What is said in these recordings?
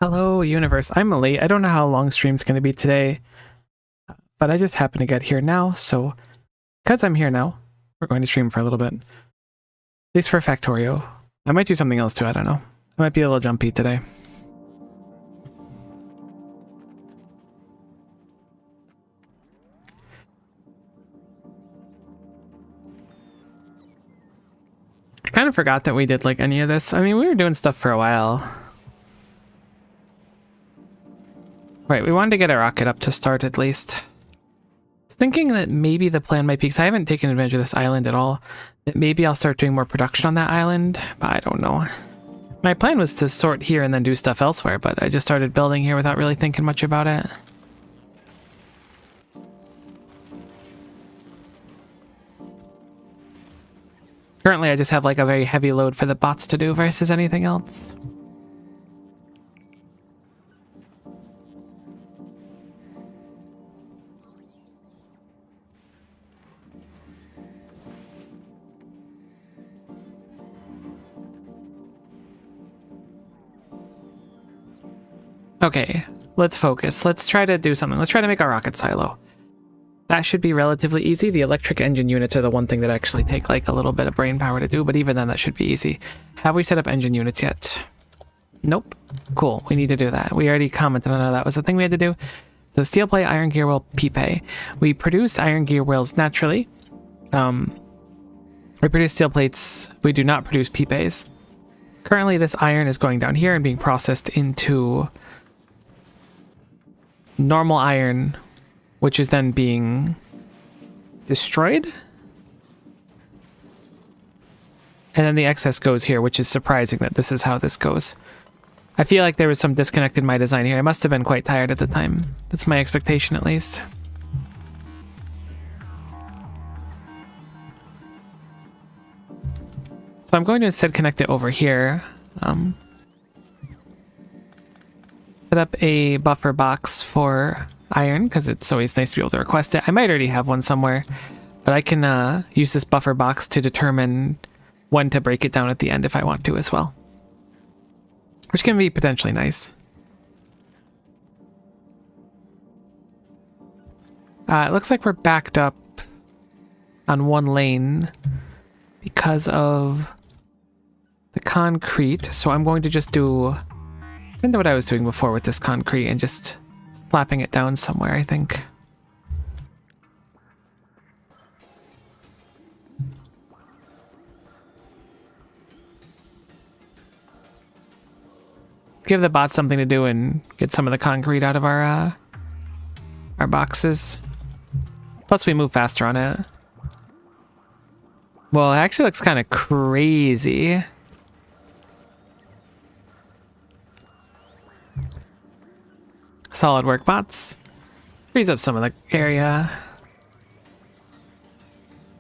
Hello, universe. I'm late. I don't know how long stream's going to be today, but I just happened to get here now, so because I'm here now, we're going to stream for a little bit. At least for Factorio. I might do something else too, I don't know. I might be a little jumpy today. I kind of forgot that we did like any of this. I mean, we were doing stuff for a while. Right, we wanted to get a rocket up to start at least. I was thinking that maybe the plan might be, because I haven't taken advantage of this island at all, that maybe I'll start doing more production on that island, but I don't know. My plan was to sort here and then do stuff elsewhere, but I just started building here without really thinking much about it. Currently, I just have like a very heavy load for the bots to do versus anything else. Okay, let's focus. Let's try to do something. Let's try to make a rocket silo. That should be relatively easy. The electric engine units are the one thing that actually take like a little bit of brain power to do, but even then that should be easy. Have we set up engine units yet? Nope. Cool, we need to do that. We already commented on how that was the thing we had to do. So steel plate, iron gear wheel, pipe. We produce iron gear wheels naturally. We produce steel plates. We do not produce pipes. Currently this iron is going down here and being processed into normal iron, which is then being destroyed. And then the excess goes here, which is surprising that this is how this goes. I feel like there was some disconnect in my design here. I must have been quite tired at the time. That's my expectation, at least. So I'm going to instead connect it over here. Set up a buffer box for iron, because it's always nice to be able to request it. I might already have one somewhere, but I can use this buffer box to determine when to break it down at the end if I want to as well. Which can be potentially nice. It looks like we're backed up on one lane because of the concrete, so I'm going to just do kind of what I was doing before with this concrete and just slapping it down somewhere, I think. Give the bots something to do and get some of the concrete out of our boxes. Plus we move faster on it. Well, it actually looks kind of crazy. Solid work, bots. Frees up some of the area.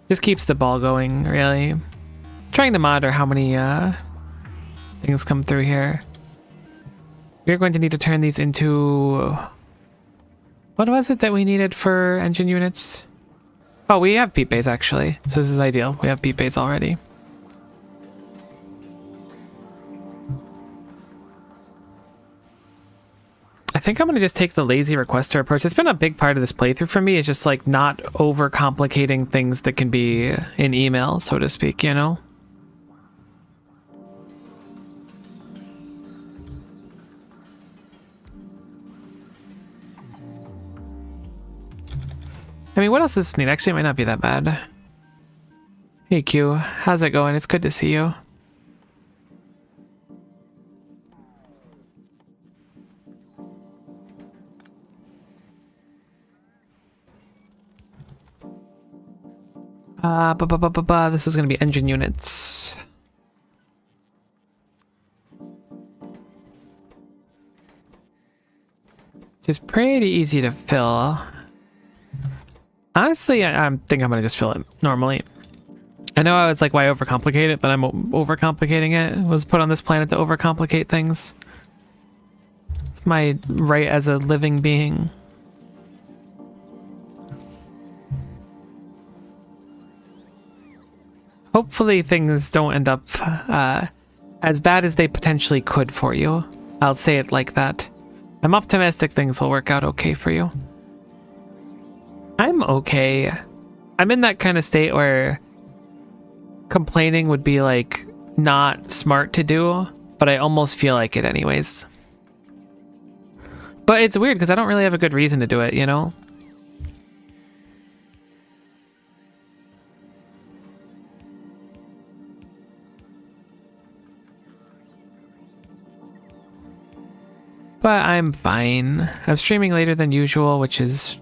Just keeps the ball going, really. Trying to monitor how many things come through here. We're going to need to turn these into... What was it that we needed for engine units? Oh, we have peep bays actually, so this is ideal. We have peep bays already. I think I'm going to just take the lazy requester approach. It's been a big part of this playthrough for me. It's just like not overcomplicating things that can be in email, so to speak, you know? I mean, what else does this need? Actually, it might not be that bad. Hey Q, how's it going? It's good to see you. This is going to be engine units. Which is pretty easy to fill. Honestly, I think I'm going to just fill it normally. I know I was like, why overcomplicate it? But I'm overcomplicating it. It was put on this planet to overcomplicate things. It's my right as a living being. Hopefully things don't end up as bad as they potentially could for you. I'll say it like that. I'm optimistic things will work out okay for you. I'm okay. I'm in that kind of state where complaining would be like not smart to do, but I almost feel like it anyways. But it's weird because I don't really have a good reason to do it, you know? But I'm fine. I'm streaming later than usual, which is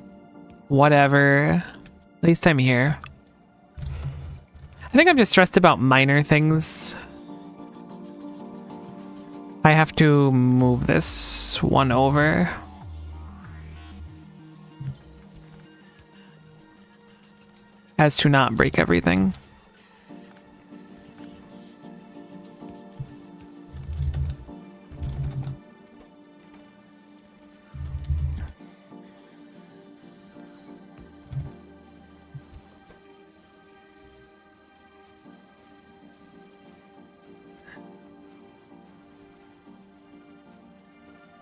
whatever. At least I'm here. I think I'm just stressed about minor things. I have to move this one over. As to not break everything.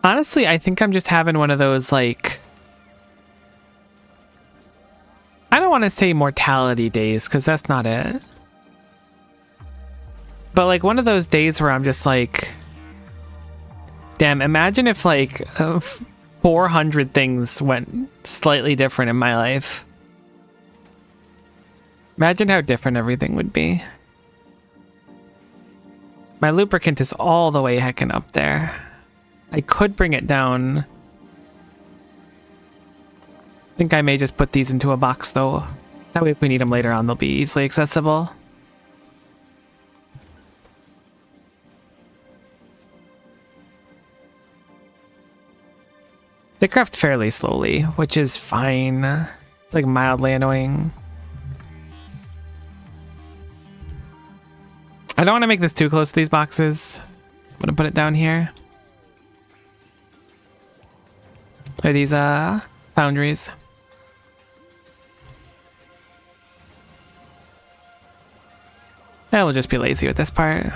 Honestly, I think I'm just having one of those, like... I don't want to say mortality days, because that's not it. But, like, one of those days where I'm just like... Damn, imagine if, like, 400 things went slightly different in my life. Imagine how different everything would be. My lubricant is all the way heckin' up there. I could bring it down. I think I may just put these into a box though. That way if we need them later on, they'll be easily accessible. They craft fairly slowly, which is fine. It's like mildly annoying. I don't want to make this too close to these boxes. So I'm gonna put it down here. Are these foundries? Yeah, we'll just be lazy with this part.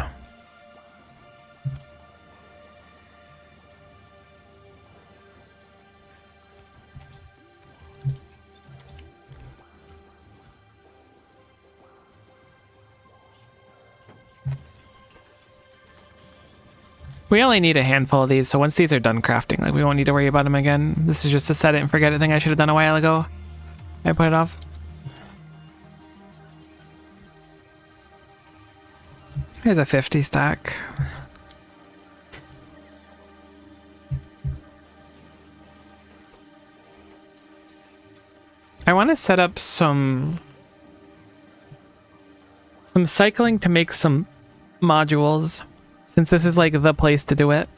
We only need a handful of these, so once these are done crafting, like we won't need to worry about them again. This is just a set it and forget it thing I should have done a while ago. I put it off. Here's a 50 stack. I want to set up some cycling to make some modules, since this is like the place to do it.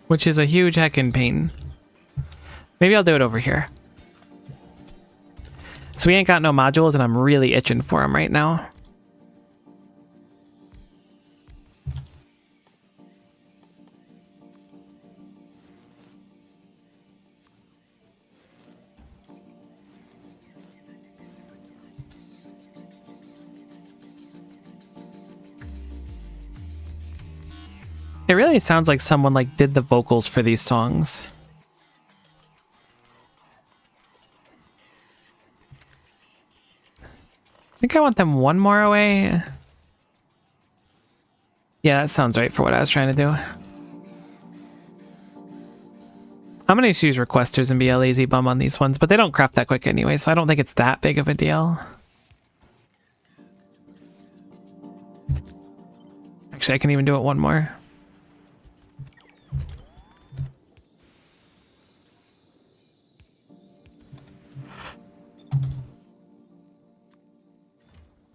Which is a huge heckin' pain. Maybe I'll do it over here. So we ain't got no modules and I'm really itching for them right now. It really sounds like someone like did the vocals for these songs. I think I want them one more away. Yeah, that sounds right for what I was trying to do. I'm gonna just use requesters and be a lazy bum on these ones, but they don't craft that quick anyway, so I don't think it's that big of a deal. Actually, I can even do it one more.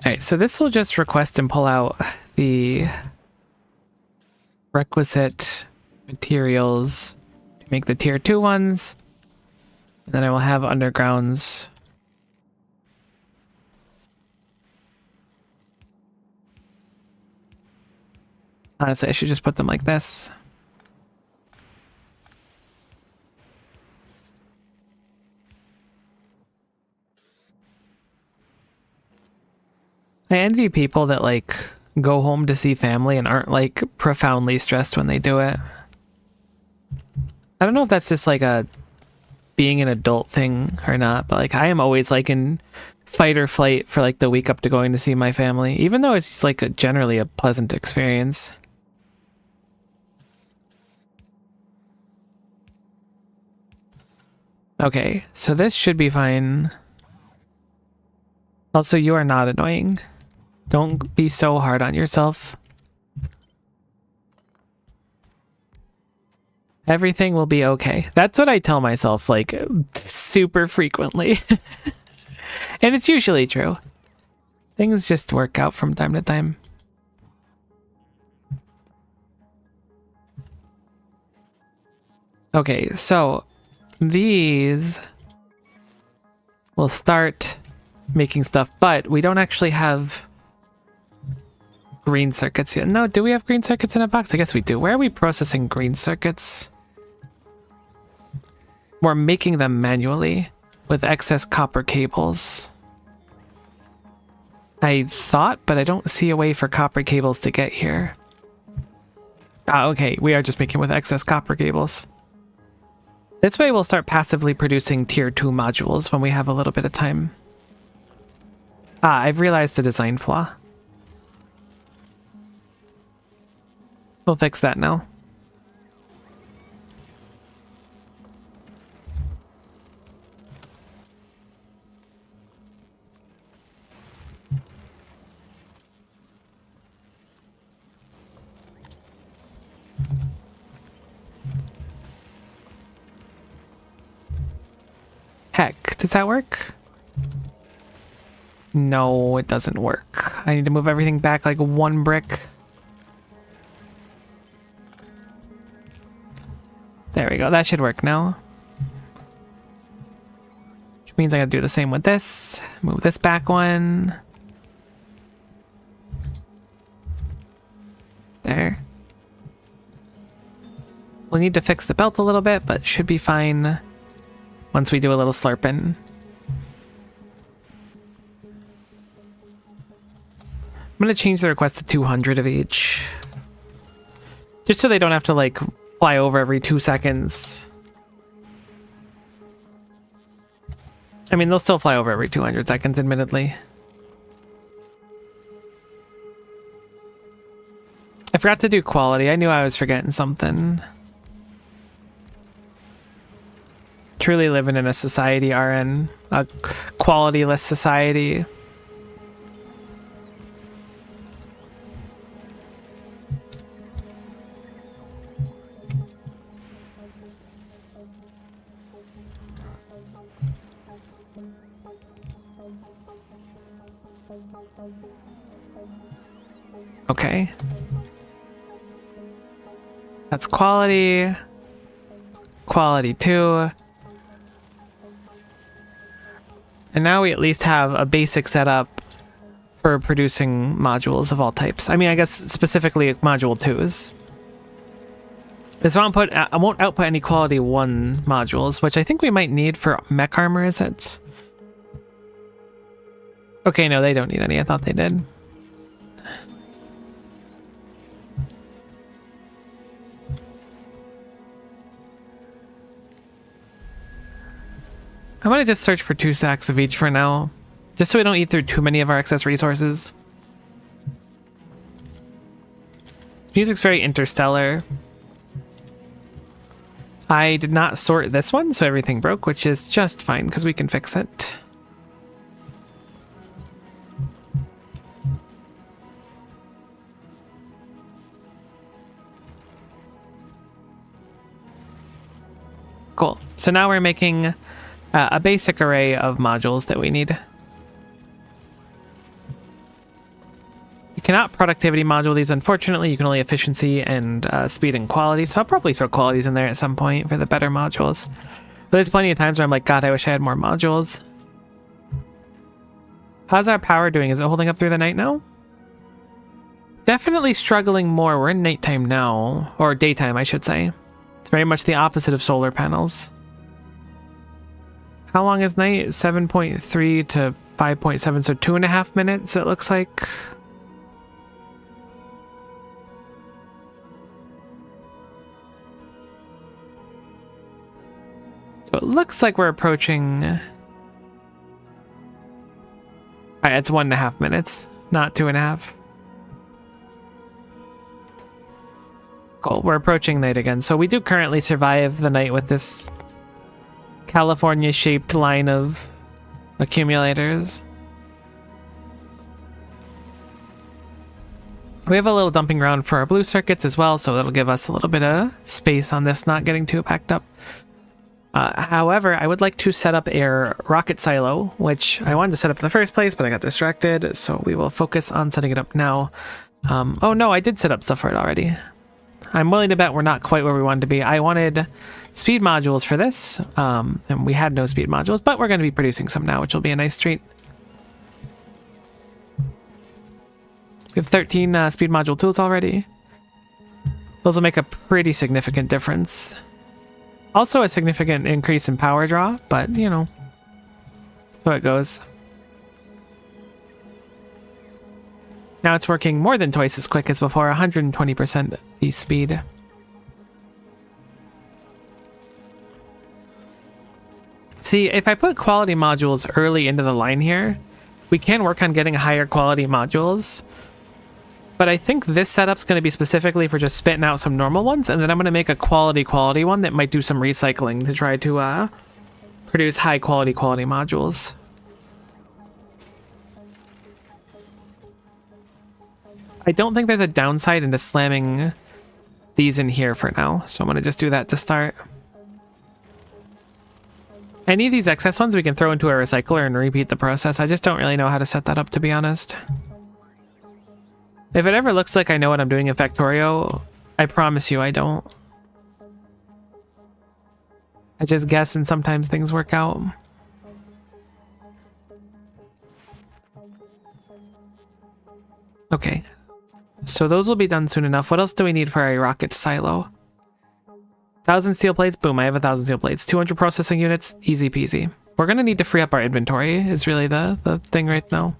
Alright, so this will just request and pull out the requisite materials to make the tier 2 ones. And then I will have undergrounds. Honestly, I should just put them like this. I envy people that like go home to see family and aren't like profoundly stressed when they do it. I don't know if that's just like a being an adult thing or not, but like I am always like in fight or flight for like the week up to going to see my family, even though it's just like generally a pleasant experience. Okay, so this should be fine. Also, you are not annoying. Don't be so hard on yourself. Everything will be okay. That's what I tell myself, like, super frequently. And it's usually true. Things just work out from time to time. Okay, so these will start making stuff, but we don't actually have green circuits yet. No, do we have green circuits in a box? I guess we do. Where are we processing green circuits? We're making them manually with excess copper cables. I thought, but I don't see a way for copper cables to get here. Ah, okay, we are just making with excess copper cables. This way we'll start passively producing tier 2 modules when we have a little bit of time. Ah, I've realized a design flaw. We'll fix that now. Heck, does that work? No, it doesn't work. I need to move everything back like 1 brick. There we go, that should work now. Which means I gotta do the same with this. Move this back 1. There. We'll need to fix the belt a little bit, but should be fine once we do a little slurping. I'm gonna change the request to 200 of each. Just so they don't have to like fly over every 2 seconds. I mean, they'll still fly over every 200 seconds, admittedly. I forgot to do quality. I knew I was forgetting something. Truly living in a society, RN. A qualityless society. Okay. That's quality. Quality 2. And now we at least have a basic setup for producing modules of all types. I mean, I guess specifically module 2s. This won't output any quality 1 modules, which I think we might need for mech armor, is it? Okay, no, they don't need any. I thought they did. I'm gonna just search for 2 stacks of each for now, just so we don't eat through too many of our excess resources. This music's very interstellar. I did not sort this one, so everything broke, which is just fine, because we can fix it. Cool. So now we're making a basic array of modules that we need. You cannot productivity module these, unfortunately. You can only efficiency and speed and quality, so I'll probably throw qualities in there at some point for the better modules. But there's plenty of times where I'm like, God, I wish I had more modules. How's our power doing? Is it holding up through the night now? Definitely struggling more. We're in nighttime now, or daytime, I should say. It's very much the opposite of solar panels. How long is night? 7.3 to 5.7, so 2.5 minutes, it looks like. So it looks like we're approaching... Alright, it's 1.5 minutes, not 2.5. Cool, we're approaching night again. So we do currently survive the night with this California-shaped line of accumulators. We have a little dumping ground for our blue circuits as well, so that'll give us a little bit of space on this, not getting too packed up. However, I would like to set up a rocket silo, which I wanted to set up in the first place, but I got distracted, so we will focus on setting it up now. Oh no, I did set up stuff for it already. I'm willing to bet we're not quite where we wanted to be. I wanted speed modules for this, and we had no speed modules, but we're going to be producing some now, which will be a nice treat. We have 13 speed module tools already. Those will make a pretty significant difference. Also a significant increase in power draw, but, you know, so it goes. Now it's working more than twice as quick as before, 120% the speed. See, if I put quality modules early into the line here, we can work on getting higher quality modules. But I think this setup's going to be specifically for just spitting out some normal ones, and then I'm going to make a quality one that might do some recycling to try to produce high quality modules. I don't think there's a downside into slamming these in here for now, so I'm going to just do that to start. Any of these excess ones we can throw into a recycler and repeat the process. I just don't really know how to set that up, to be honest. If it ever looks like I know what I'm doing in Factorio, I promise you I don't. I just guess and sometimes things work out. Okay. So those will be done soon enough. What else do we need for a rocket silo? 1,000 steel plates. Boom, I have 1,000 steel plates. 200 processing units. Easy peasy. We're going to need to free up our inventory is really the thing right now.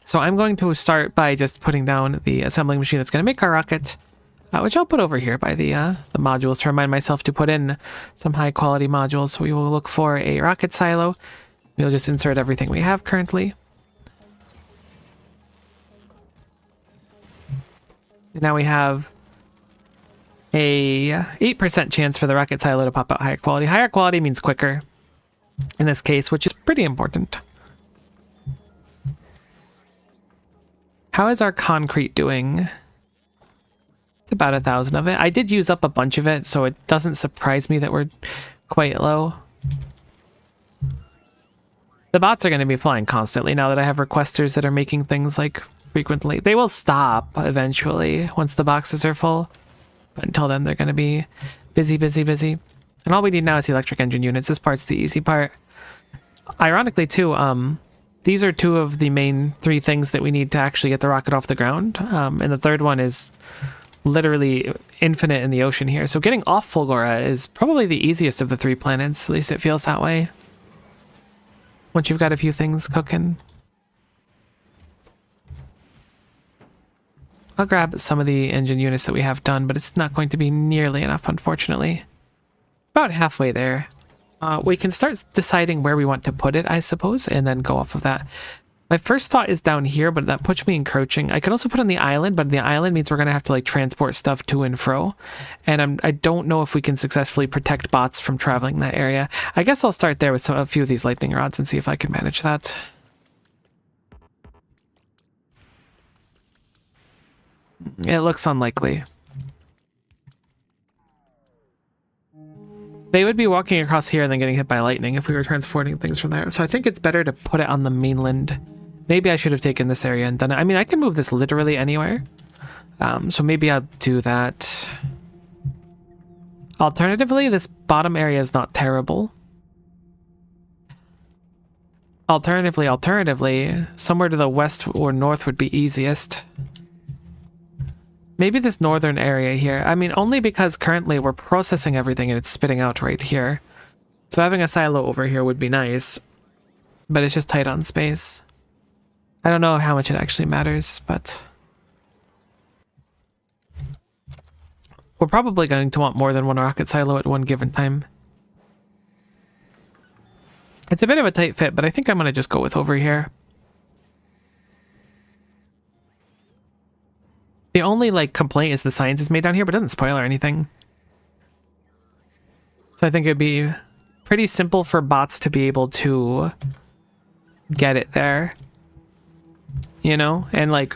So I'm going to start by just putting down the assembling machine that's going to make our rocket, which I'll put over here by the modules to remind myself to put in some high quality modules. So we will look for a rocket silo. We'll just insert everything we have currently. And now we have a 8% chance for the rocket silo to pop out higher quality. Higher quality means quicker in this case, which is pretty important. How is our concrete doing? It's about 1,000 of it. I did use up a bunch of it, so it doesn't surprise me that we're quite low. The bots are going to be flying constantly now that I have requesters that are making things like frequently. They will stop eventually once the boxes are full, but until then they're going to be busy, busy, busy. And all we need now is the electric engine units. This part's the easy part. Ironically too, these are two of the main 3 things that we need to actually get the rocket off the ground. And the third one is literally infinite in the ocean here. So getting off Fulgora is probably the easiest of the 3 planets. At least it feels that way. Once you've got a few things cooking. I'll grab some of the engine units that we have done, but it's not going to be nearly enough, unfortunately. About halfway there. We can start deciding where we want to put it, I suppose, and then go off of that. My first thought is down here, but that puts me encroaching. I could also put on the island, but the island means we're going to have to like transport stuff to and fro. And I don't know if we can successfully protect bots from traveling that area. I guess I'll start there with a few of these lightning rods and see if I can manage that. It looks unlikely. They would be walking across here and then getting hit by lightning if we were transporting things from there. So I think it's better to put it on the mainland. Maybe I should have taken this area and done it. I mean, I can move this literally anywhere. So maybe I'll do that. Alternatively, this bottom area is not terrible. Alternatively, somewhere to the west or north would be easiest. Maybe this northern area here. I mean, only because currently we're processing everything and it's spitting out right here. So having a silo over here would be nice. but it's just tight on space. I don't know how much it actually matters, but we're probably going to want more than one rocket silo at one given time. It's a bit of a tight fit, but I think I'm going to just go with over here. The only like complaint is the science is made down here, but it doesn't spoil or anything. So I think it'd be pretty simple for bots to be able to get it there. You know? And like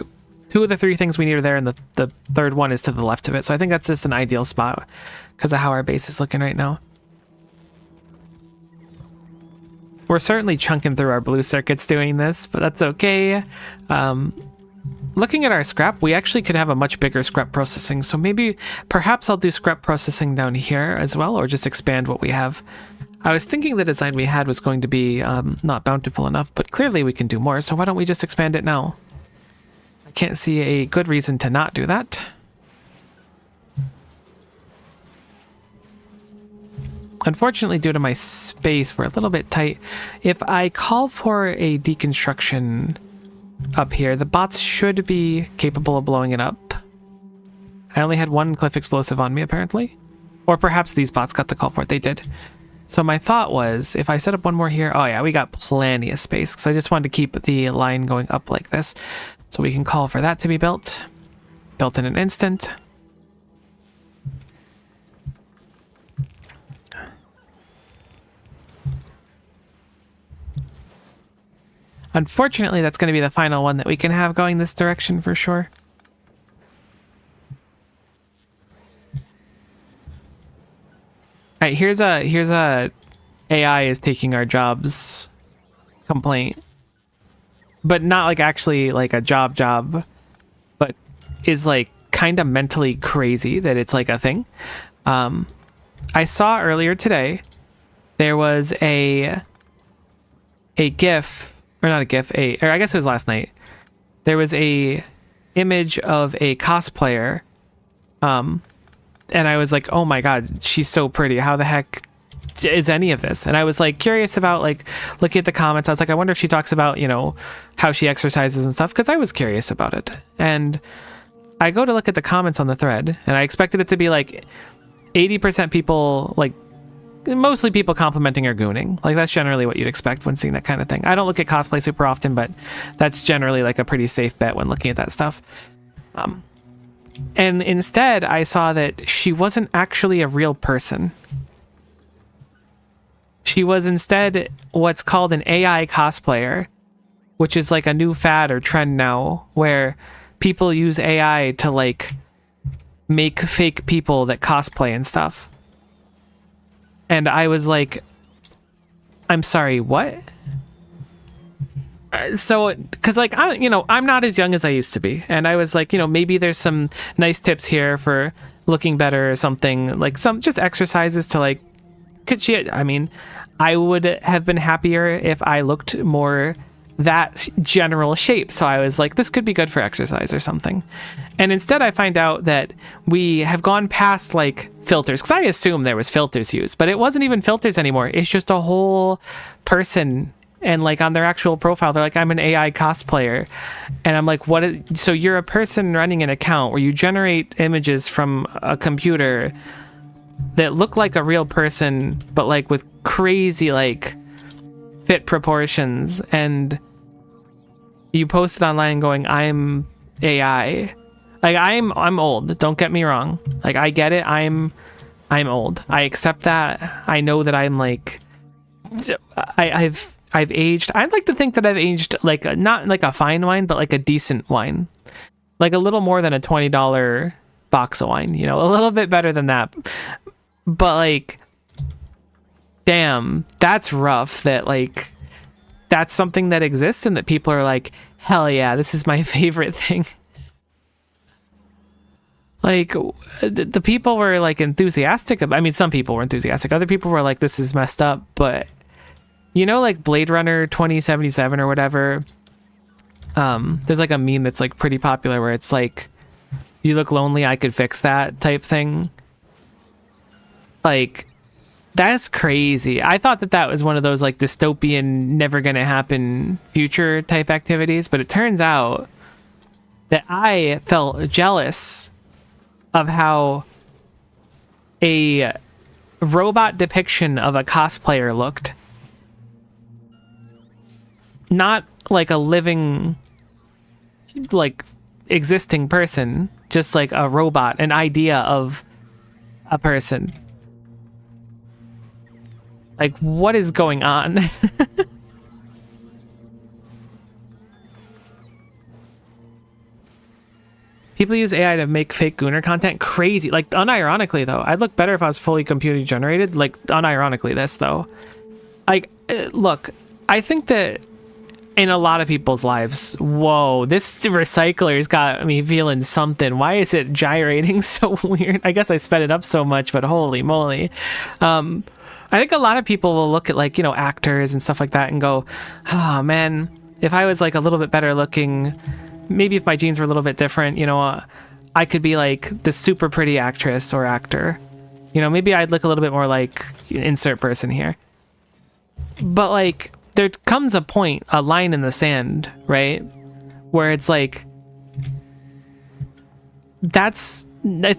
2 of the 3 things we need are there, and the third one is to the left of it. So I think that's just an ideal spot because of how our base is looking right now. We're certainly chunking through our blue circuits doing this, but that's okay. Looking at our scrap, we actually could have a much bigger scrap processing. So perhaps I'll do scrap processing down here as well, or just expand what we have. I was thinking the design we had was going to be not bountiful enough, but clearly we can do more. So why don't we just expand it now? I can't see a good reason to not do that. Unfortunately, due to my space, we're a little bit tight. If I call for a deconstruction up here, the bots should be capable of blowing it up. I only had 1 cliff explosive on me, apparently. Or perhaps these bots got the call for it. They did. So my thought was, if I set up 1 more here... Oh yeah, we got plenty of space, because I just wanted to keep the line going up like this. So we can call for that to be built. Built in an instant. Unfortunately, that's going to be the final one that we can have going this direction for sure. All right, here's a AI is taking our jobs complaint, but not like actually like a job, but is like kind of mentally crazy that it's like a thing. I saw earlier today there was a GIF. Or not a GIF, or I guess it was last night. There was a image of a cosplayer, and I was like, oh my god, she's so pretty. How the heck is any of this? And I was like curious about like looking at the comments. I was like, I wonder if she talks about, you know, how she exercises and stuff, because I was curious about it. And I go to look at the comments on the thread, and I expected it to be like 80% people like mostly people complimenting or gooning. Like that's generally what you'd expect when seeing that kind of thing. I don't look at cosplay super often, but that's generally like a pretty safe bet when looking at that stuff. And instead I saw that she wasn't actually a real person. She was instead what's called an AI cosplayer, which is like a new fad or trend now where people use AI to like make fake people that cosplay and stuff. And I was like, I'm sorry, what? So, because like, I'm not as young as I used to be. And I was like, maybe there's some nice tips here for looking better or something. Like some just exercises to like, I would have been happier if I looked more that general shape. So I was like, this could be good for exercise or something. And instead I find out that we have gone past like filters, because I assumed there was filters used, but it wasn't even filters anymore. It's just a whole person, and like on their actual profile they're like, I'm an AI cosplayer. And I'm like, so you're a person running an account where you generate images from a computer that look like a real person, but like with crazy like fit proportions, and you post it online going, I'm AI. Like I'm old, don't get me wrong. Like I get it, I'm old. I accept that. I know that I'm like I've aged. I'd like to think that I've aged like not like a fine wine, but like a decent wine. Like a little more than a $20 box of wine, a little bit better than that. But like, damn, that's rough that like that's something that exists and that people are like, hell yeah, this is my favorite thing. Like the people were like enthusiastic. Some people were enthusiastic. Other people were like, this is messed up. But like Blade Runner 2077 or whatever. There's like a meme that's like pretty popular where it's like, you look lonely, I could fix that type thing. Like That's crazy. I thought that that was one of those like dystopian, never gonna happen future type activities, but it turns out that I felt jealous of how a robot depiction of a cosplayer looked. Not like a living, like, existing person, just like a robot, an idea of a person. Like, what is going on? People use AI to make fake Gooner content. Crazy. Like, unironically, though. I'd look better if I was fully computer generated. Like, unironically, this, though. Like, look, I think that in a lot of people's lives, whoa, this recycler's got me feeling something. Why is it gyrating so weird? I guess I sped it up so much, but holy moly. I think a lot of people will look at, like, you know, actors and stuff like that and go, oh man, if I was like a little bit better looking, maybe if my genes were a little bit different, you know, I could be like this super pretty actress or actor. You know, maybe I'd look a little bit more like insert person here. But like, there comes a point, a line in the sand, right? Where it's like, it's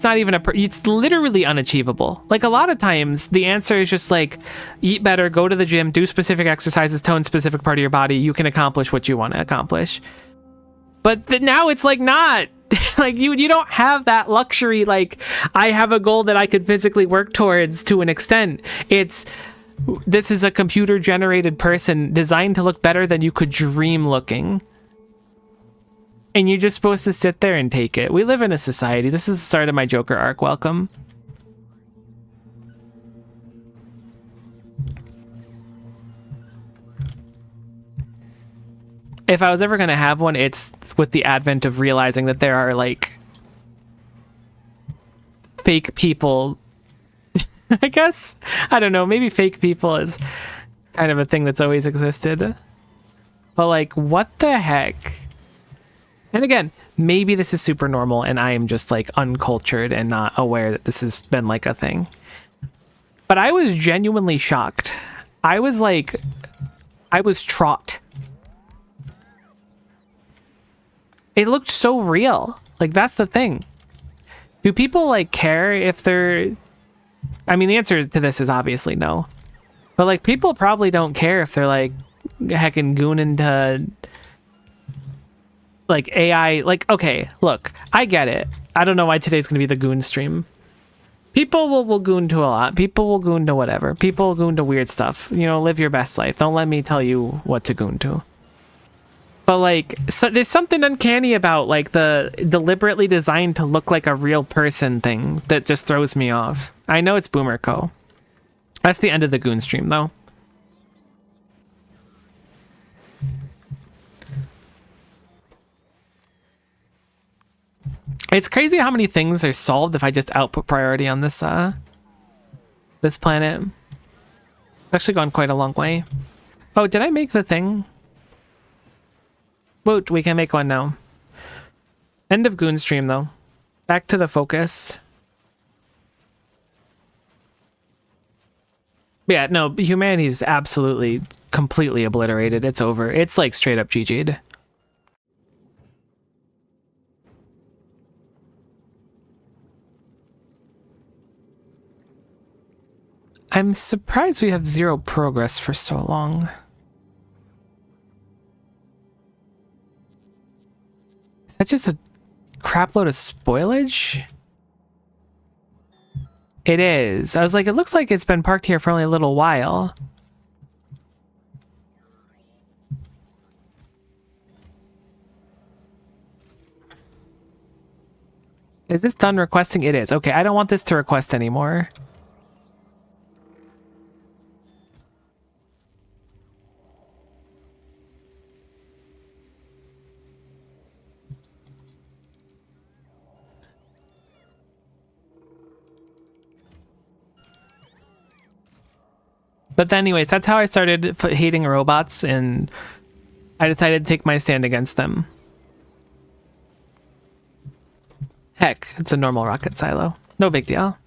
not even it's literally unachievable. Like, a lot of times the answer is just like, eat better, go to the gym, do specific exercises, tone specific part of your body. You can accomplish what you want to accomplish. But now it's like, not like you don't have that luxury. Like, I have a goal that I could physically work towards to an extent. This is a computer generated person designed to look better than you could dream looking. And you're just supposed to sit there and take it. We live in a society. This is the start of my Joker arc. Welcome. If I was ever going to have one, it's with the advent of realizing that there are, like, fake people. I guess. I don't know. Maybe fake people is kind of a thing that's always existed. But, like, what the heck? And again, maybe this is super normal and I am just like uncultured and not aware that this has been like a thing. But I was genuinely shocked. I was traught. It looked so real. Like, that's the thing. Do people like care if they're... I mean, the answer to this is obviously no. But like, people probably don't care if they're like heckin' gooning to... like AI, like, okay, look, I get it. I don't know why today's gonna be the goon stream. People will goon to a lot. People will goon to whatever. People will goon to weird stuff. You know, live your best life. Don't let me tell you what to goon to. But like, so there's something uncanny about like the deliberately designed to look like a real person thing that just throws me off. I know it's Boomer Co. That's the end of the goon stream though. It's crazy how many things are solved if I just output priority on this this planet. It's actually gone quite a long way. Oh, did I make the thing? Woot, we can make one now. End of goon stream though. Back to the focus. Yeah, no, humanity's absolutely completely obliterated. It's over. It's like straight up GG'd. I'm surprised we have 0 progress for so long. Is that just a crapload of spoilage? It is. I was like, it looks like it's been parked here for only a little while. Is this done requesting? It is. Okay, I don't want this to request anymore. But anyways, that's how I started hating robots, and I decided to take my stand against them. Heck, it's a normal rocket silo. No big deal.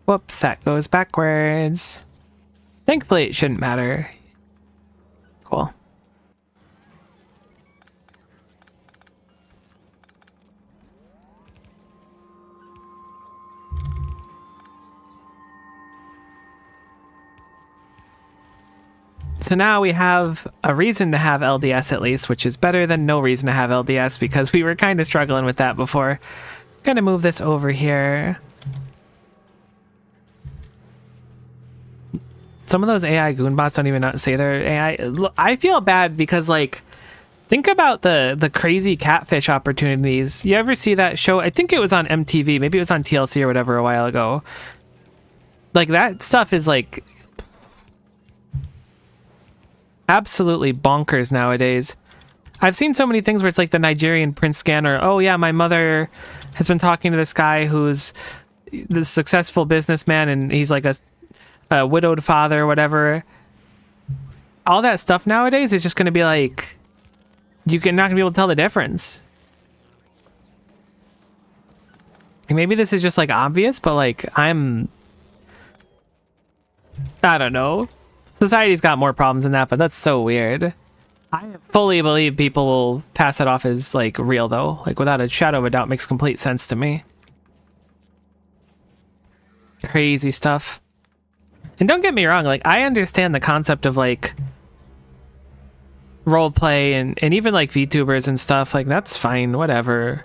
Whoops, that goes backwards. Thankfully, it shouldn't matter. Cool. So now we have a reason to have LDS at least, which is better than no reason to have LDS because we were kind of struggling with that before. Gonna move this over here. Some of those AI goonbots don't even say they're AI. I feel bad because, like, think about the crazy catfish opportunities. You ever see that show? I think it was on MTV. Maybe it was on TLC or whatever a while ago. Like, that stuff is, like, absolutely bonkers nowadays. I've seen so many things where it's like the Nigerian print scanner. Oh, yeah, my mother has been talking to this guy who's the successful businessman, and he's like a widowed father or whatever. All that stuff nowadays is just going to be like, you're not going to be able to tell the difference. And maybe this is just like obvious, but like I don't know. Society's got more problems than that, but that's so weird. I fully believe people will pass it off as like real though. Like without a shadow of a doubt, makes complete sense to me. Crazy stuff. And don't get me wrong, like I understand the concept of like role play and even like VTubers and stuff. Like that's fine, whatever.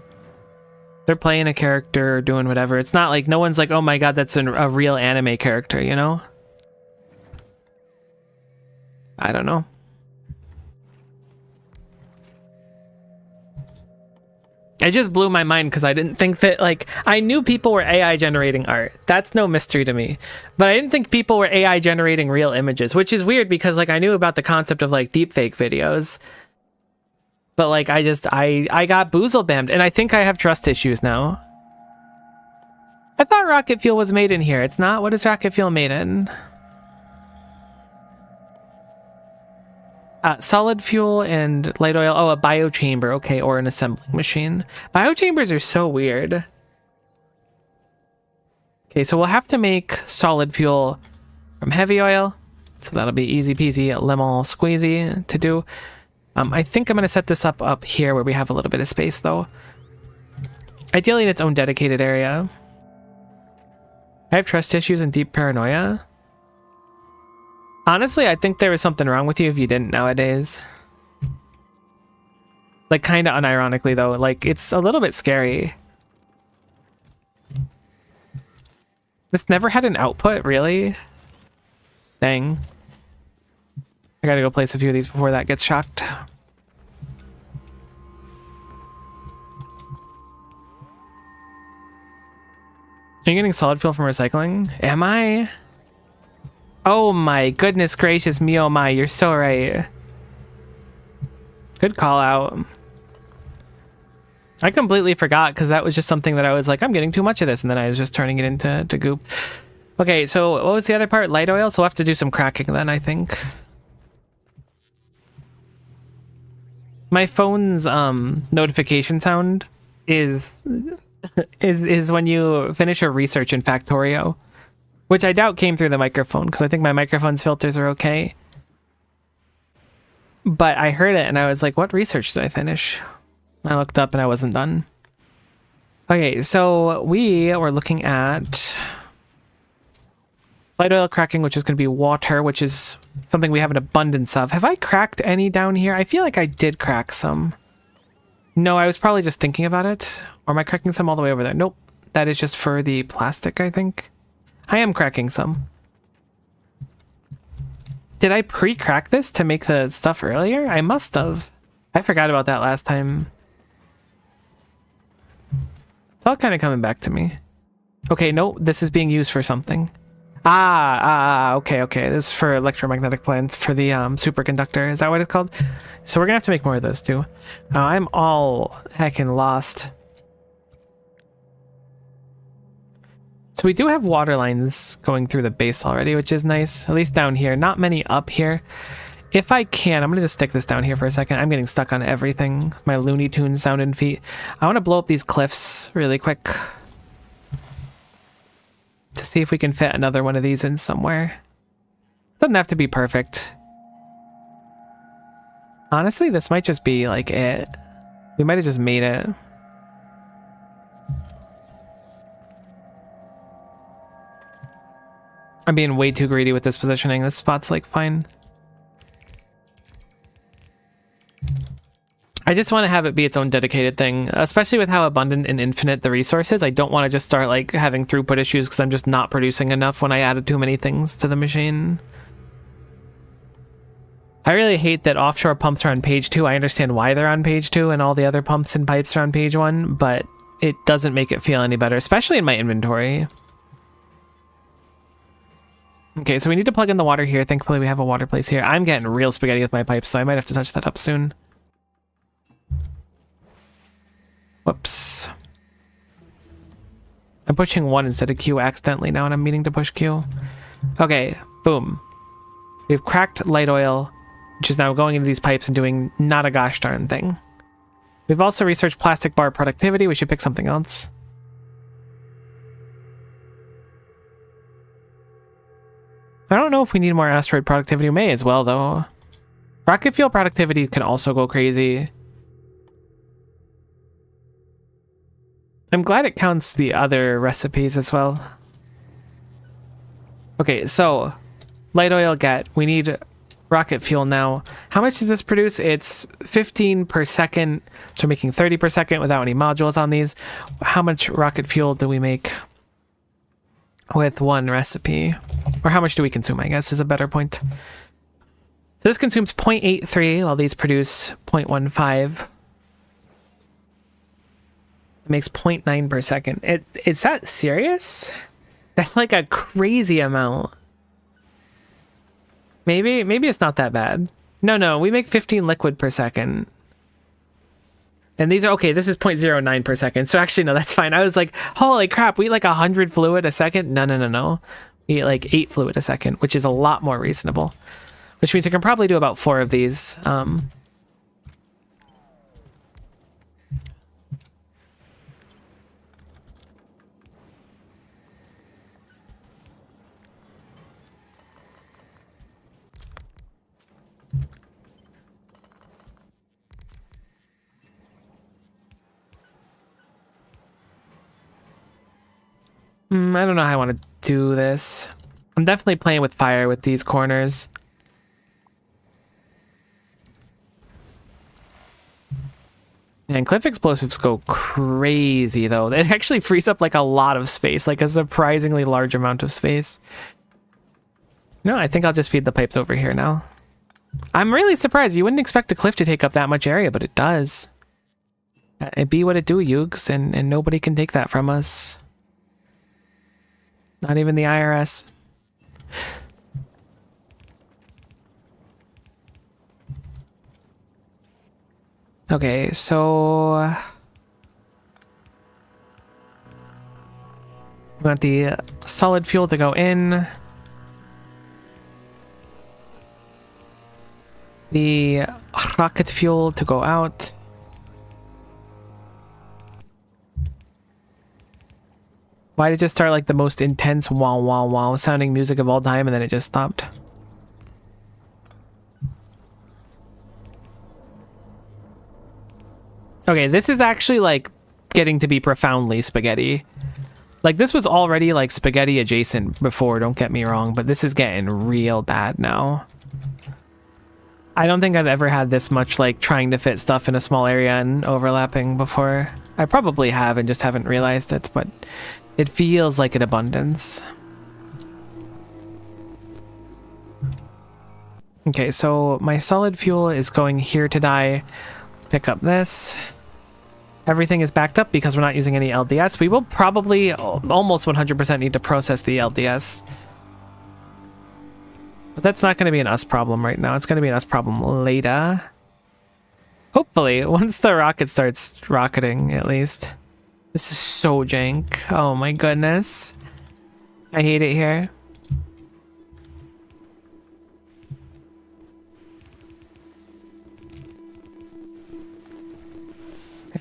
They're playing a character or doing whatever. It's not like no one's like, oh my god, that's a real anime character, you know? I don't know. It just blew my mind because I didn't think that, like, I knew people were AI generating art. That's no mystery to me. But I didn't think people were AI generating real images, which is weird because, like, I knew about the concept of, like, deepfake videos. But, like, I got boozle bammed, and I think I have trust issues now. I thought rocket fuel was made in here. It's not? What is rocket fuel made in? Solid fuel and light oil. Oh, a biochamber. Okay, or an assembling machine. Biochambers are so weird. Okay, so we'll have to make solid fuel from heavy oil. So that'll be easy peasy, lemon squeezy to do. I think I'm going to set this up here where we have a little bit of space, though. Ideally in its own dedicated area. I have trust issues and deep paranoia. Honestly, I think there was something wrong with you if you didn't nowadays. Like, kind of unironically, though. Like, it's a little bit scary. This never had an output, really? Dang. I gotta go place a few of these before that gets shocked. Are you getting solid fuel from recycling? Am I? Oh my goodness gracious me, oh my, you're so right. Good call out. I completely forgot because that was just something that I was like, I'm getting too much of this, and then I was just turning it into goop. Okay, so what was the other part? Light oil? So we'll have to do some cracking then, I think. My phone's notification sound is when you finish a research in Factorio. Which I doubt came through the microphone, because I think my microphone's filters are okay. But I heard it, and I was like, what research did I finish? I looked up, and I wasn't done. Okay, so we were looking at light oil cracking, which is going to be water, which is something we have an abundance of. Have I cracked any down here? I feel like I did crack some. No, I was probably just thinking about it. Or am I cracking some all the way over there? Nope. That is just for the plastic, I think. I am cracking some. Did I pre-crack this to make the stuff earlier? I must have. I forgot about that last time. It's all kind of coming back to me. Okay, no, this is being used for something. Okay. This is for electromagnetic plants for the superconductor. Is that what it's called? So we're gonna have to make more of those too. I'm all heckin' lost. So we do have water lines going through the base already, which is nice. At least down here. Not many up here. If I can, I'm going to just stick this down here for a second. I'm getting stuck on everything. My Looney Tunes sound and feet. I want to blow up these cliffs really quick. to see if we can fit another one of these in somewhere. Doesn't have to be perfect. Honestly, this might just be like it. We might have just made it. I'm being way too greedy with this positioning. This spot's like fine. I just want to have it be its own dedicated thing, especially with how abundant and infinite the resource is. I don't want to just start like having throughput issues because I'm just not producing enough when I added too many things to the machine. I really hate that offshore pumps are on page 2. I understand why they're on page 2 and all the other pumps and pipes are on page 1, but it doesn't make it feel any better, especially in my inventory. Okay, so we need to plug in the water here. Thankfully, we have a water place here. I'm getting real spaghetti with my pipes, so I might have to touch that up soon. Whoops. I'm pushing 1 instead of Q accidentally now, and I'm meaning to push Q. Okay, boom. We've cracked light oil, which is now going into these pipes and doing not a gosh darn thing. We've also researched plastic bar productivity. We should pick something else. I don't know if we need more asteroid productivity. We may as well, though. Rocket fuel productivity can also go crazy. I'm glad it counts the other recipes as well. Okay, so light oil get. We need rocket fuel now. How much does this produce? It's 15 per second. So we're making 30 per second without any modules on these. How much rocket fuel do we make with one recipe? Or how much do we consume, I guess, is a better point. So this consumes 0.83 while these produce 0.15. It makes 0.9 per second. Is that serious? That's like a crazy amount. Maybe it's not that bad. No, we make 15 liquid per second. And these are, okay, this is 0.09 per second. So actually, no, that's fine. I was like, holy crap, we eat like 100 fluid a second? No. We eat like 8 fluid a second, which is a lot more reasonable. Which means we can probably do about 4 of these. I don't know how I want to do this. I'm definitely playing with fire with these corners. And cliff explosives go crazy, though. It actually frees up like a lot of space, like a surprisingly large amount of space. No, I think I'll just feed the pipes over here now. I'm really surprised. You wouldn't expect a cliff to take up that much area, but it does. It be what it do, Yugs, and nobody can take that from us. Not even the IRS. Okay, so we want the solid fuel to go in. The rocket fuel to go out. Why did it just start like the most intense wow wow wow sounding music of all time and then it just stopped? Okay, this is actually like getting to be profoundly spaghetti. Like this was already like spaghetti adjacent before, don't get me wrong, but this is getting real bad now. I don't think I've ever had this much like trying to fit stuff in a small area and overlapping before. I probably have and just haven't realized it, but it feels like an abundance. Okay, so my solid fuel is going here to die. Let's pick up this. Everything is backed up because we're not using any LDS. We will probably almost 100% need to process the LDS. But that's not going to be an us problem right now. It's going to be an us problem later. Hopefully, once the rocket starts rocketing, at least. This is so jank. Oh my goodness. I hate it here.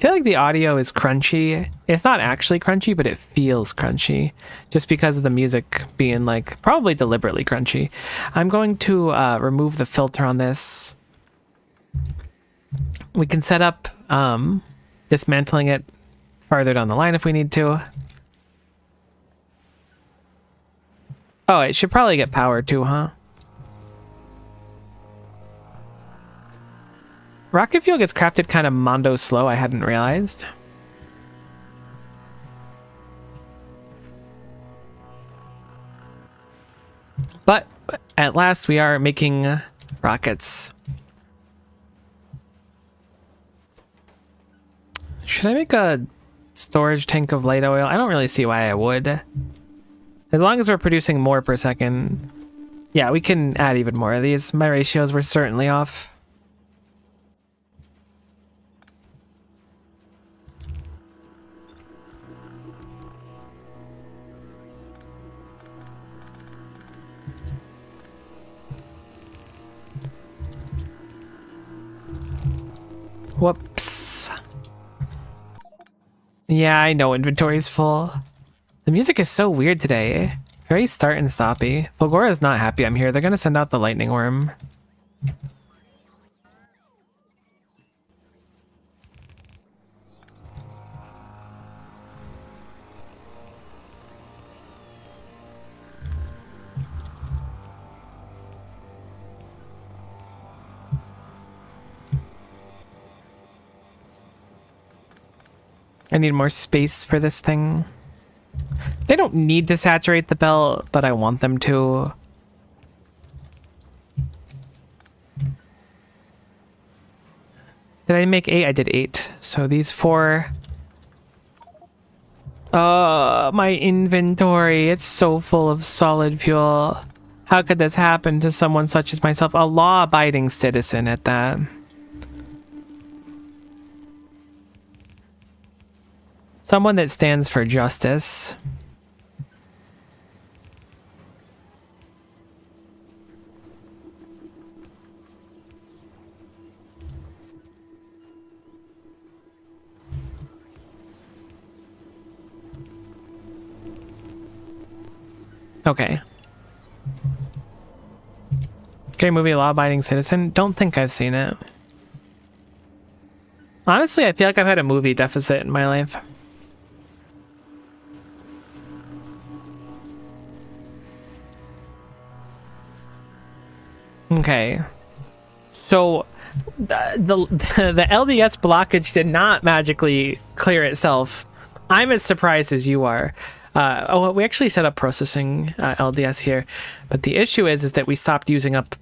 feel like the audio is crunchy. It's not actually crunchy, but it feels crunchy just because of the music being like probably deliberately crunchy. I'm going to remove the filter on this. We can set up dismantling it farther down the line if we need to. Oh, it should probably get power too, huh? Rocket fuel gets crafted kind of mondo slow, I hadn't realized. But at last we are making rockets. Should I make a storage tank of light oil? I don't really see why I would. As long as we're producing more per second. Yeah, we can add even more of these. My ratios were certainly off. Whoops. Yeah, I know inventory's full. The music is so weird today. Very start and stoppy. Fulgora is not happy I'm here. They're gonna send out the lightning worm. I need more space for this thing. They don't need to saturate the belt, but I want them to. Did I make 8? I did 8. So these 4. My inventory. It's so full of solid fuel. How could this happen to someone such as myself? A law-abiding citizen at that. Someone that stands for justice. Okay. Great movie, Law-Abiding Citizen. Don't think I've seen it. Honestly, I feel like I've had a movie deficit in my life. Okay. So the LDS blockage did not magically clear itself. I'm as surprised as you are. We actually set up processing LDS here, but the issue is that we stopped using up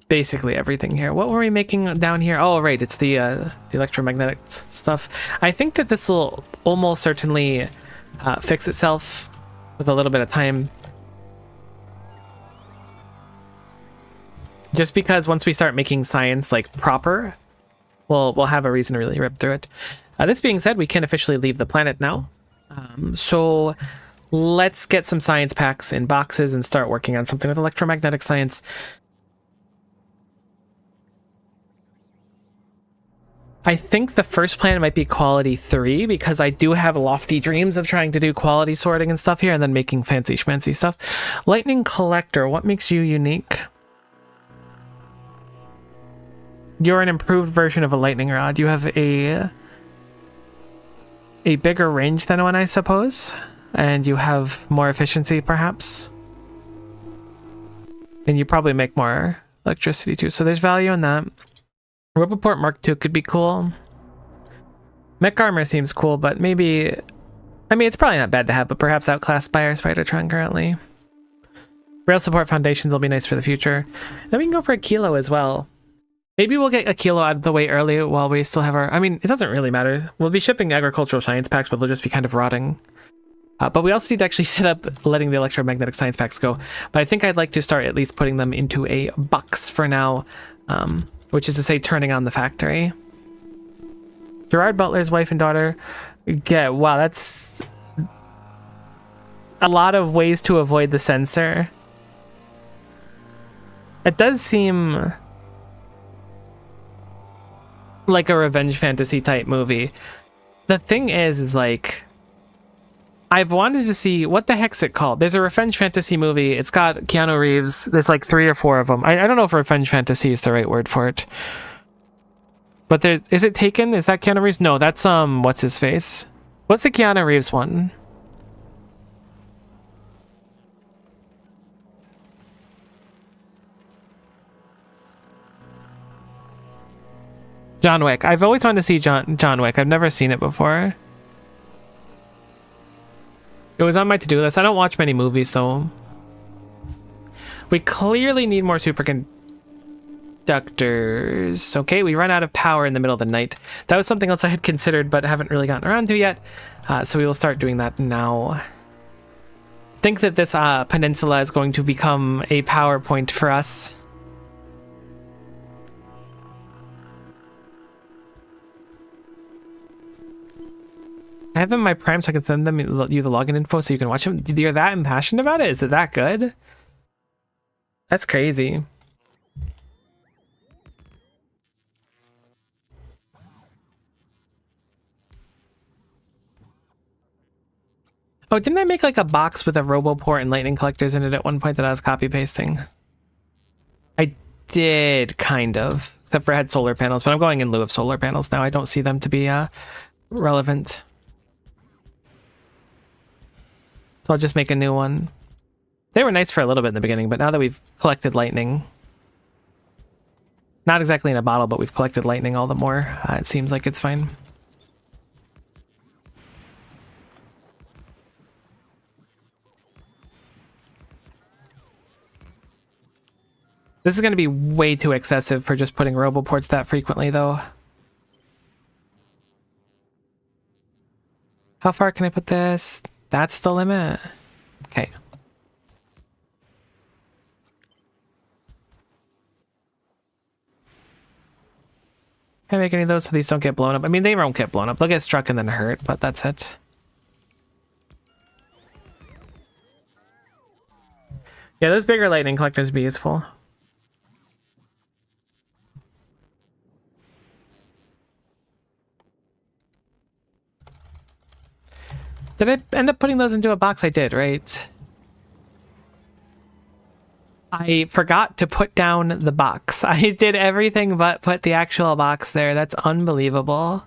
basically everything here. What were we making down here? Oh, right, it's the electromagnetic stuff. I think that this will almost certainly fix itself with a little bit of time. Just because once we start making science like proper, we'll have a reason to really rip through it. This being said, we can officially leave the planet now. So let's get some science packs in boxes and start working on something with electromagnetic science. I think the first plan might be quality 3 because I do have lofty dreams of trying to do quality sorting and stuff here and then making fancy schmancy stuff. Lightning collector, what makes you unique? You're an improved version of a lightning rod. You have a bigger range than one, I suppose, and you have more efficiency, perhaps. And you probably make more electricity too, so there's value in that. Roboport Mark II could be cool. Mech armor seems cool, but maybe... I mean, it's probably not bad to have, but perhaps outclassed by our Spidertron currently. Rail support foundations will be nice for the future. Then we can go for a kilo as well. Maybe we'll get a kilo out of the way early while we still have our... I mean, it doesn't really matter. We'll be shipping agricultural science packs, but they'll just be kind of rotting. But we also need to actually set up letting the electromagnetic science packs go. But I think I'd like to start at least putting them into a box for now, which is to say turning on the factory. Gerard Butler's wife and daughter. Yeah, wow, that's a lot of ways to avoid the censor. It does seem like a revenge fantasy type movie. The thing is like, I've wanted to see, what the heck's it called? There's a revenge fantasy movie. It's got Keanu Reeves. There's like 3 or 4 of them. I don't know if revenge fantasy is the right word for it. But there, is it Taken? Is that Keanu Reeves? No, that's, what's his face? What's the Keanu Reeves one? John Wick. I've always wanted to see John Wick. I've never seen it before. It was on my to-do list. I don't watch many movies, though. We clearly need more superconductors. Okay, we run out of power in the middle of the night. That was something else I had considered, but haven't really gotten around to yet. So we will start doing that now. Think that this peninsula is going to become a power point for us. I have them in my Prime so I can send them you the login info so you can watch them. You're that impassioned about it? Is it that good? That's crazy. Oh, didn't I make like a box with a RoboPort and lightning collectors in it at one point that I was copy pasting? I did, kind of. Except for I had solar panels, but I'm going in lieu of solar panels now. I don't see them to be relevant. So I'll just make a new one. They were nice for a little bit in the beginning, but now that we've collected lightning, not exactly in a bottle, but we've collected lightning all the more, it seems like it's fine. This is going to be way too excessive for just putting RoboPorts that frequently, though. How far can I put this? That's the limit. Okay. Can I make any of those so these don't get blown up? I mean, they won't get blown up. They'll get struck and then hurt, but that's it. Yeah, those bigger lightning collectors would be useful. Did I end up putting those into a box? I did, right? I forgot to put down the box. I did everything but put the actual box there. That's unbelievable.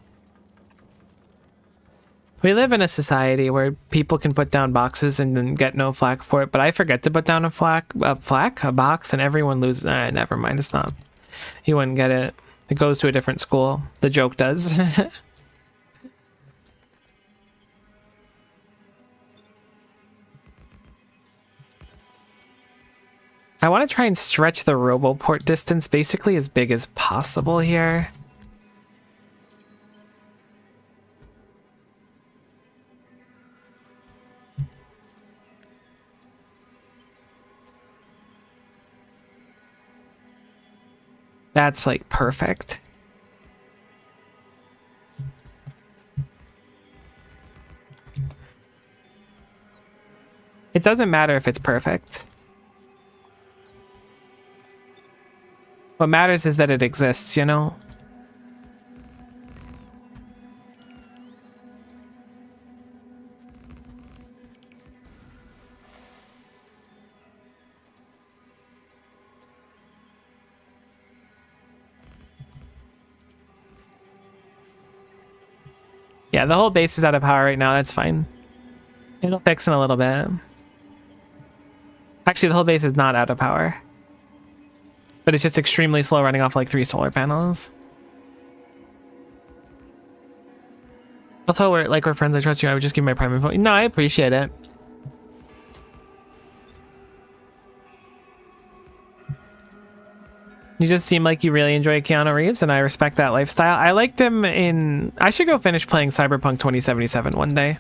We live in a society where people can put down boxes and then get no flack for it, but I forget to put down a box, and everyone loses. Never mind, it's not. You wouldn't get it. It goes to a different school. The joke does. I want to try and stretch the RoboPort distance basically as big as possible here. That's like perfect. It doesn't matter if it's perfect. What matters is that it exists, you know? Yeah, the whole base is out of power right now. That's fine. It'll fix in a little bit. Actually, the whole base is not out of power. But it's just extremely slow running off like 3 solar panels. Also, we're friends. I trust you. I would just give my prime info. No, I appreciate it. You just seem like you really enjoy Keanu Reeves, and I respect that lifestyle. I liked him in... I should go finish playing Cyberpunk 2077 one day.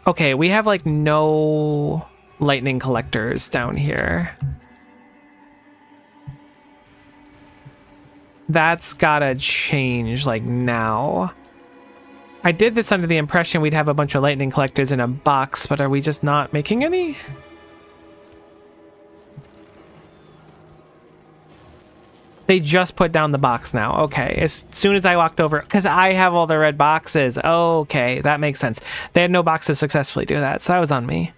Okay, we have like no lightning collectors down here. That's gotta change like now. I did this under the impression we'd have a bunch of lightning collectors in a box, but are we just not making any? They just put down the box now. Okay, as soon as I walked over, because I have all the red boxes. Okay, that makes sense. They had no boxes successfully do that, so that was on me.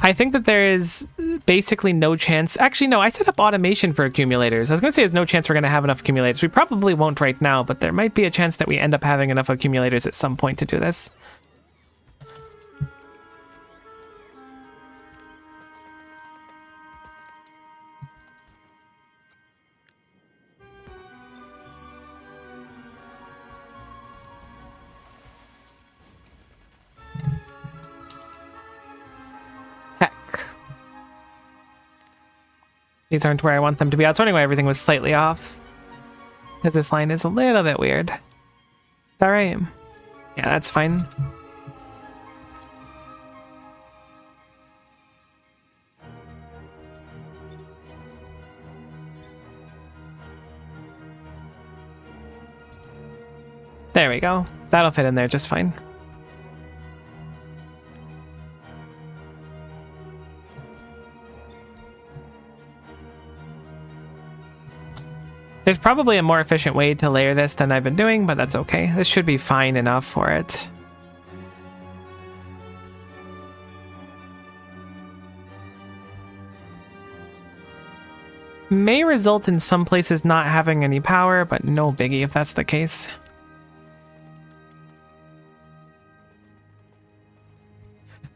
I think that there is basically no chance. Actually, no, I set up automation for accumulators. I was going to say there's no chance we're going to have enough accumulators. We probably won't right now, but there might be a chance that we end up having enough accumulators at some point to do this. These aren't where I want them to be. I was wondering why everything was slightly off. Because this line is a little bit weird. Is that right? Yeah, that's fine. There we go. That'll fit in there just fine. There's probably a more efficient way to layer this than I've been doing, but that's okay. This should be fine enough for it. May result in some places not having any power, but no biggie if that's the case.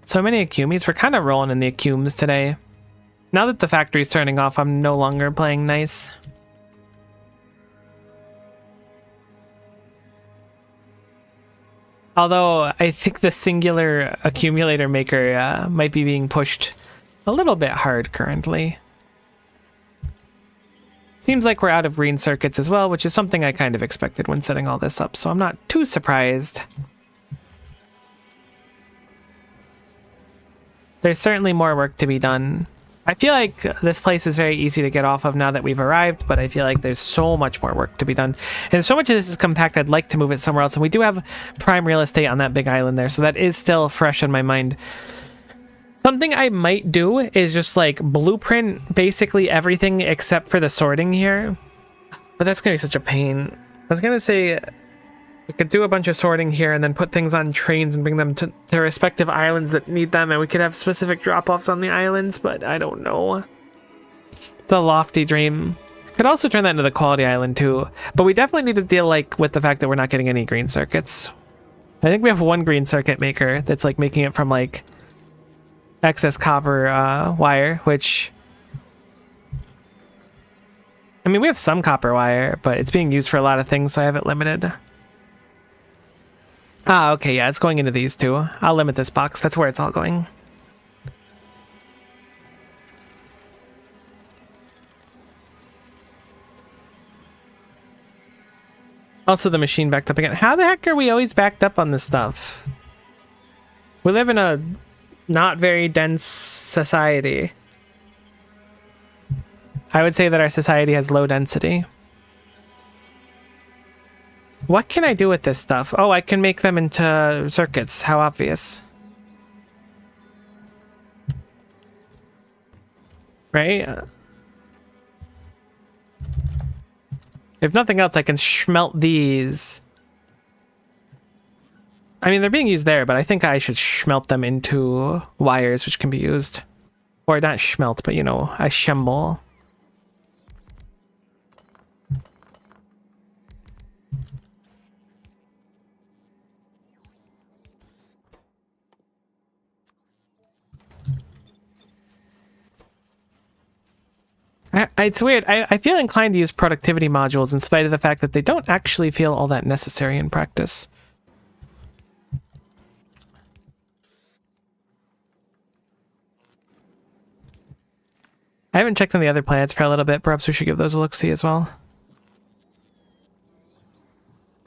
So many accumes. We're kind of rolling in the accumes today. Now that the factory's turning off, I'm no longer playing nice. Although I think the singular accumulator maker might be being pushed a little bit hard currently. Seems like we're out of green circuits as well, which is something I kind of expected when setting all this up, so I'm not too surprised. There's certainly more work to be done. I feel like this place is very easy to get off of now that we've arrived, but I feel like there's so much more work to be done. And so much of this is compact, I'd like to move it somewhere else. And we do have prime real estate on that big island there, so that is still fresh in my mind. Something I might do is just like blueprint basically everything except for the sorting here. But that's going to be such a pain. I was going to say we could do a bunch of sorting here and then put things on trains and bring them to their respective islands that need them, and we could have specific drop-offs on the islands, but I don't know. It's a lofty dream. Could also turn that into the quality island too, but we definitely need to deal like with the fact that we're not getting any green circuits. I think we have one green circuit maker that's like making it from like excess copper wire, which I mean we have some copper wire, but it's being used for a lot of things, so I have it limited. Ah, okay, yeah, it's going into these two. I'll limit this box. That's where it's all going. Also, the machine backed up again. How the heck are we always backed up on this stuff? We live in a not very dense society. I would say that our society has low density. What can I do with this stuff? Oh, I can make them into circuits. How obvious. Right? If nothing else, I can smelt these. I mean, they're being used there, but I think I should smelt them into wires, which can be used. Or not smelt, but you know, I assemble. It's weird. I feel inclined to use productivity modules in spite of the fact that they don't actually feel all that necessary in practice. I haven't checked on the other planets for a little bit. Perhaps we should give those a look-see as well.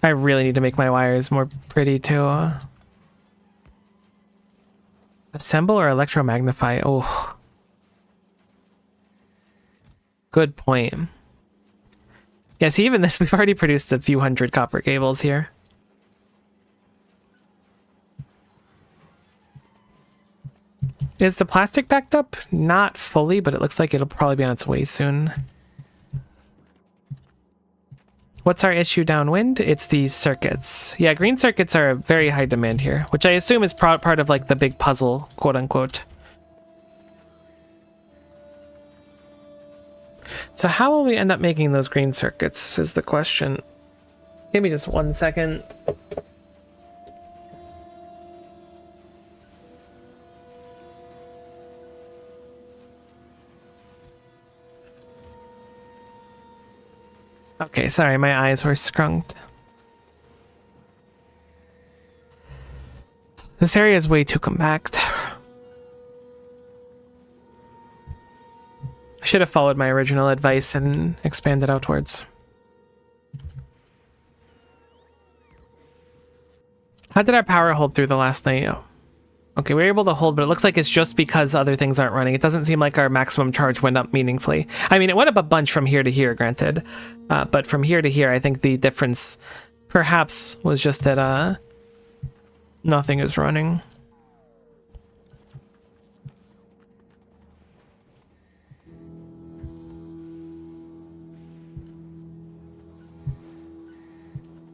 I really need to make my wires more pretty too. Assemble or electromagnify? Oh. Good point. Yeah, see, even this, we've already produced a few hundred copper cables here. Is the plastic backed up? Not fully, but it looks like it'll probably be on its way soon. What's our issue downwind? It's these circuits. Yeah, green circuits are a very high demand here, which I assume is part of like the big puzzle, quote unquote. So how will we end up making those green circuits is the question. Give me just 1 second. Okay, sorry, my eyes were scrunked. This area is way too compact. I should have followed my original advice and expanded outwards. How did our power hold through the last night? Oh. Okay, we were able to hold, but it looks like it's just because other things aren't running. It doesn't seem like our maximum charge went up meaningfully. I mean, it went up a bunch from here to here, granted. But from here to here, I think the difference perhaps was just that nothing is running.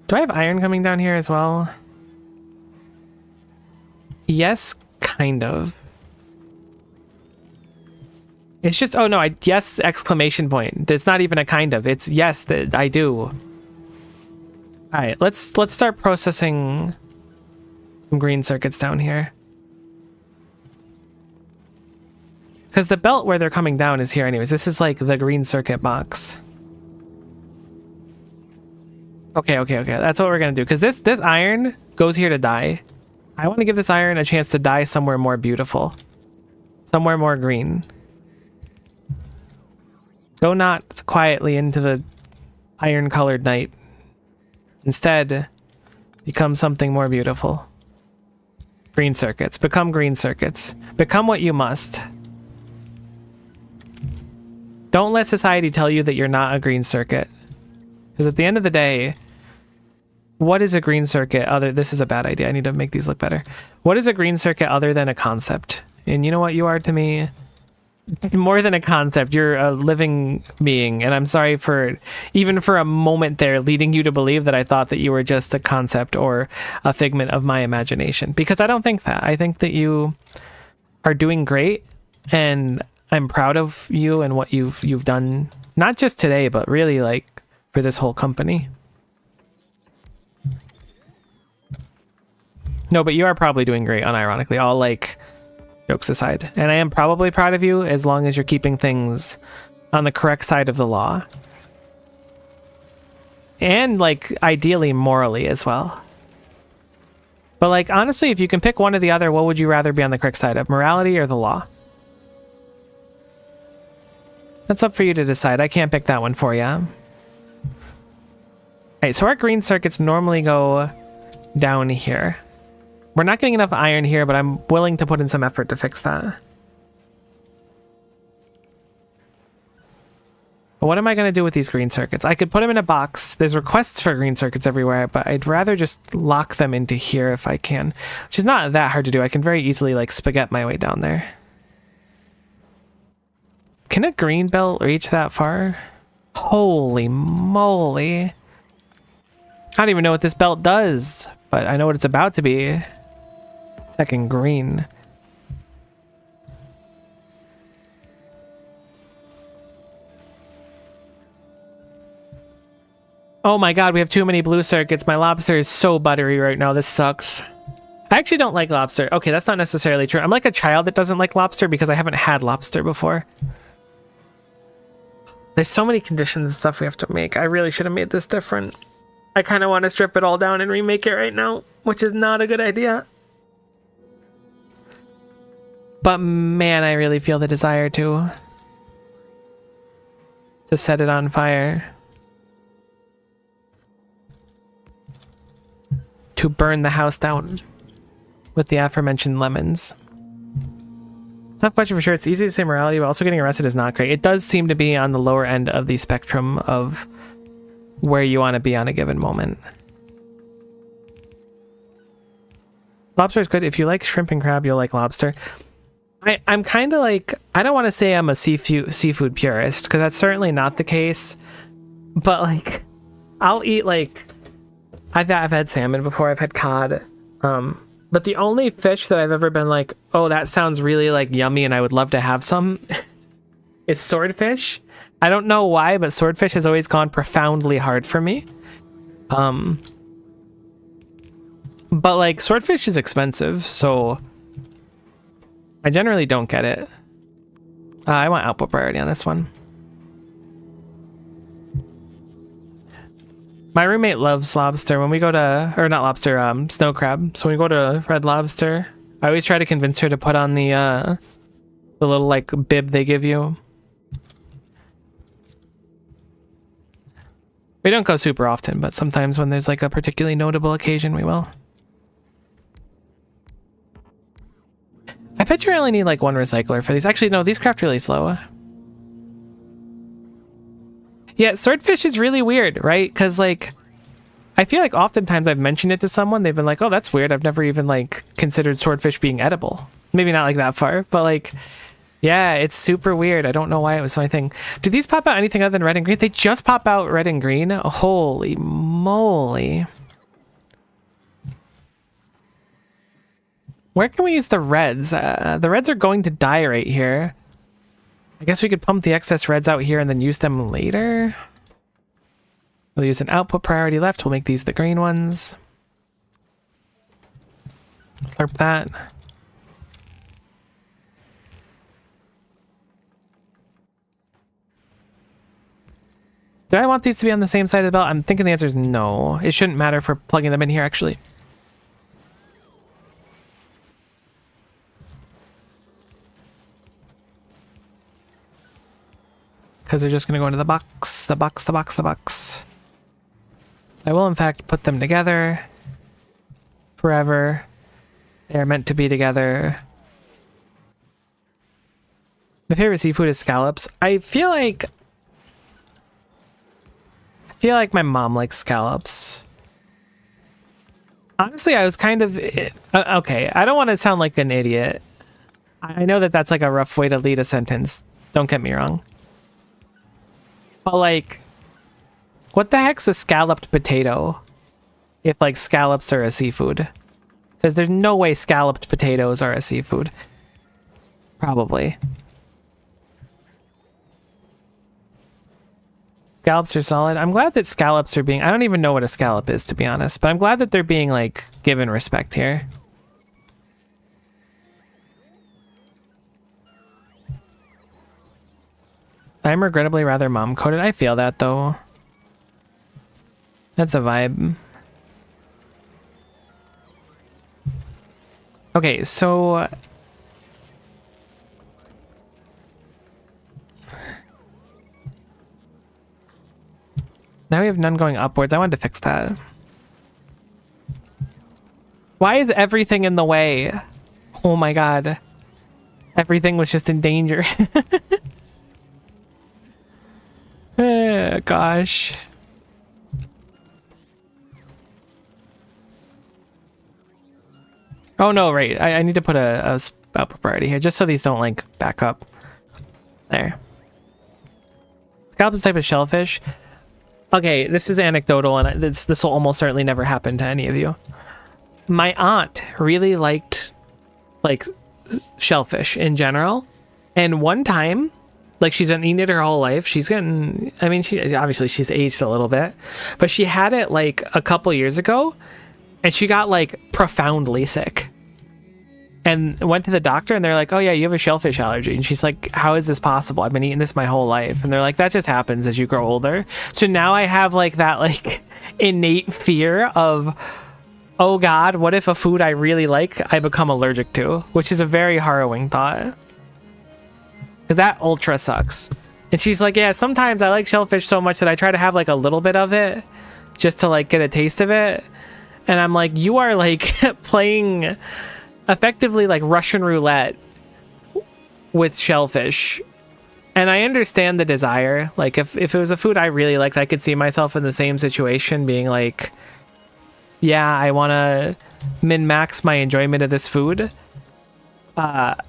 Do I have iron coming down here as well? Yes, kind of. It's just, oh no, yes, exclamation point. It's not even a kind of, it's yes, that I do. All right, let's start processing some green circuits down here. Because the belt where they're coming down is here anyways. This is like the green circuit box. Okay. That's what we're gonna do. Because this iron goes here to die. I want to give this iron a chance to die somewhere more beautiful. Somewhere more green. Go not quietly into the iron-colored night. Instead, become something more beautiful. Green circuits. Become green circuits. Become what you must. Don't let society tell you that you're not a green circuit. Because at the end of the day, what is a green circuit other... This is a bad idea. I need to make these look better. What is a green circuit other than a concept? And you know what you are to me? More than a concept. You're a living being. And I'm sorry for, even for a moment there, leading you to believe that I thought that you were just a concept or a figment of my imagination. Because I don't think that. I think that you are doing great. And I'm proud of you and what you've done. Not just today, but really like for this whole company. No, but you are probably doing great, unironically, all like jokes aside. And I am probably proud of you as long as you're keeping things on the correct side of the law. And like ideally morally as well. But like honestly, if you can pick one or the other, what would you rather be on the correct side of, morality or the law? That's up for you to decide. I can't pick that one for you. Alright, so our green circuits normally go down here. We're not getting enough iron here, but I'm willing to put in some effort to fix that. But what am I going to do with these green circuits? I could put them in a box. There's requests for green circuits everywhere, but I'd rather just lock them into here if I can. Which is not that hard to do. I can very easily like spaghetti my way down there. Can a green belt reach that far? Holy moly. I don't even know what this belt does, but I know what it's about to be. Second green. Oh my god, we have too many blue circuits. My lobster is so buttery right now. This sucks. I actually don't like lobster. Okay, that's not necessarily true. I'm like a child that doesn't like lobster because I haven't had lobster before. There's so many conditions and stuff we have to make. I really should have made this different. I kind of want to strip it all down and remake it right now, which is not a good idea. But man, I really feel the desire to set it on fire. To burn the house down with the aforementioned lemons. Tough question for sure. It's easy to say morality, but also getting arrested is not great. It does seem to be on the lower end of the spectrum of where you want to be on a given moment. Lobster is good. If you like shrimp and crab, you'll like lobster. I'm kind of like, I don't want to say I'm a seafood purist, because that's certainly not the case. But like, I'll eat like, I've had salmon before. I've had cod. But the only fish that I've ever been like, oh, that sounds really like yummy and I would love to have some is swordfish. I don't know why, but swordfish has always gone profoundly hard for me. But like swordfish is expensive, so I generally don't get it. I want output priority on this one. My roommate loves lobster. When we go to, or not lobster, snow crab. So when we go to Red Lobster, I always try to convince her to put on the little like bib they give you. We don't go super often, but sometimes when there's like a particularly notable occasion, we will. I bet you only need like one recycler for these. Actually, no, these craft really slow. Yeah, swordfish is really weird, right? Because like, I feel like oftentimes I've mentioned it to someone, they've been like, oh, that's weird. I've never even like considered swordfish being edible. Maybe not like that far, but like, yeah, it's super weird. I don't know why it was my thing. Do these pop out anything other than red and green? They just pop out red and green? Holy moly. Where can we use the reds? The reds are going to die right here. I guess we could pump the excess reds out here and then use them later. We'll use an output priority left. We'll make these the green ones. Slurp that. Do I want these to be on the same side of the belt? I'm thinking the answer is no. It shouldn't matter for plugging them in here, actually. Because they're just going to go into the box, the box, the box, the box. So I will, in fact, put them together forever. They are meant to be together. My favorite seafood is scallops. I feel like my mom likes scallops. Honestly, I was kind of... okay, I don't want to sound like an idiot. I know that that's like a rough way to lead a sentence. Don't get me wrong. But like, what the heck's a scalloped potato? If like scallops are a seafood? Because there's no way scalloped potatoes are a seafood. Probably. Scallops are solid. I'm glad that scallops are being... I don't even know what a scallop is, to be honest. But I'm glad that they're being like given respect here. I'm regrettably rather mom-coded. I feel that, though. That's a vibe. Okay, so... now we have none going upwards. I wanted to fix that. Why is everything in the way? Oh my god. Everything was just in danger. Gosh. Oh no, right. I need to put a output priority here just so these don't like back up. There. Scallop is a type of shellfish. Okay, this is anecdotal and this will almost certainly never happen to any of you. My aunt really liked like shellfish in general, and one time, like, she's been eating it her whole life. She's getting, I mean, she's aged a little bit, but she had it like a couple years ago and she got like profoundly sick and went to the doctor and they're like, oh yeah, you have a shellfish allergy. And she's like, how is this possible? I've been eating this my whole life. And they're like, that just happens as you grow older. So now I have like that like innate fear of, oh God, what if a food I really like, I become allergic to, which is a very harrowing thought. Because that ultra sucks. And she's like, yeah, sometimes I like shellfish so much that I try to have like a little bit of it just to like get a taste of it. And I'm like, you are like playing effectively like Russian roulette with shellfish. And I understand the desire. Like, if it was a food I really liked, I could see myself in the same situation being like, yeah, I want to min-max my enjoyment of this food. But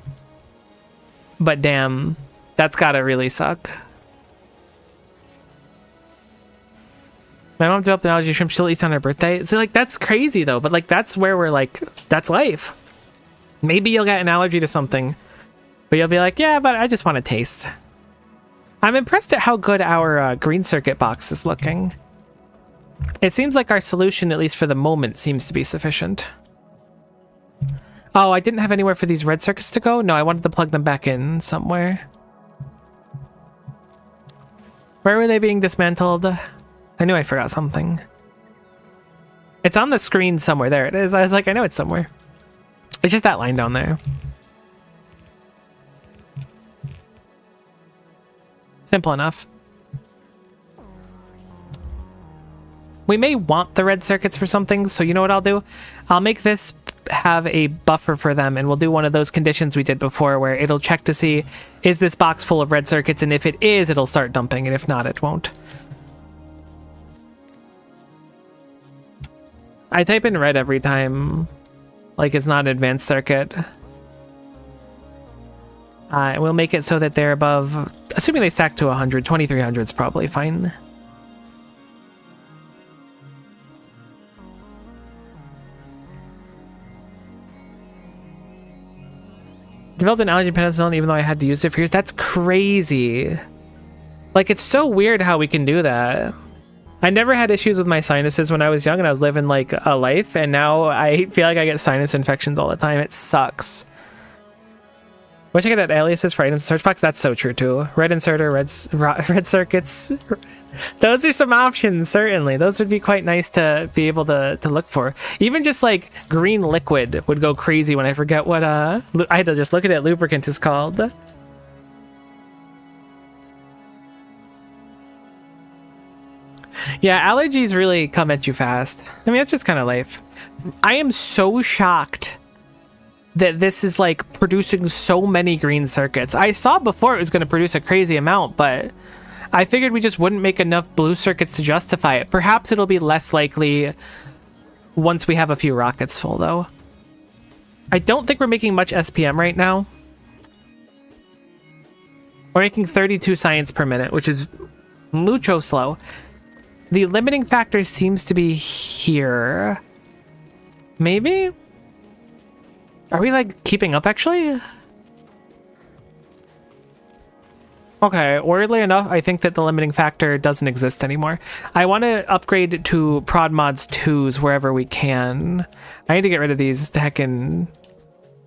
damn, that's gotta really suck. My mom developed an allergy to shrimp. She'll eat on her birthday. So, like, that's crazy, though. But, like, that's where we're, like, that's life. Maybe you'll get an allergy to something. But you'll be like, yeah, but I just want to taste. I'm impressed at how good our green circuit box is looking. It seems like our solution, at least for the moment, seems to be sufficient. Oh, I didn't have anywhere for these red circuits to go? No, I wanted to plug them back in somewhere. Where were they being dismantled? I knew I forgot something. It's on the screen somewhere. There it is. I was like, I know it's somewhere. It's just that line down there. Simple enough. We may want the red circuits for something, so you know what I'll do? I'll make this have a buffer for them, and we'll do one of those conditions we did before where it'll check to see, is this box full of red circuits? And if it is, it'll start dumping, and if not, it won't. I type in red every time, like it's not an advanced circuit. We'll make it so that they're above, assuming they stack to 100, 2300 is probably fine. Developed an allergy to penicillin even though I had to use it for years. That's crazy. Like, it's so weird how we can do that. I never had issues with my sinuses when I was young and I was living like a life, and now I feel like I get sinus infections all the time. It sucks. Wish I could add aliases for items in search box. That's so true too. Red inserter, red circuits. Those are some options, certainly. Those would be quite nice to be able to look for. Even just like green liquid would go crazy when I forget what I had to just look at it. Lubricant is called. Yeah, allergies really come at you fast. I mean, that's just kind of life. I am so shocked that this is like producing so many green circuits. I saw before it was going to produce a crazy amount, but I figured we just wouldn't make enough blue circuits to justify it. Perhaps it'll be less likely once we have a few rockets full, though. I don't think we're making much SPM right now. We're making 32 science per minute, which is mucho slow. The limiting factor seems to be here. Maybe? Are we, like, keeping up, actually? Okay, weirdly enough, I think that the limiting factor doesn't exist anymore. I want to upgrade to Prod Mods 2s wherever we can. I need to get rid of these heckin'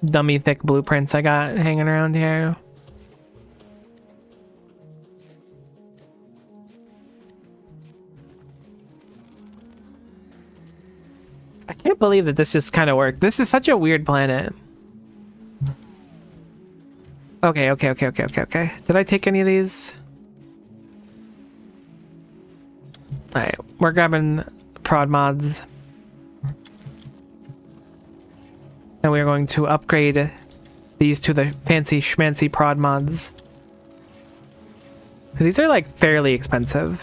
dummy thick blueprints I got hanging around here. I can't believe that this just kind of worked. This is such a weird planet. Okay. Did I take any of these? Alright, we're grabbing prod mods. And we're going to upgrade these to the fancy schmancy prod mods. Because these are like fairly expensive.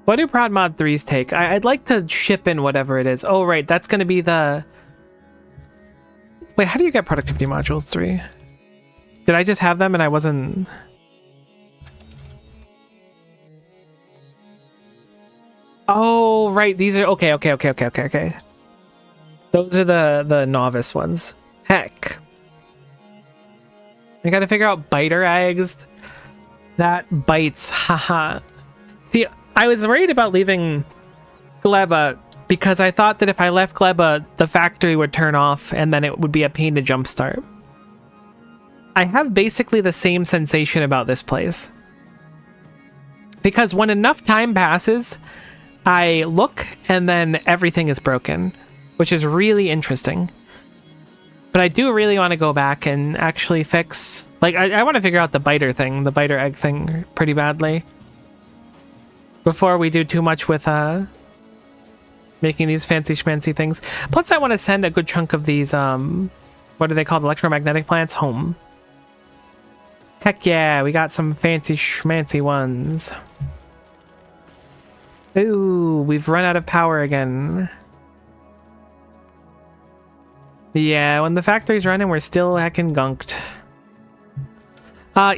What do Prod Mod 3s take? I'd like to ship in whatever it is. Oh, right. That's going to be the... Wait, how do you get Productivity Modules 3? Did I just have them and I wasn't... Oh, right. These are... Okay. Those are the novice ones. Heck. I gotta figure out biter eggs. That bites. Haha. See... I was worried about leaving Gleba because I thought that if I left Gleba, the factory would turn off and then it would be a pain to jumpstart. I have basically the same sensation about this place. Because when enough time passes, I look and then everything is broken, which is really interesting. But I do really want to go back and actually fix... Like, I want to figure out the biter thing, the biter egg thing pretty badly. Before we do too much with making these fancy schmancy things. Plus, I want to send a good chunk of these, what are they called? Electromagnetic plants home. Heck yeah, we got some fancy schmancy ones. Ooh, we've run out of power again. Yeah, when the factory's running, we're still heckin' gunked.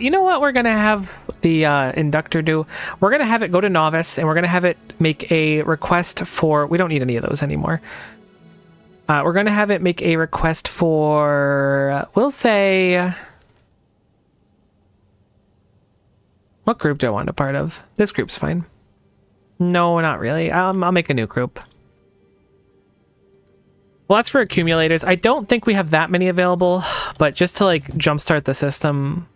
You know what we're gonna have the inductor do? We're gonna have it go to novice, and we're gonna have it make a request for... We don't need any of those anymore. We're gonna have it make a request for... we'll say... What group do I want a part of? This group's fine. No, not really. I'll make a new group. Well, that's for accumulators. I don't think we have that many available, but just to like jumpstart the system...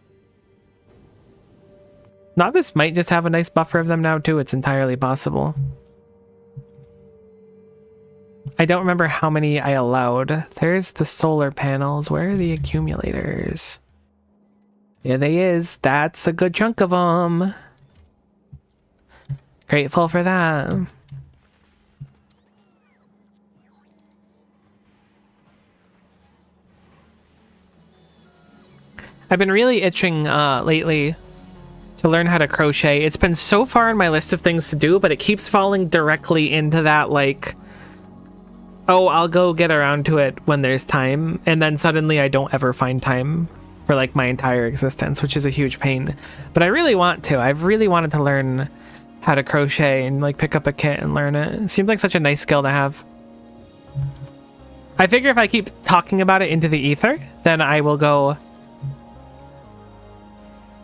Novice might just have a nice buffer of them now too. It's entirely possible. I don't remember how many I allowed. There's the solar panels. Where are the accumulators? Yeah, they is. That's a good chunk of them. Grateful for that. I've been really itching lately to learn how to crochet. It's been so far on my list of things to do, but it keeps falling directly into that, like, oh, I'll go get around to it when there's time, and then suddenly I don't ever find time for, like, my entire existence, which is a huge pain. But I really want to. I've really wanted to learn how to crochet and, like, pick up a kit and learn it. It seems like such a nice skill to have. I figure if I keep talking about it into the ether, then I will go...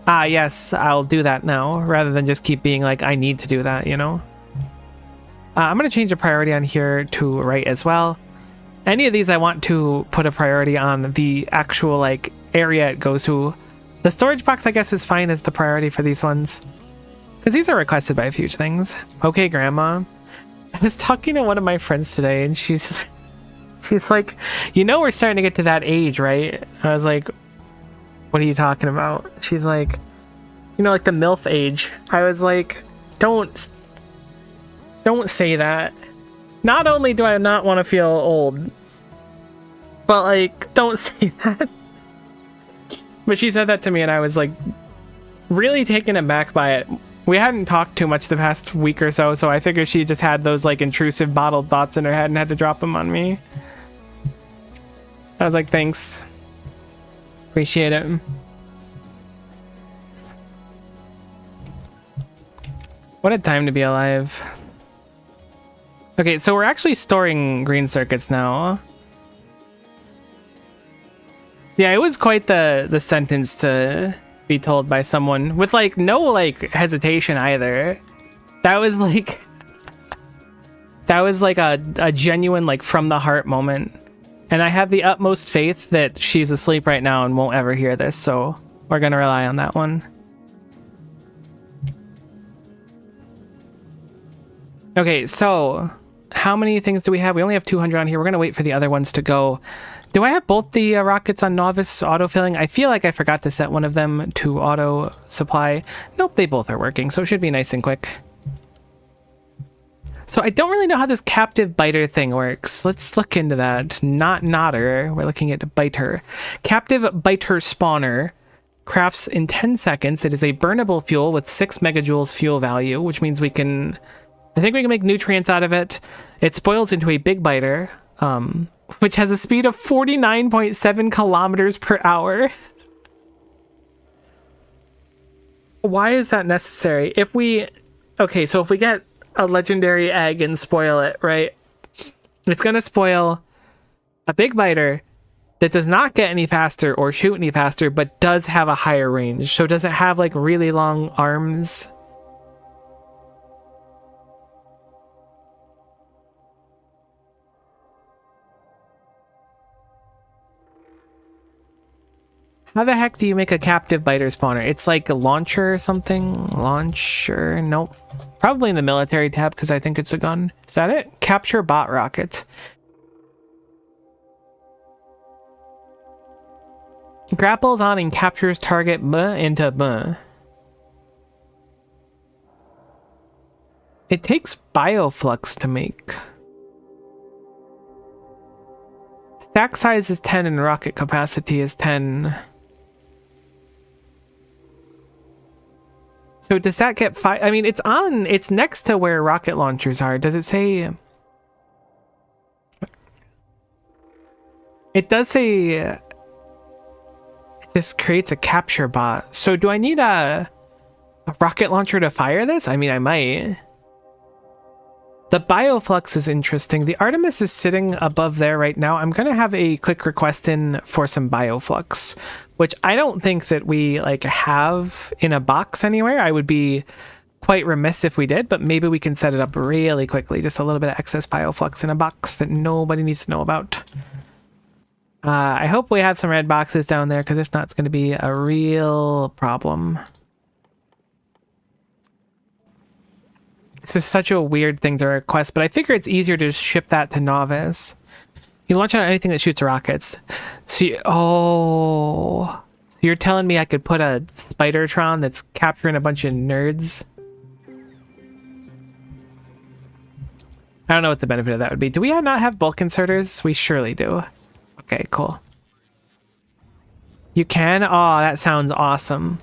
Ah, yes, I'll do that now, rather than just keep being like, I need to do that, you know? I'm going to change a priority on here to right as well. Any of these I want to put a priority on the actual, like, area it goes to. The storage box, I guess, is fine as the priority for these ones. Because these are requested by huge things. Okay, Grandma. I was talking to one of my friends today, and she's like, you know we're starting to get to that age, right? I was like... What are you talking about? She's like, you know, like the MILF age. I was like, don't say that. Not only do I not want to feel old, but like, don't say that. But she said that to me and I was like, really taken aback by it. We hadn't talked too much the past week or so, so I figured she just had those like intrusive bottled thoughts in her head and had to drop them on me. I was like, thanks. Appreciate it. What a time to be alive. Okay, so we're actually storing green circuits now. Yeah, it was quite the sentence to be told by someone with like no like hesitation either. That was like a genuine like from the heart moment. And I have the utmost faith that she's asleep right now and won't ever hear this, so we're gonna rely on that one. Okay, so how many things do we have? We only have 200 on here. We're gonna wait for the other ones to go. Do I have both the rockets on novice autofilling? I feel like I forgot to set one of them to auto supply. Nope, they both are working, so it should be nice and quick. So I don't really know how this captive biter thing works. Let's look into that. Not Notter. We're looking at biter. Captive biter spawner crafts in 10 seconds. It is a burnable fuel with 6 megajoules fuel value, which means we can... I think we can make nutrients out of it. It spoils into a big biter, which has a speed of 49.7 kilometers per hour. Why is that necessary? If we... Okay, so if we get a legendary egg and spoil it, right? It's gonna spoil a big biter that does not get any faster or shoot any faster, but does have a higher range. So does it have like really long arms? How the heck do you make a captive biter spawner? It's like a launcher or something? Launcher? Nope. Probably in the military tab because I think it's a gun. Is that it? Capture bot rocket. Grapples on and captures target into B. It takes bioflux to make. Stack size is 10 and rocket capacity is 10. So does that get 5? I mean, it's next to where rocket launchers are. Does it say? It does say it just creates a capture bot. So do I need a rocket launcher to fire this? I mean, I might. The bioflux is interesting. The Artemis is sitting above there right now. I'm going to have a quick request in for some bioflux, which I don't think that we like have in a box anywhere. I would be quite remiss if we did, but maybe we can set it up really quickly. Just a little bit of excess bioflux in a box that nobody needs to know about. I hope we have some red boxes down there, because if not, it's going to be a real problem. This is such a weird thing to request, but I figure it's easier to just ship that to Novice. You launch on anything that shoots rockets. So so you're telling me I could put a Spidertron that's capturing a bunch of nerds? I don't know what the benefit of that would be. Do we not have bulk inserters? We surely do. Okay, cool. You can? Oh, that sounds awesome.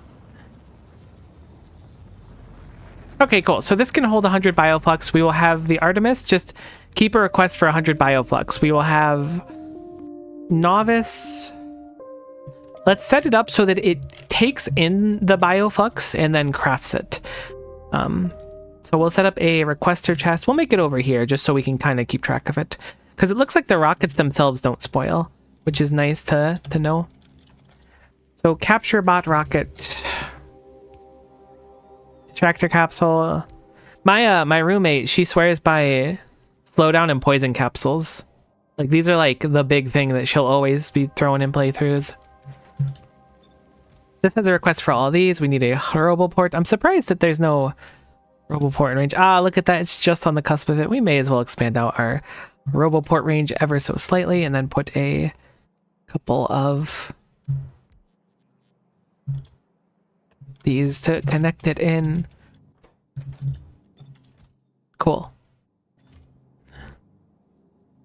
Okay, cool. So this can hold 100 bioflux. We will have the Artemis. Just keep a request for 100 bioflux. We will have Novice. Let's set it up so that it takes in the bioflux and then crafts it. So we'll set up a requester chest. We'll make it over here just so we can kind of keep track of it. Because it looks like the rockets themselves don't spoil, which is nice to know. So capture bot rocket. Tractor capsule. My roommate, she swears by slowdown and poison capsules. Like, these are like the big thing that she'll always be throwing in playthroughs. This has a request for all of these. We need a roboport. I'm surprised that there's no roboport in range. Ah, look at that. It's just on the cusp of it. We may as well expand out our roboport range ever so slightly and then put a couple of these to connect it in. Cool.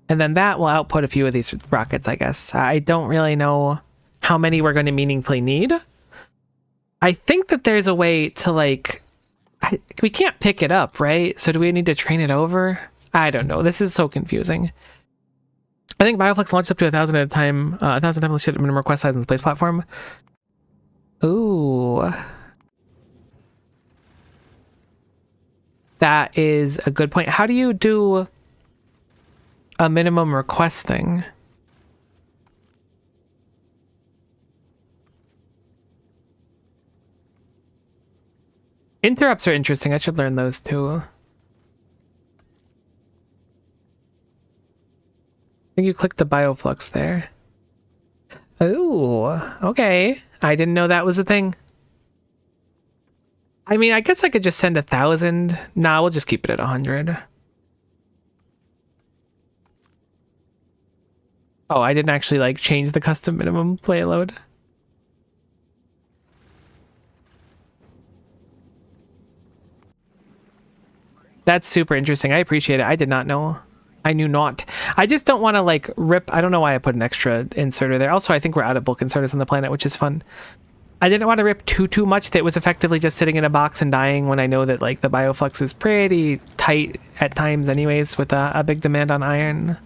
And then that will output a few of these rockets, I guess. I don't really know how many we're going to meaningfully need. I think that there's a way to, like... we can't pick it up, right? So do we need to train it over? I don't know. This is so confusing. I think Bioflux launched up to 1,000 at a time. 1,000 times at minimum request size on the space platform. Ooh. That is a good point. How do you do a minimum request thing? Interrupts are interesting. I should learn those too. I think you click the bioflux there. Oh, okay. I didn't know that was a thing. I mean, I guess I could just send 1,000. Nah, we'll just keep it at 100. Oh, I didn't actually like change the custom minimum payload. That's super interesting. I appreciate it. I did not know. I knew not. I just don't want to like rip. I don't know why I put an extra inserter there. Also, I think we're out of bulk inserters on the planet, which is fun. I didn't want to rip too much that was effectively just sitting in a box and dying when I know that like the bioflux is pretty tight at times anyways with a big demand on iron.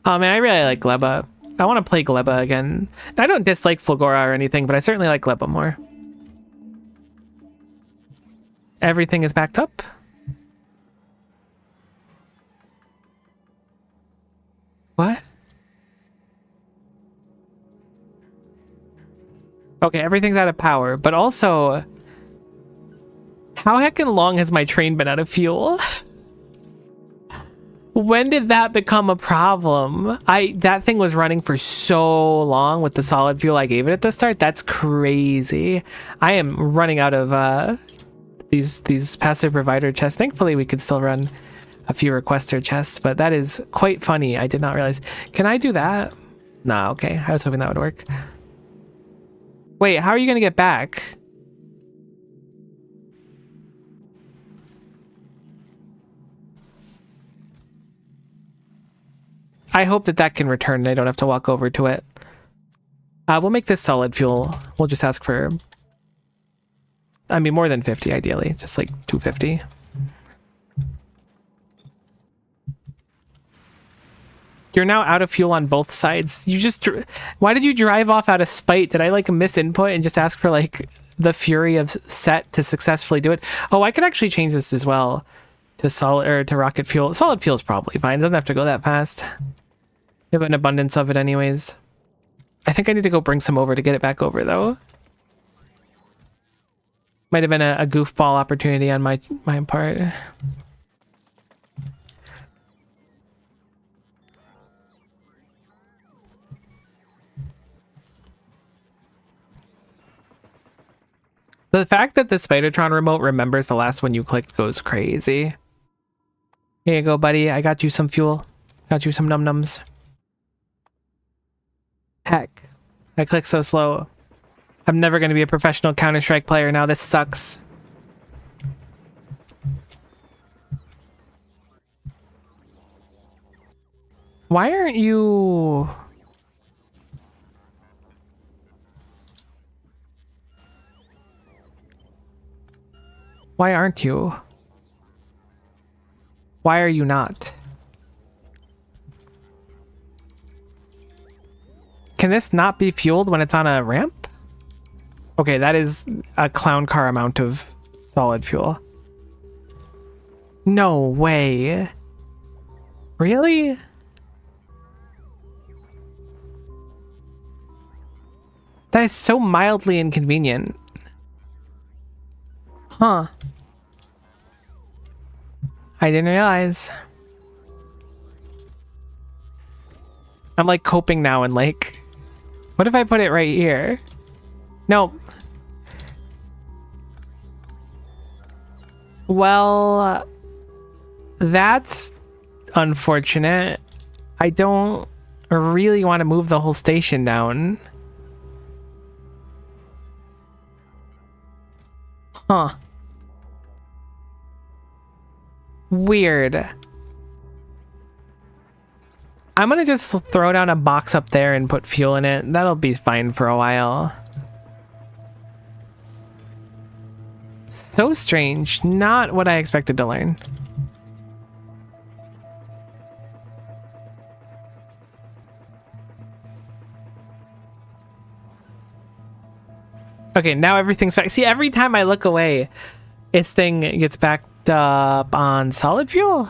Oh man, I really like Gleba. I want to play Gleba again. I don't dislike Fulgora or anything, but I certainly like Gleba more. Everything is backed up. What? Okay, everything's out of power, but also, how heckin' long has my train been out of fuel? When did that become a problem? That thing was running for so long with the solid fuel I gave it at the start. That's crazy. I am running out of these passive provider chests. Thankfully, we could still run a few requester chests, but that is quite funny. I did not realize. Can I do that? Nah, okay. I was hoping that would work. Wait, how are you gonna get back? I hope that that can return and I don't have to walk over to it. We'll make this solid fuel. We'll just ask for... I mean, more than 50, ideally. Just like 250. You're now out of fuel on both sides. You just... Why did you drive off out of spite? Did I, like, miss input and just ask for, like, the fury of set to successfully do it? Oh, I could actually change this as well to solid or to rocket fuel. Solid fuel is probably fine. It doesn't have to go that fast. We have an abundance of it anyways. I think I need to go bring some over to get it back over, though. Might have been a goofball opportunity on my part. The fact that the Spidertron remote remembers the last one you clicked goes crazy. Here you go, buddy. I got you some fuel. Got you some num-nums. Heck, I click so slow. I'm never going to be a professional Counter-Strike player now. This sucks. Why aren't you... Why aren't you? Why are you not? Can this not be fueled when it's on a ramp? Okay, that is a clown car amount of solid fuel. No way. Really? That is so mildly inconvenient. Huh. I didn't realize. I'm like coping now and like... What if I put it right here? No. Well, that's unfortunate. I don't really want to move the whole station down. Huh. Weird. I'm gonna just throw down a box up there and put fuel in it. That'll be fine for a while. So strange. Not what I expected to learn. Okay, now everything's back. See, every time I look away, this thing gets backed up on solid fuel.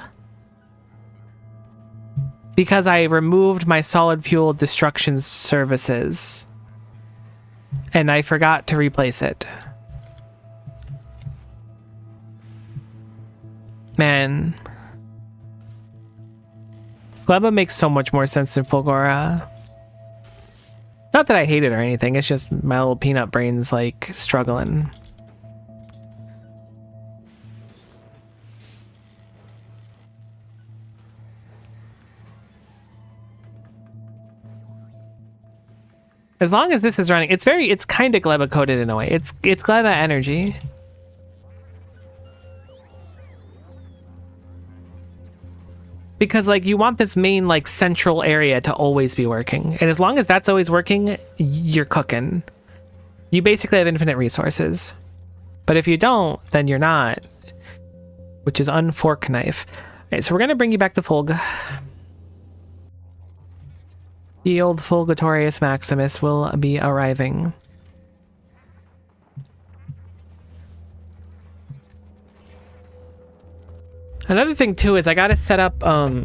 Because I removed my solid fuel destruction services. And I forgot to replace it. Man. Gleba makes so much more sense than Fulgora. Not that I hate it or anything, it's just my little peanut brain's like struggling. As long as this is running, it's kind of Gleba coded in a way. It's Gleba energy. Because like you want this main like central area to always be working. And as long as that's always working, you're cooking. You basically have infinite resources. But if you don't, then you're not. Which is unfork knife. Okay, so we're gonna bring you back to Fulg. The old Fulgatorius Maximus will be arriving. Another thing too is I gotta set up how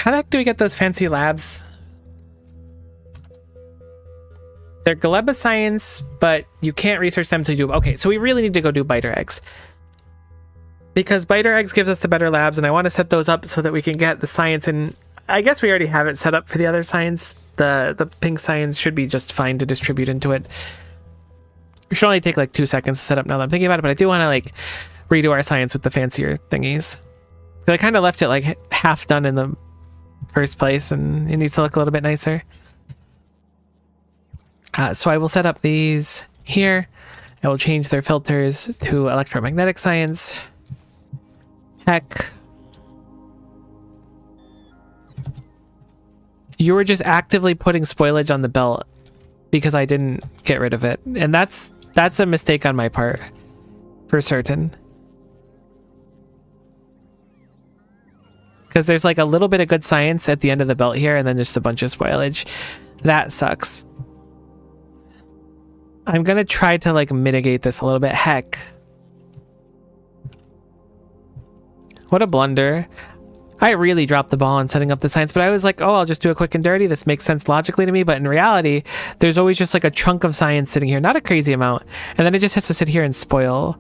the heck do we get those fancy labs? They're Gleba science, but you can't research them to do... Okay, so we really need to go do biter eggs. Because biter eggs gives us the better labs, and I want to set those up so that we can get the science in... I guess we already have it set up for the other science. The pink science should be just fine to distribute into it. It should only take like 2 seconds to set up now that I'm thinking about it, but I do want to like redo our science with the fancier thingies. I kind of left it like half done in the first place and it needs to look a little bit nicer. So I will set up these here. I will change their filters to electromagnetic science. Heck. You were just actively putting spoilage on the belt because I didn't get rid of it. And that's a mistake on my part. For certain. Because there's like a little bit of good science at the end of the belt here and then just a bunch of spoilage. That sucks. I'm gonna try to like mitigate this a little bit. Heck. What a blunder. I really dropped the ball on setting up the science, but I was like, oh, I'll just do a quick and dirty. This makes sense logically to me, but in reality, there's always just like a chunk of science sitting here. Not a crazy amount. And then it just has to sit here and spoil.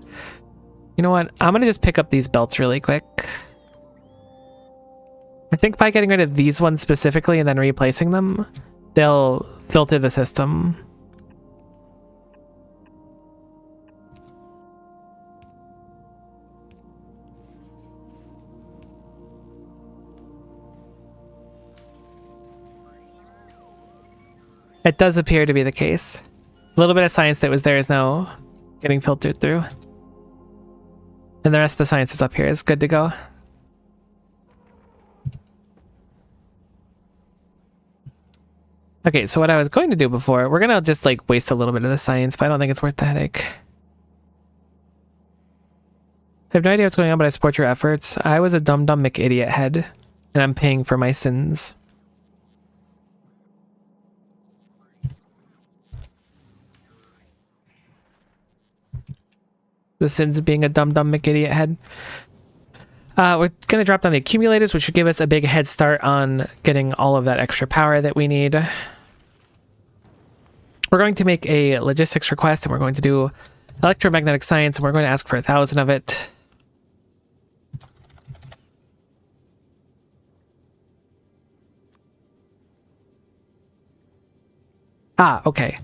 You know what? I'm gonna just pick up these belts really quick. I think by getting rid of these ones specifically and then replacing them, they'll filter the system. It does appear to be the case. A little bit of science that was there is now getting filtered through. And the rest of the science is up here is good to go. Okay, so what I was going to do before, we're gonna just like waste a little bit of the science, but I don't think it's worth the headache. I have no idea what's going on, but I support your efforts. I was a dumb McIdiot head, and I'm paying for my sins. The sins of being a dumb McIdiot head. We're going to drop down the accumulators, which should give us a big head start on getting all of that extra power that we need. We're going to make a logistics request, and we're going to do electromagnetic science, and we're going to ask for 1,000 of it. Ah, okay.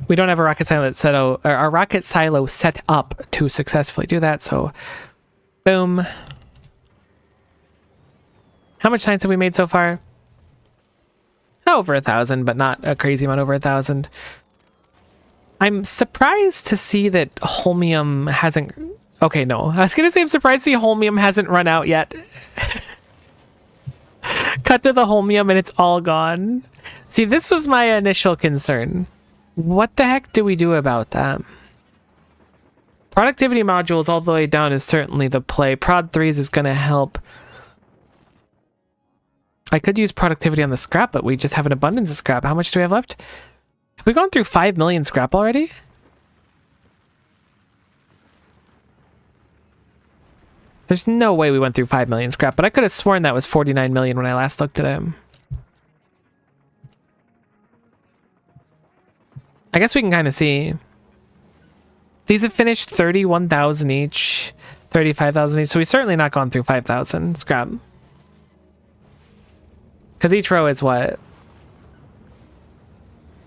We don't have a rocket silo set up, or our rocket silo set up to successfully do that, so boom. How much science have we made so far? Over 1,000, but not a crazy amount over 1,000. I'm surprised to see that holmium hasn't... Okay, no. I was gonna say I'm surprised to see holmium hasn't run out yet. Cut to the holmium and it's all gone. See, this was my initial concern. What the heck do we do about that? Productivity modules all the way down is certainly the play. Prod 3s is gonna help. I could use productivity on the scrap, but we just have an abundance of scrap. How much do we have left? Have we gone through 5 million scrap already? There's no way we went through 5 million scrap, but I could have sworn that was 49 million when I last looked at him. I guess we can kind of see. These have finished 31,000 each, 35,000 each, so we've certainly not gone through 5,000 scrap. Because each row is what?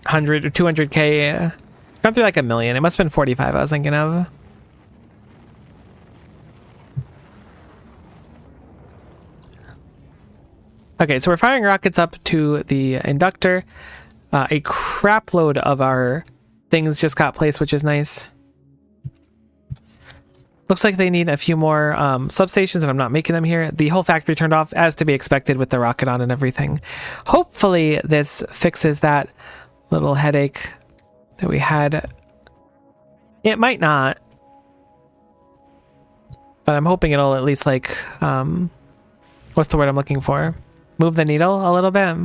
100 or 200k? Gone through like a million. It must have been 45 I was thinking of. Okay, so we're firing rockets up to the inductor. A crap load of our things just got placed, which is nice. Looks like they need a few more substations, and I'm not making them here. The whole factory turned off, as to be expected with the rocket on and everything. Hopefully this fixes that little headache that we had. It might not. But I'm hoping it'll at least, like, what's the word I'm looking for? Move the needle a little bit.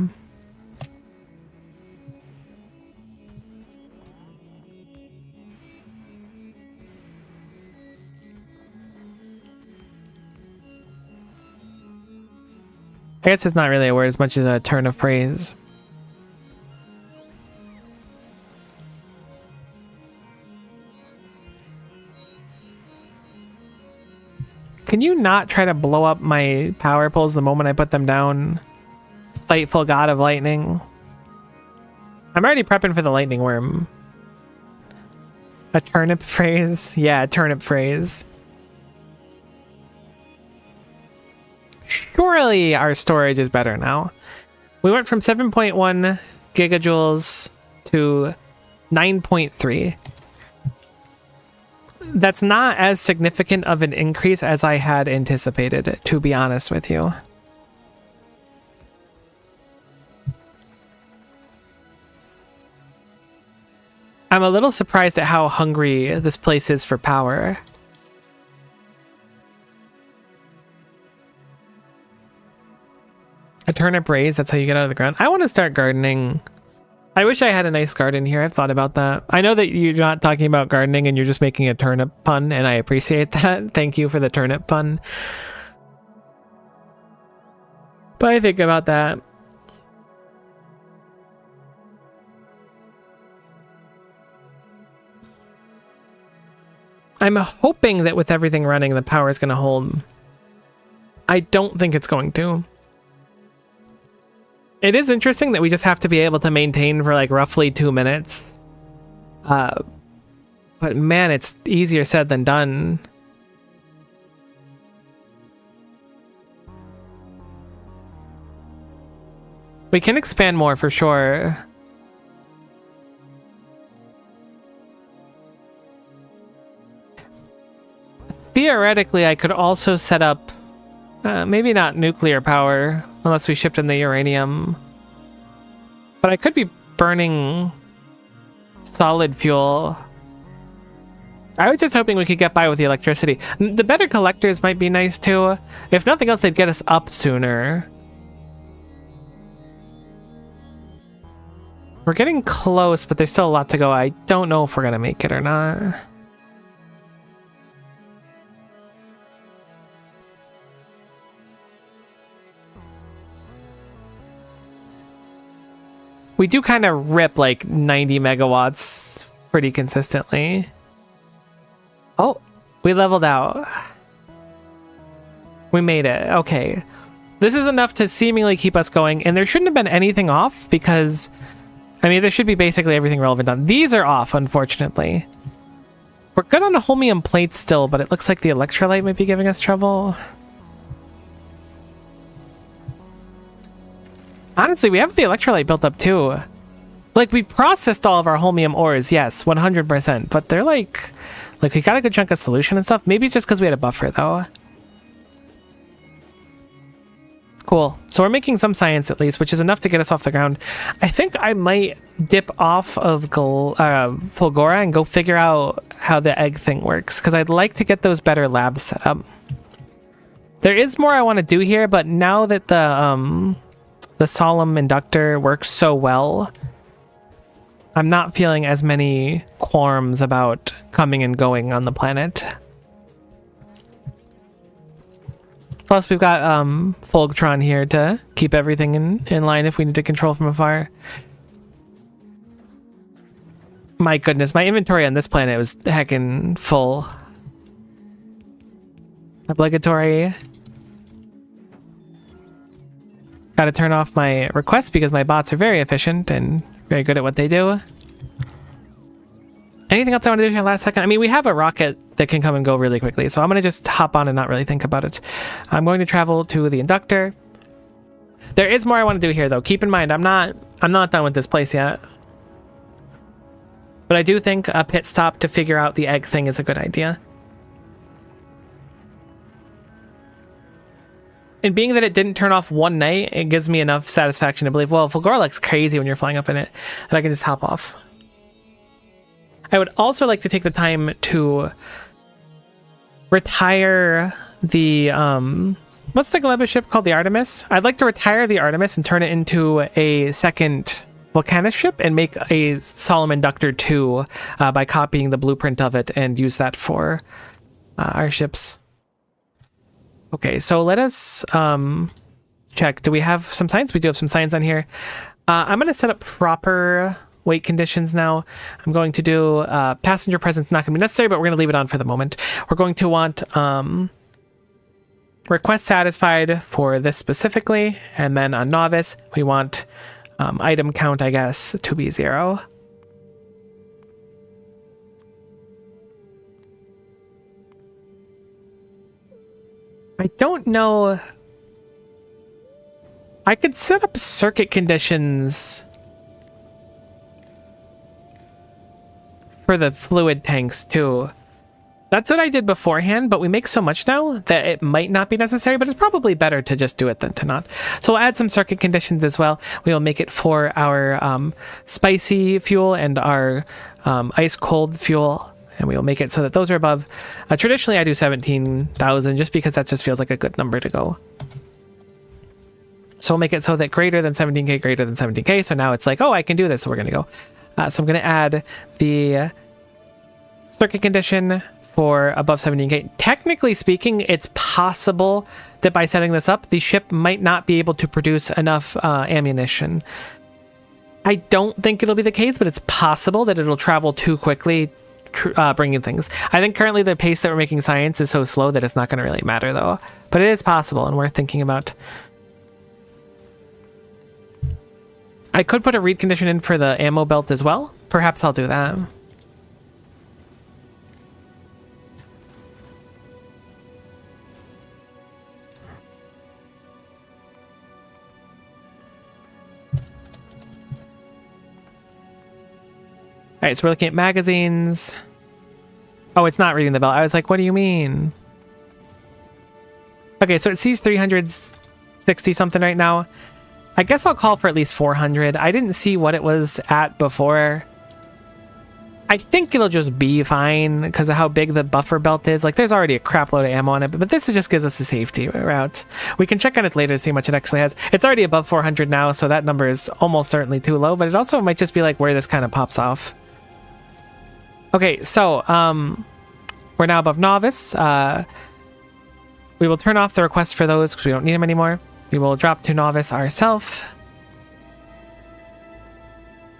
I guess it's not really a word as much as a turn of praise. Can you not try to blow up my power poles the moment I put them down? Spiteful god of lightning. I'm already prepping for the lightning worm. A turnip phrase? Yeah, a turnip phrase. Surely our storage is better now. We went from 7.1 gigajoules to 9.3. That's not as significant of an increase as I had anticipated, to be honest with you. I'm a little surprised at how hungry this place is for power. A turnip raise, that's how you get out of the ground. I want to start gardening. I wish I had a nice garden here. I've thought about that. I know that you're not talking about gardening and you're just making a turnip pun, and I appreciate that. Thank you for the turnip pun. But I think about that. I'm hoping that with everything running, the power is going to hold. I don't think it's going to. It is interesting that we just have to be able to maintain for like roughly 2 minutes. But man, it's easier said than done. We can expand more for sure. Theoretically, I could also set up, maybe not nuclear power, unless we shipped in the uranium. But I could be burning solid fuel. I was just hoping we could get by with the electricity. The better collectors might be nice too. If nothing else, they'd get us up sooner. We're getting close, but there's still a lot to go. I don't know if we're gonna make it or not. We do kind of rip like 90 megawatts pretty consistently. Oh, we leveled out. We made it. Okay. This is enough to seemingly keep us going, and there shouldn't have been anything off because, I mean, there should be basically everything relevant on. These are off, unfortunately. We're good on the holmium plates still, but it looks like the electrolyte might be giving us trouble. Honestly, we have the electrolyte built up too. Like, we processed all of our holmium ores, yes, 100%, but they're like we got a good chunk of solution and stuff. Maybe it's just because we had a buffer though. Cool. So we're making some science at least, which is enough to get us off the ground. I think I might dip off of Fulgora and go figure out how the egg thing works, because I'd like to get those better labs set up. There is more I want to do here, but now that the solemn inductor works so well, I'm not feeling as many qualms about coming and going on the planet. Plus, we've got Fulgtron here to keep everything in line if we need to control from afar. My goodness, my inventory on this planet was heckin' full. Obligatory. Gotta turn off my requests because my bots are very efficient and very good at what they do. Anything else I want to do here last second? I mean, we have a rocket that can come and go really quickly, so I'm going to just hop on and not really think about it. I'm going to travel to the inductor. There is more I want to do here, though. Keep in mind, I'm not done with this place yet. But I do think a pit stop to figure out the egg thing is a good idea. And being that it didn't turn off one night, it gives me enough satisfaction to believe, well, Fulgora looks crazy when you're flying up in it, and I can just hop off. I would also like to take the time to retire the, what's the Gleba ship called? The Artemis? I'd like to retire the Artemis and turn it into a second Volcanus ship and make a Solemn Inductor 2 by copying the blueprint of it and use that for our ships. Okay, so let us check. Do we have some science? We do have some science on here. I'm going to set up proper weight conditions now. I'm going to do passenger presence, not going to be necessary, but we're going to leave it on for the moment. We're going to want request satisfied for this specifically, and then on novice, we want item count, I guess, to be 0. I don't know. I could set up circuit conditions for the fluid tanks too. That's what I did beforehand, but we make so much now that it might not be necessary, but it's probably better to just do it than to not. So we'll add some circuit conditions as well. We will make it for our spicy fuel and our ice cold fuel, and we will make it so that those are above. Traditionally, I do 17,000 just because that just feels like a good number to go. So we'll make it so that greater than 17k, greater than 17k. So now it's like, oh, I can do this. So we're going to go. So I'm going to add the circuit condition for above 17k. Technically speaking, it's possible that by setting this up, the ship might not be able to produce enough ammunition. I don't think it'll be the case, but it's possible that it'll travel too quickly, bringing things. I think currently the pace that we're making science is so slow that it's not going to really matter, though. But it is possible, and we're thinking about... I could put a read condition in for the ammo belt as well. Perhaps I'll do that. Alright, so we're looking at magazines. Oh, it's not reading the belt. I was like, what do you mean? Okay, so it sees 360 something right now. I guess I'll call for at least 400. I didn't see what it was at before. I think it'll just be fine because of how big the buffer belt is. Like, there's already a crap load of ammo on it, but this just gives us a safety route. We can check on it later to see how much it actually has. It's already above 400 now, so that number is almost certainly too low, but it also might just be like where this kind of pops off. Okay, so we're now above novice. We will turn off the request for those because we don't need them anymore. We will drop to novice ourselves.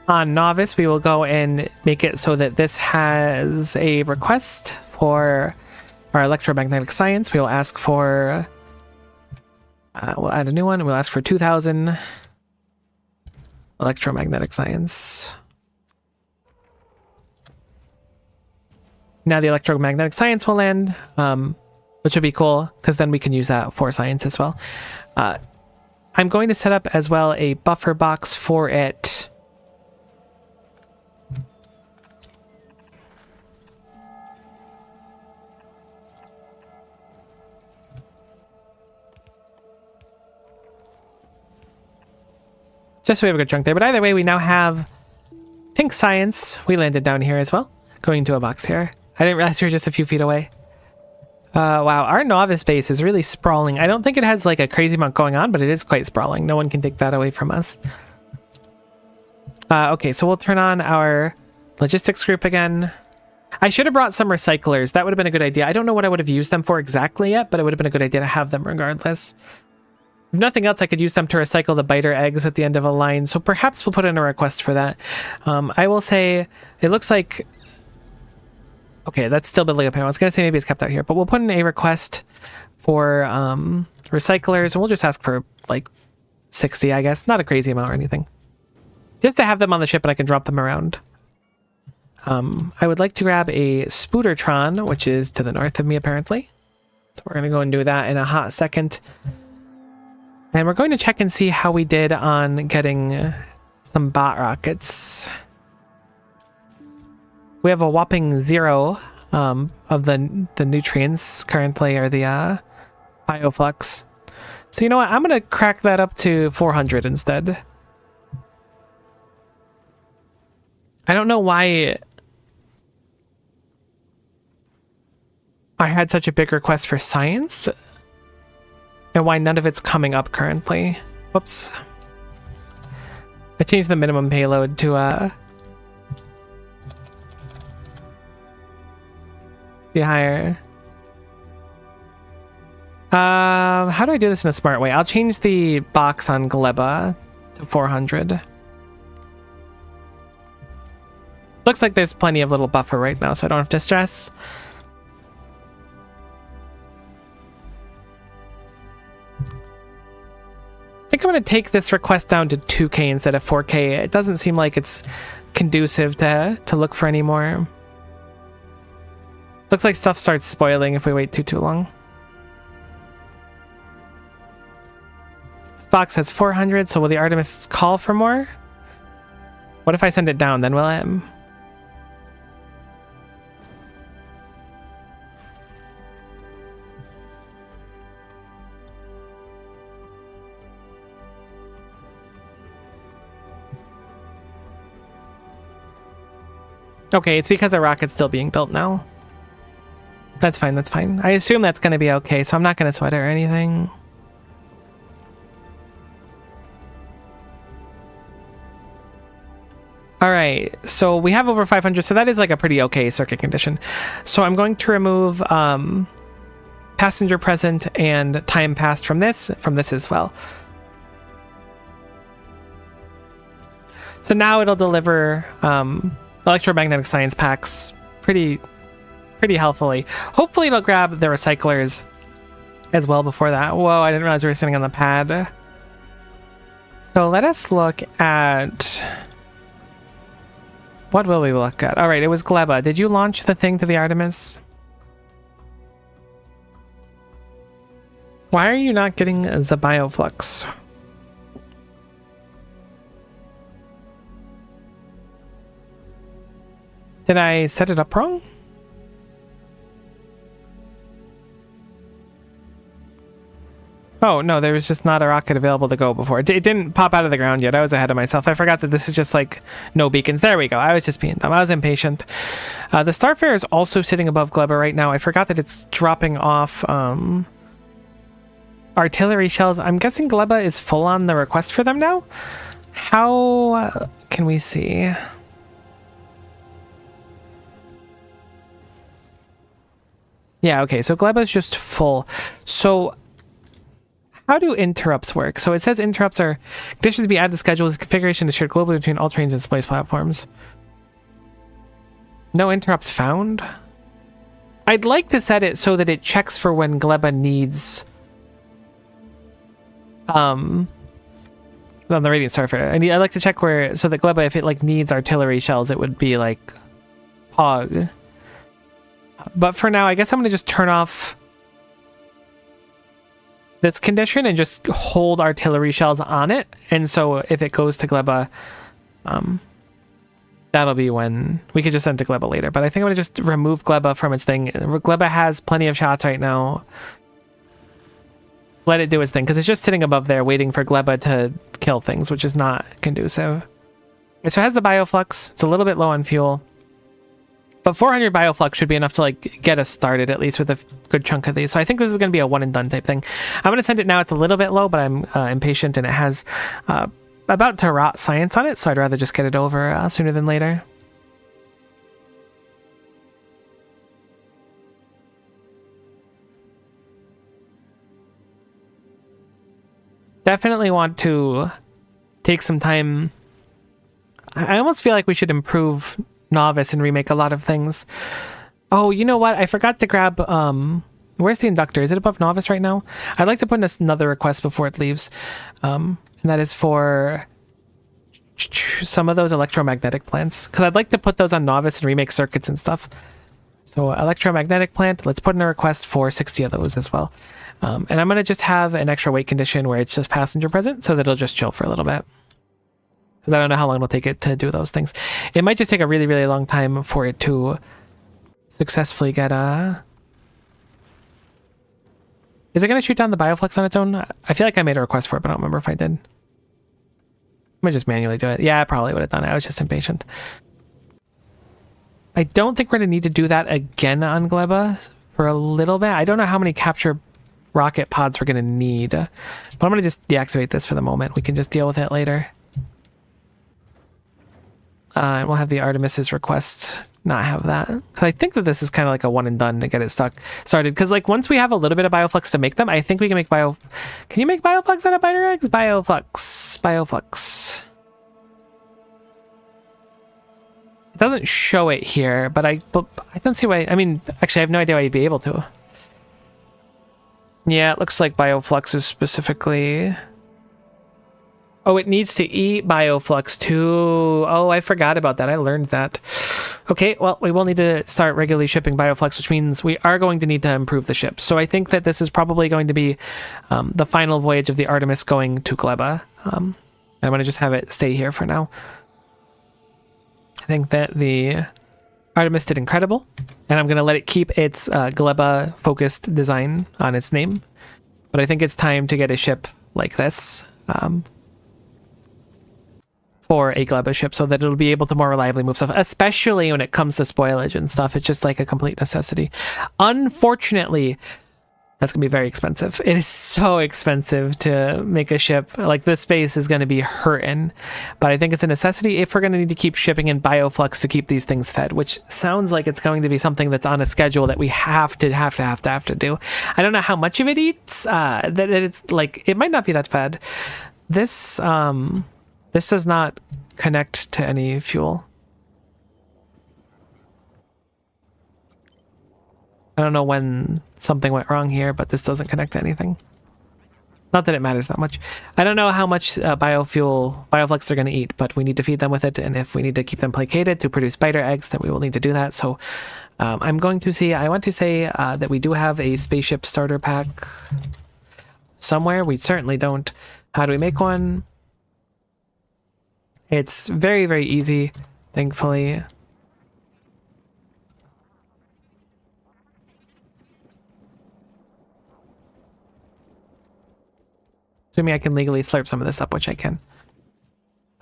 On novice, we will go and make it so that this has a request for our electromagnetic science. We will ask for... we'll add a new one. We'll ask for 2,000 electromagnetic science. Now the electromagnetic science will land, which would be cool, because then we can use that for science as well. I'm going to set up as well a buffer box for it. Just so we have a good chunk there. But either way, we now have pink science. We landed down here as well. Going to a box here. I didn't realize we were just a few feet away. Wow, our novice base is really sprawling. I don't think it has like a crazy amount going on, but it is quite sprawling. No one can take that away from us. Okay, so we'll turn on our logistics group again. I should have brought some recyclers. That would have been a good idea. I don't know what I would have used them for exactly yet, but it would have been a good idea to have them regardless. If nothing else, I could use them to recycle the biter eggs at the end of a line, so perhaps we'll put in a request for that. I will say, it looks like... Okay, that's still building up here. I was going to say maybe it's kept out here, but we'll put in a request for recyclers, and we'll just ask for, like, 60, I guess. Not a crazy amount or anything. Just to have them on the ship and I can drop them around. I would like to grab a Spoodertron, which is to the north of me, apparently. So we're going to go and do that in a hot second. And we're going to check and see how we did on getting some bot rockets. We have a whopping 0 of the nutrients currently, or the bioflux. So you know what? I'm going to crack that up to 400 instead. I don't know why I had such a big request for science and why none of it's coming up currently. Whoops. I changed the minimum payload to be higher. How do I do this in a smart way? I'll change the box on Gleba to 400. Looks like there's plenty of little buffer right now, so I don't have to stress. I think I'm going to take this request down to 2k instead of 4k. It doesn't seem like it's conducive to look for any more. Looks like stuff starts spoiling if we wait too long. This box has 400, so will the Artemis call for more? What if I send it down, then will it? Okay, it's because a rocket's still being built now. That's fine, that's fine. I assume that's going to be okay, so I'm not going to sweat it or anything. All right, so we have over 500, so that is like a pretty okay circuit condition. So I'm going to remove passenger present and time passed from this as well. So now it'll deliver electromagnetic science packs pretty healthily. Hopefully it'll grab the recyclers as well before that. Whoa, I didn't realize we were sitting on the pad. So let us look at... What will we look at? All right, it was Gleba. Did you launch the thing to the Artemis? Why are you not getting the bioflux? Did I set it up wrong? Oh, no, there was just not a rocket available to go before. It didn't pop out of the ground yet. I was ahead of myself. I forgot that this is just like no beacons. There we go. I was just being dumb. I was impatient. The Starfarer is also sitting above Gleba right now. I forgot that it's dropping off artillery shells. I'm guessing Gleba is full on the request for them now. How can we see? Yeah, okay, so Gleba's just full. So how do interrupts work? So it says interrupts are conditions to be added to schedules, configuration is shared globally between all trains and space platforms. No interrupts found? I'd like to set it so that it checks for when Gleba needs on the Radiant Starfarer. I like to check where, so that Gleba, if it like needs artillery shells, it would be like Hog. But for now, I guess I'm gonna just turn off this condition and just hold artillery shells on it. And so if it goes to Gleba, that'll be when we could just send to Gleba later. But I think I'm gonna just remove Gleba from its thing. Gleba has plenty of shots right now. Let it do its thing, because it's just sitting above there waiting for Gleba to kill things, which is not conducive. Okay, so it has the bioflux. It's a little bit low on fuel. But 400 bioflux should be enough to like get us started, at least with a good chunk of these. So I think this is going to be a one and done type thing. I'm going to send it now. It's a little bit low, but I'm impatient, and it has about to rot science on it. So I'd rather just get it over sooner than later. Definitely want to take some time. I almost feel like we should improve Novice and remake a lot of things. Oh, you know what? I forgot to grab where's the inductor? Is it above Novice right now? I'd like to put in another request before it leaves. And that is for some of those electromagnetic plants, because I'd like to put those on Novice and remake circuits and stuff. So electromagnetic plant, let's put in a request for 60 of those as well. And I'm gonna just have an extra wait condition where it's just passenger present, so that it'll just chill for a little bit. Because I don't know how long it'll take it to do those things. It might just take a really, really long time for it to successfully get a... Is it going to shoot down the bioflux on its own? I feel like I made a request for it, but I don't remember if I did. I'm going to just manually do it. Yeah, I probably would have done it. I was just impatient. I don't think we're going to need to do that again on Gleba for a little bit. I don't know how many capture rocket pods we're going to need. But I'm going to just deactivate this for the moment. We can just deal with it later. And we'll have the Artemis's request not have that. Because I think that this is kind of like a one and done to get it started. Because like once we have a little bit of bioflux to make them, I think we can make Can you make bioflux out of biter eggs? Bioflux. It doesn't show it here, but I don't see why. I mean, actually, I have no idea why you'd be able to. Yeah, it looks like bioflux is specifically... Oh, it needs to eat bioflux too. Oh, I forgot about that. I learned that. Okay, well, we will need to start regularly shipping bioflux, which means we are going to need to improve the ship. So I think that this is probably going to be the final voyage of the Artemis going to Gleba. I'm going to just have it stay here for now. I think that the Artemis did incredible, and I'm going to let it keep its Gleba-focused design on its name. But I think it's time to get a ship like this. for a Gleba ship so that it'll be able to more reliably move stuff, especially when it comes to spoilage and stuff. It's just like a complete necessity. Unfortunately, that's going to be very expensive. It is so expensive to make a ship. Like, this space is going to be hurting. But I think it's a necessity if we're going to need to keep shipping in bioflux to keep these things fed, which sounds like it's going to be something that's on a schedule that we have to do. I don't know how much of it eats. That it's like, it might not be that fed. This does not connect to any fuel. I don't know when something went wrong here, but this doesn't connect to anything. Not that it matters that much. I don't know how much bioflux they're going to eat, but we need to feed them with it, and if we need to keep them placated to produce spider eggs, then we will need to do that. So I want to say that we do have a spaceship starter pack somewhere. We certainly don't. How do we make one? It's very, very easy, thankfully. Assuming I can legally slurp some of this up, which I can.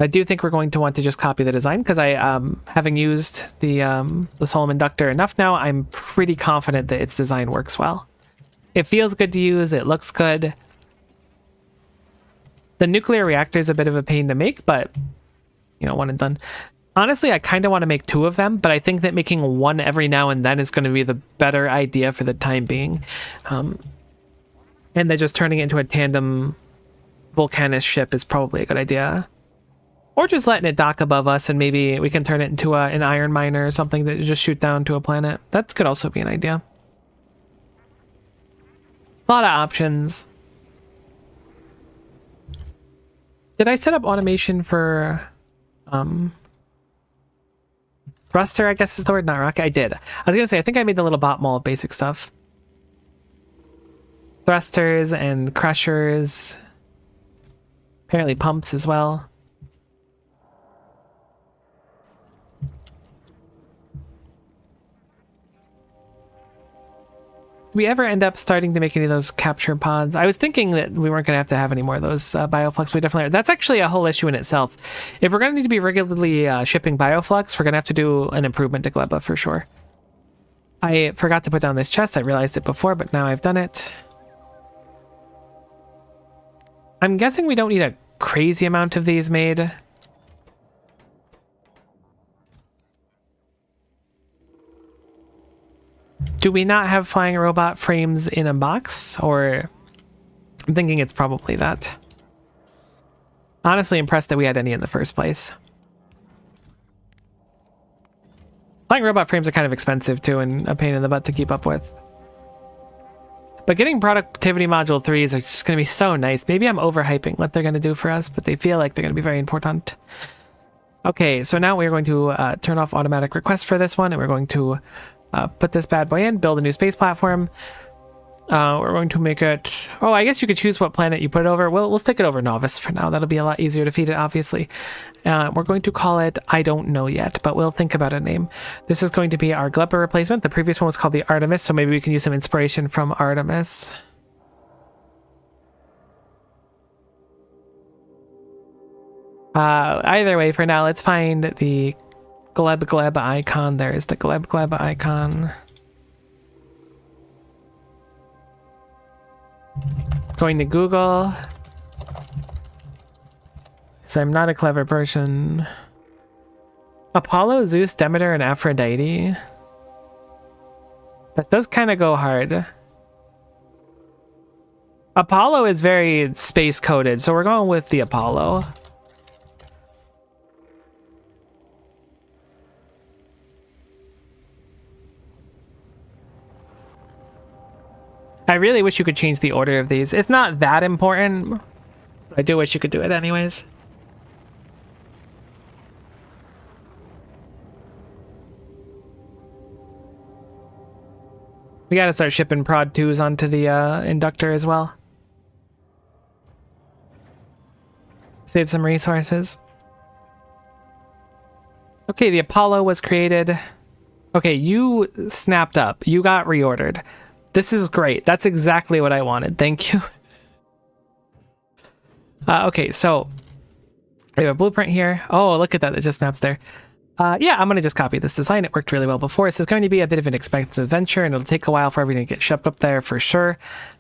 I do think we're going to want to just copy the design because having used the Solom inductor enough now, I'm pretty confident that its design works well. It feels good to use. It looks good. The nuclear reactor is a bit of a pain to make, but you know, one and done. Honestly, I kind of want to make 2 of them, but I think that making one every now and then is going to be the better idea for the time being. And then just turning it into a tandem Vulcanus ship is probably a good idea. Or just letting it dock above us and maybe we can turn it into an iron miner or something that just shoot down to a planet. That could also be an idea. A lot of options. Did I set up automation for thruster, I guess is the word, not rocket? I did. I was gonna say, I think I made the little bot mall of basic stuff. Thrusters and crushers. Apparently pumps as well. Do we ever end up starting to make any of those capture pods? I was thinking that we weren't going to have any more of those bioflux. We definitely are. That's actually a whole issue in itself. If we're going to need to be regularly shipping bioflux, we're going to have to do an improvement to Gleba for sure. I forgot to put down this chest. I realized it before, but now I've done it. I'm guessing we don't need a crazy amount of these made. Do we not have flying robot frames in a box? Or I'm thinking it's probably that. Honestly impressed that we had any in the first place. Flying robot frames are kind of expensive too and a pain in the butt to keep up with. But getting productivity module 3s are just going to be so nice. Maybe I'm overhyping what they're going to do for us, but they feel like they're going to be very important. Okay, so now we're going to turn off automatic requests for this one, and we're going to put this bad boy in, build a new space platform. We're going to make it... Oh, I guess you could choose what planet you put it over. We'll stick it over Novus for now. That'll be a lot easier to feed it, obviously. We're going to call it I don't know yet, but we'll think about a name. This is going to be our Gleba replacement. The previous one was called the Artemis, so maybe we can use some inspiration from Artemis. Either way, for now, let's find the Gleb icon. There is the Gleb icon. Going to Google. So I'm not a clever person. Apollo, Zeus, Demeter, and Aphrodite. That does kind of go hard. Apollo is very space coded, so we're going with the Apollo. I really wish you could change the order of these. It's not that important. I do wish you could do it anyways. We gotta start shipping prod 2s onto the inductor as well. Save some resources. Okay, the Apollo was created. Okay, you snapped up. You got reordered. This is great. That's exactly what I wanted. Thank you. Okay, so We have a blueprint here. Oh, look at that. It just snaps there. Yeah, I'm going to just copy this design. It worked really well before. So it's going to be a bit of an expensive venture, and it'll take a while for everything to get shipped up there for sure.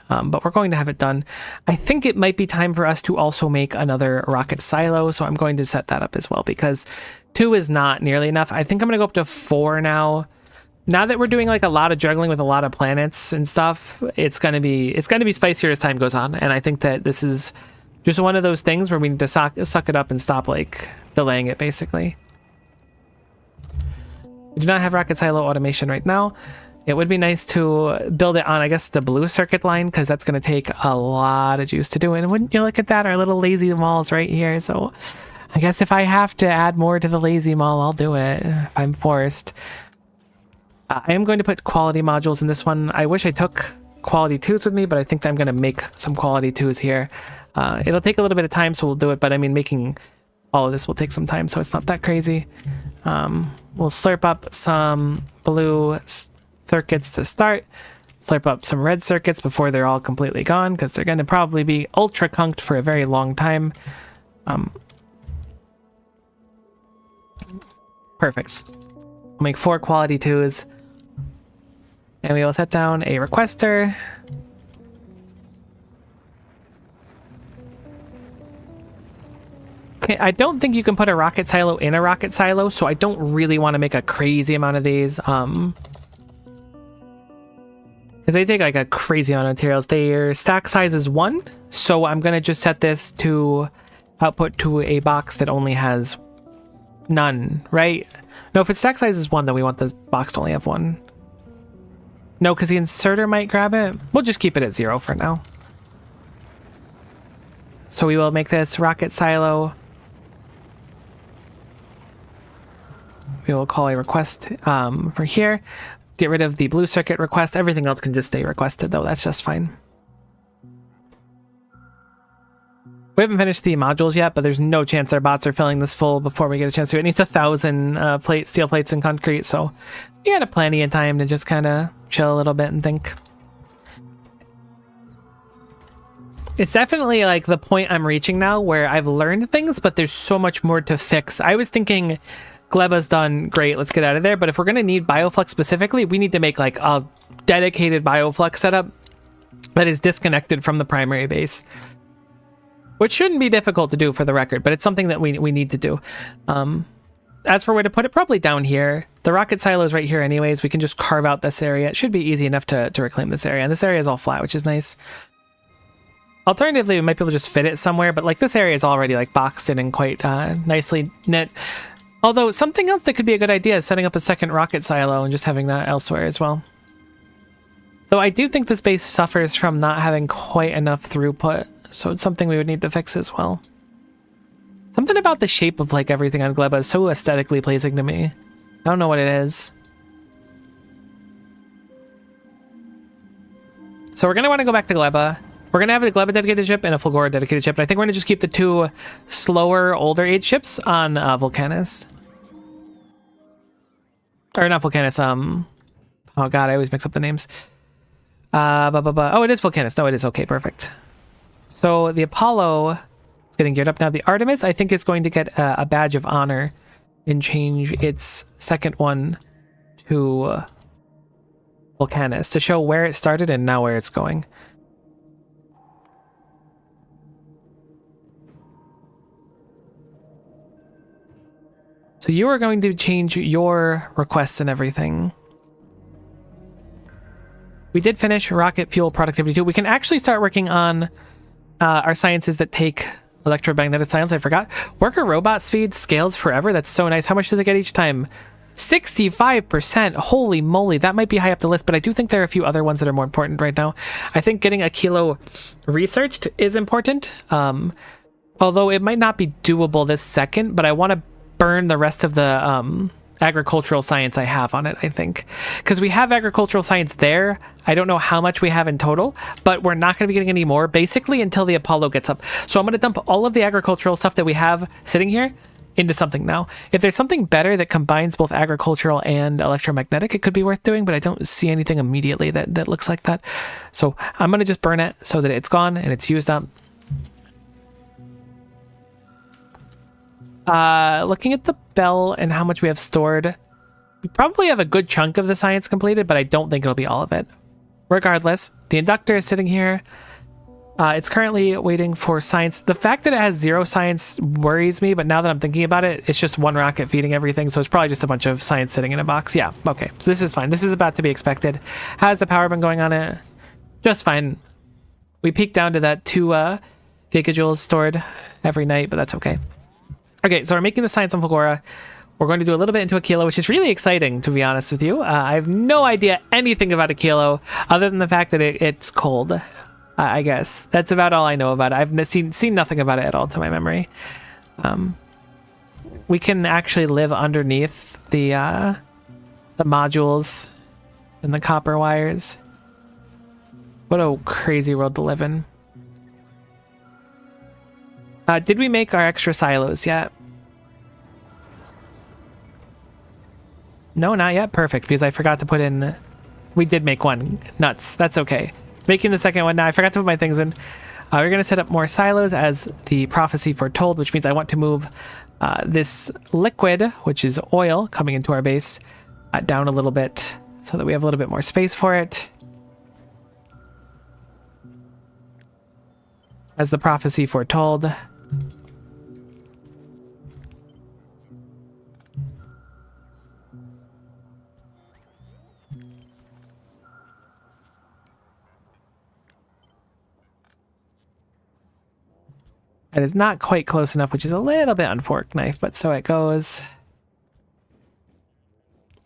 But we're going to have it done. I think it might be time for us to also make another rocket silo. So I'm going to set that up as well, because 2 is not nearly enough. I think I'm going to go up to 4 now. Now that we're doing like a lot of juggling with a lot of planets and stuff, it's going to be spicier as time goes on. And I think that this is just one of those things where we need to suck it up and stop like delaying it, basically. We do not have rocket silo automation right now. It would be nice to build it on, I guess, the blue circuit line, because that's going to take a lot of juice to do. And wouldn't you look at that? Our little lazy malls right here. So I guess if I have to add more to the lazy mall, I'll do it if I'm forced. I am going to put quality modules in this one. I wish I took quality 2s with me, but I think that I'm going to make some quality 2s here. It'll take a little bit of time, so we'll do it. But I mean, making all of this will take some time, so it's not that crazy. We'll slurp up some blue circuits to start. Slurp up some red circuits before they're all completely gone, because they're going to probably be ultra conked for a very long time. Perfect. We'll make 4 quality 2s. And we will set down a requester. Okay, I don't think you can put a rocket silo in a rocket silo, so I don't really want to make a crazy amount of these. Because they take like a crazy amount of materials. Their stack size is 1, so I'm going to just set this to output to a box that only has none, right? No, if its stack size is 1, then we want the box to only have 1. No, because the inserter might grab it. We'll just keep it at 0 for now. So we will make this rocket silo. We will call a request for here. Get rid of the blue circuit request. Everything else can just stay requested, though. That's just fine. We haven't finished the modules yet, but there's no chance our bots are filling this full before we get a chance to. It needs 1,000 steel plates and concrete, so we had plenty of time to just kind of chill a little bit and think. It's definitely like the point I'm reaching now where I've learned things, but there's so much more to fix. I was thinking Gleba's done great, let's get out of there, but if we're going to need bioflux specifically, we need to make like a dedicated bioflux setup that is disconnected from the primary base. Which shouldn't be difficult to do, for the record, but it's something that we need to do. As for where to put it, probably down here. The rocket silo is right here anyways. We can just carve out this area. It should be easy enough to reclaim this area. And this area is all flat, which is nice. Alternatively, we might be able to just fit it somewhere, but like this area is already like boxed in and quite nicely knit. Although something else that could be a good idea is setting up a second rocket silo and just having that elsewhere as well. Though I do think this base suffers from not having quite enough throughput. So it's something we would need to fix as well. Something about the shape of like everything on Gleba is so aesthetically pleasing to me. I don't know what it is. So we're going to want to go back to Gleba. We're going to have a Gleba dedicated ship and a Fulgora dedicated ship. And I think we're going to just keep the 2 slower, older age ships on Vulcanus. Or not Vulcanus, oh god, I always mix up the names. Oh, it is Vulcanus. No, it is. Okay, perfect. So the Apollo is getting geared up now. The Artemis, I think, is going to get a badge of honor and change its second one to Vulcanus to show where it started and now where it's going. So you are going to change your requests and everything. We did finish rocket fuel productivity 2. We can actually start working on our sciences that take electromagnetic science. I forgot. Worker robot speed scales forever. That's so nice. How much does it get each time? 65%. Holy moly. That might be high up the list, but I do think there are a few other ones that are more important right now. I think getting a kilo researched is important. Although it might not be doable this second, but I want to burn the rest of the agricultural science I have on it, I think. Because we have agricultural science there. I don't know how much we have in total, but we're not going to be getting any more, basically, until the Apollo gets up. So I'm going to dump all of the agricultural stuff that we have sitting here into something now. If there's something better that combines both agricultural and electromagnetic, it could be worth doing, but I don't see anything immediately that looks like that. So I'm going to just burn it so that it's gone and it's used up. Looking at the bell and how much we have stored, we probably have a good chunk of the science completed, but I don't think it'll be all of it. Regardless, the inductor is sitting here. It's currently waiting for science. The fact that it has 0 science worries me, but now that I'm thinking about it, it's just one rocket feeding everything, so it's probably just a bunch of science sitting in a box. Yeah, okay, so this is fine. This is about to be expected. How's the power been going on it? Just fine. We peaked down to that 2 gigajoules stored every night, but that's okay. Okay, so we're making the science on Fulgora. We're going to do a little bit into a kilo, which is really exciting, to be honest with you. I have no idea anything about a kilo, other than the fact that it's cold. I guess that's about all I know about it. I've seen nothing about it at all to my memory. We can actually live underneath the modules and the copper wires. What a crazy world to live in. Did we make our extra silos yet? No, not yet. Perfect, because I forgot to put in... We did make one. Nuts. That's okay. Making the second one now. I forgot to put my things in. We're going to set up more silos as the prophecy foretold, which means I want to move this liquid, which is oil, coming into our base, down a little bit so that we have a little bit more space for it. As the prophecy foretold. It is not quite close enough, which is a little bit on fork knife, but so it goes.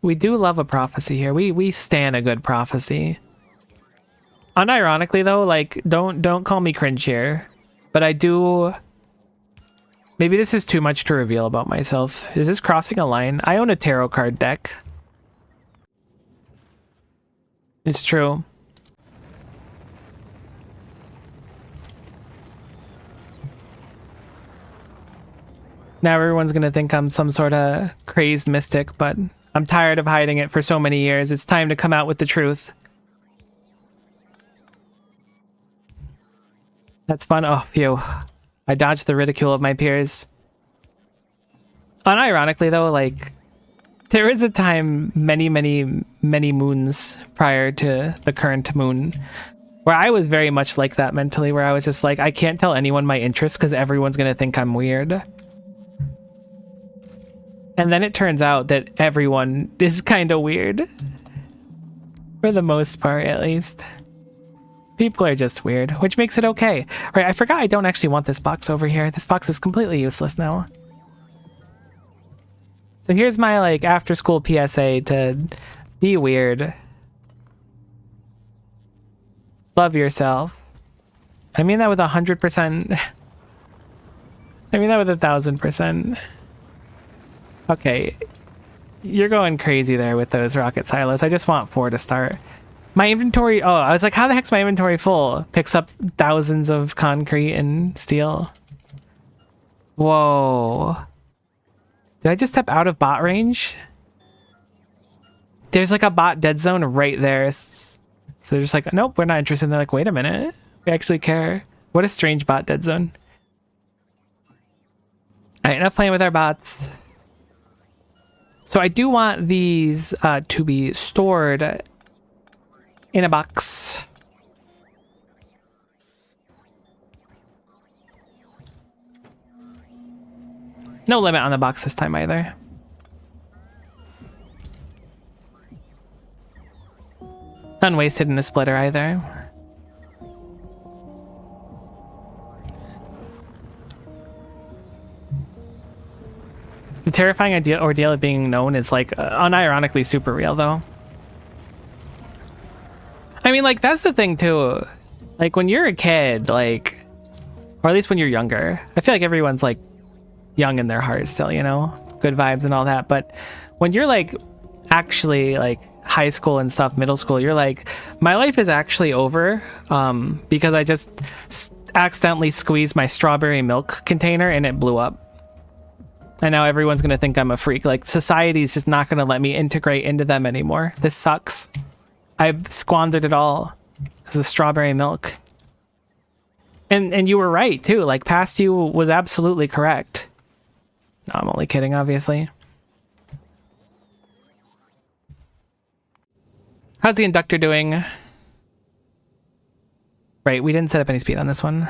We do love a prophecy here. We stan a good prophecy. Unironically though, like don't call me cringe here, but I do. Maybe this is too much to reveal about myself. Is this crossing a line? I own a tarot card deck. It's true. Now everyone's gonna think I'm some sort of crazed mystic, but I'm tired of hiding it for so many years. It's time to come out with the truth. That's fun. Oh, phew. I dodged the ridicule of my peers. Unironically though, like, there was a time many moons prior to the current moon where I was very much like that mentally, where I was just like, I can't tell anyone my interests because everyone's gonna think I'm weird. And then it turns out that everyone is kind of weird. For the most part, at least. People are just weird, which makes it okay. Right, I forgot I don't actually want this box over here. This box is completely useless now. So here's my, like, after-school PSA to be weird. Love yourself. I mean that with 100%. I mean that with 1,000%. Okay, you're going crazy there with those rocket silos. I just want 4 to start. My inventory, oh, I was like, how the heck's my inventory full? Picks up thousands of concrete and steel. Whoa. Did I just step out of bot range? There's like a bot dead zone right there. So they're just like, nope, we're not interested. And they're like, wait a minute. We actually care. What a strange bot dead zone. All right, enough playing with our bots. So I do want these to be stored in a box. No limit on the box this time either. Unwasted in a splitter either. The terrifying ordeal of being known is like unironically super real though. I mean, like, that's the thing too. Like, when you're a kid, like, or at least when you're younger, I feel like everyone's like young in their heart still, you know, good vibes and all that. But when you're like actually like high school and stuff, middle school, you're like, my life is actually over because I just accidentally squeezed my strawberry milk container and it blew up. And now everyone's going to think I'm a freak. Like, society's just not going to let me integrate into them anymore. This sucks. I've squandered it all because of strawberry milk. And you were right, too. Like, past you was absolutely correct. No, I'm only kidding, obviously. How's the inductor doing? Right, we didn't set up any speed on this one.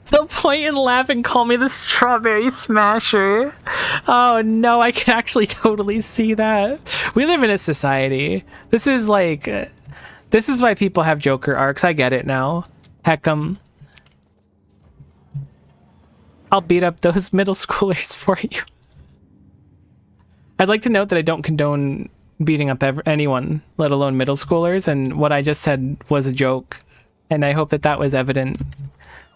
They'll point and laugh and call me the strawberry smasher. Oh no, I can actually totally see that. We live in a society. This is like... This is why people have Joker arcs. I get it now. Heck, I'll beat up those middle schoolers for you. I'd like to note that I don't condone beating up anyone, let alone middle schoolers, and what I just said was a joke. And I hope that that was evident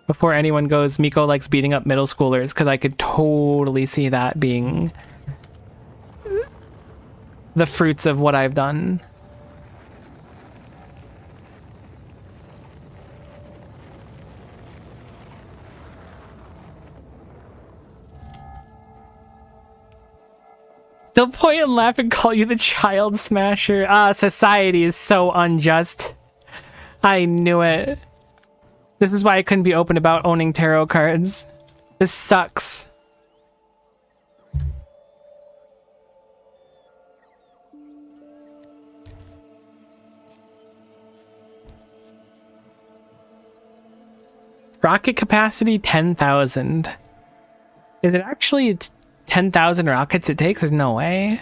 before anyone goes, Miko likes beating up middle schoolers, because I could totally see that being the fruits of what I've done. They'll point and laugh and call you the child smasher. Ah, society is so unjust. I knew it. This is why I couldn't be open about owning tarot cards. This sucks. Rocket capacity 10,000. Is it actually 10,000 rockets it takes? There's no way.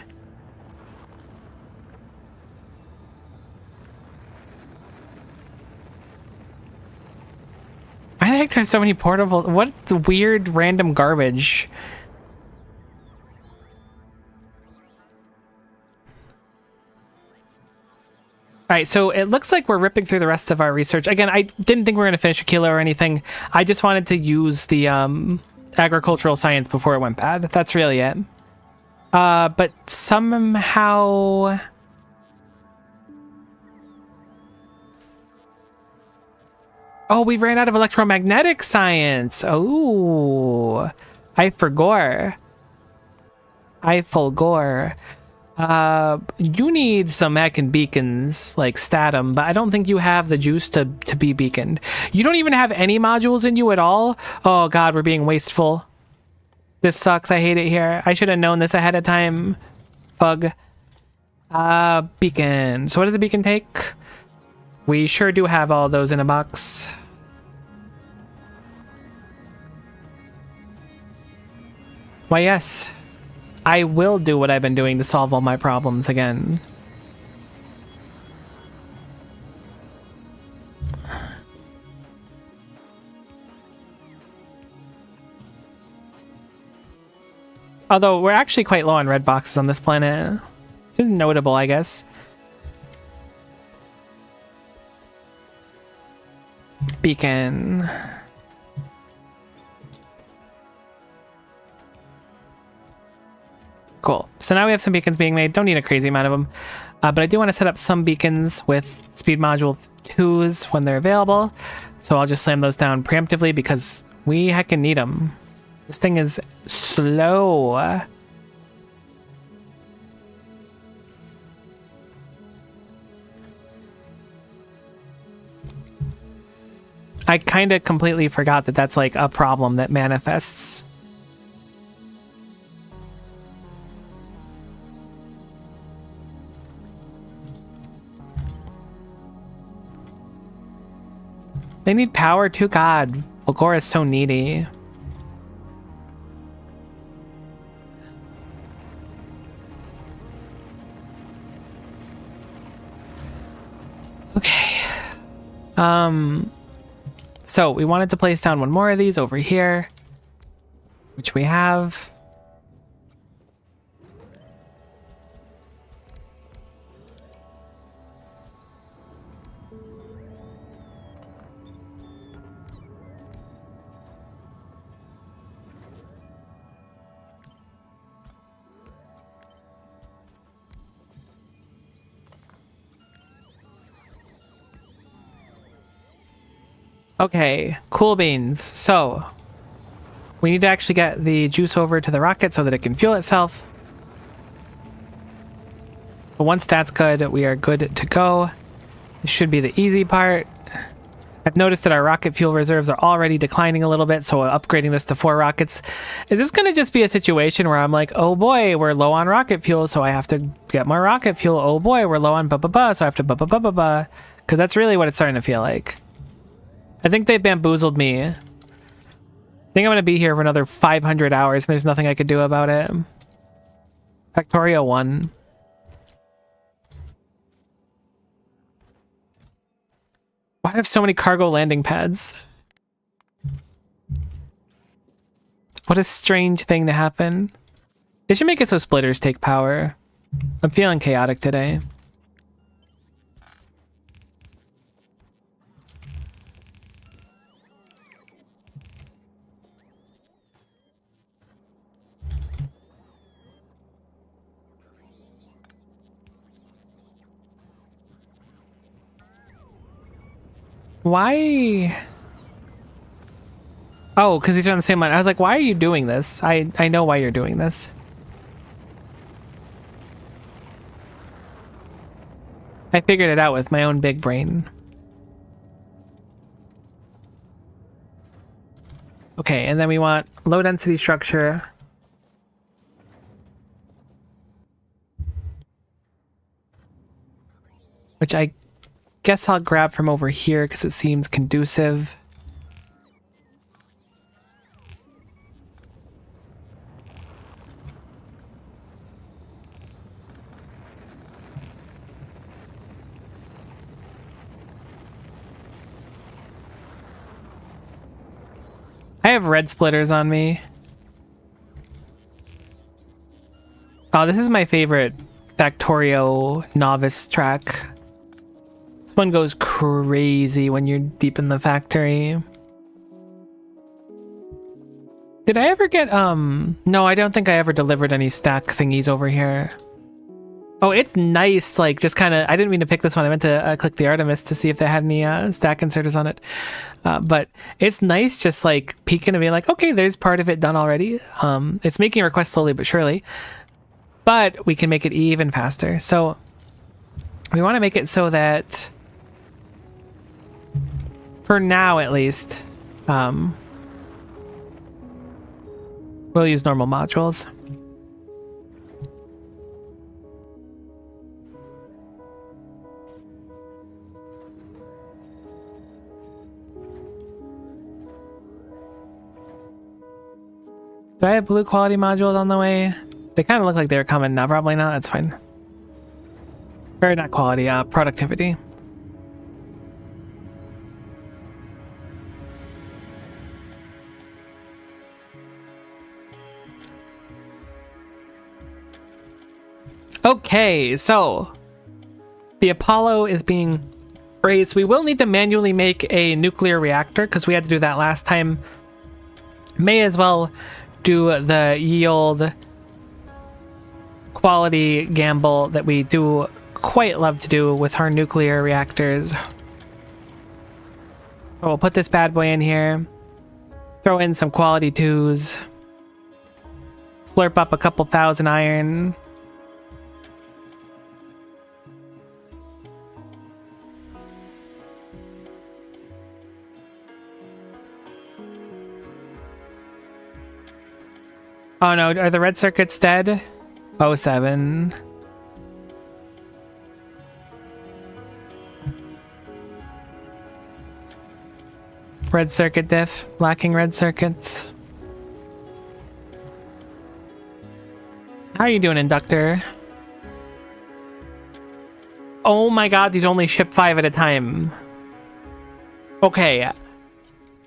Why the heck do I have so many portable? What weird random garbage? Alright, so it looks like we're ripping through the rest of our research. Again, I didn't think we were going to finish a kilo or anything. I just wanted to use the agricultural science before it went bad. That's really it. But somehow... Oh, we ran out of electromagnetic science. Oh, I forgot. You need some heckin' beacons, like Statum, but I don't think you have the juice to be beaconed. You don't even have any modules in you at all? Oh god, we're being wasteful. This sucks, I hate it here. I should have known this ahead of time. Fug. Beacon. So what does a beacon take? We sure do have all those in a box. Why yes. I will do what I've been doing to solve all my problems again. Although we're actually quite low on red boxes on this planet. Which is notable, I guess. Beacon. Cool. So now we have some beacons being made. Don't need a crazy amount of them. But I do want to set up some beacons with speed module 2s when they're available. So I'll just slam those down preemptively because we heckin' need them. This thing is slow. I kind of completely forgot that that's like a problem that manifests. They need power too. God, Fulgor is so needy. Okay. So we wanted to place down one more of these over here, which we have. Okay, cool beans. So we need to actually get the juice over to the rocket so that it can fuel itself. But once that's good, we are good to go. This should be the easy part. I've noticed that our rocket fuel reserves are already declining a little bit, so upgrading this to 4 rockets. Is this going to just be a situation where I'm like, oh boy, we're low on rocket fuel, so I have to get more rocket fuel. Oh boy, we're low on ba-ba-ba, so I have to ba-ba-ba-ba-ba. Because that's really what it's starting to feel like. I think they bamboozled me. I think I'm going to be here for another 500 hours, and there's nothing I could do about it. Factorio 1. Why do I have so many cargo landing pads? What a strange thing to happen. They should make it so splitters take power. I'm feeling chaotic today. Why? Oh, because these are on the same line. I was like, why are you doing this? I know why you're doing this. I figured it out with my own big brain. Okay, and then we want low density structure. Which I guess I'll grab from over here because it seems conducive. I have red splitters on me. Oh, this is my favorite Factorio novice track. This one goes crazy when you're deep in the factory. Did I ever get, no, I don't think I ever delivered any stack thingies over here. Oh, it's nice, like, just kind of, I didn't mean to pick this one. I meant to click the Artemis to see if they had any stack inserters on it. But it's nice just, like, peeking and being like, okay, there's part of it done already. It's making requests slowly but surely. But we can make it even faster. So we want to make it so that, for now at least, we'll use normal modules. Do I have blue quality modules on the way? They kind of look like they're coming now. Probably not. That's fine. Or not quality, productivity. Okay, so the Apollo is being raised. We will need to manually make a nuclear reactor because we had to do that last time. May as well do the yield quality gamble that we do quite love to do with our nuclear reactors. So we'll put this bad boy in here, throw in some quality 2s, slurp up a couple thousand iron. Oh no, are the red circuits dead? 07. Red circuit diff, lacking red circuits. How are you doing, Inductor? Oh my god, these only ship 5 at a time. Okay,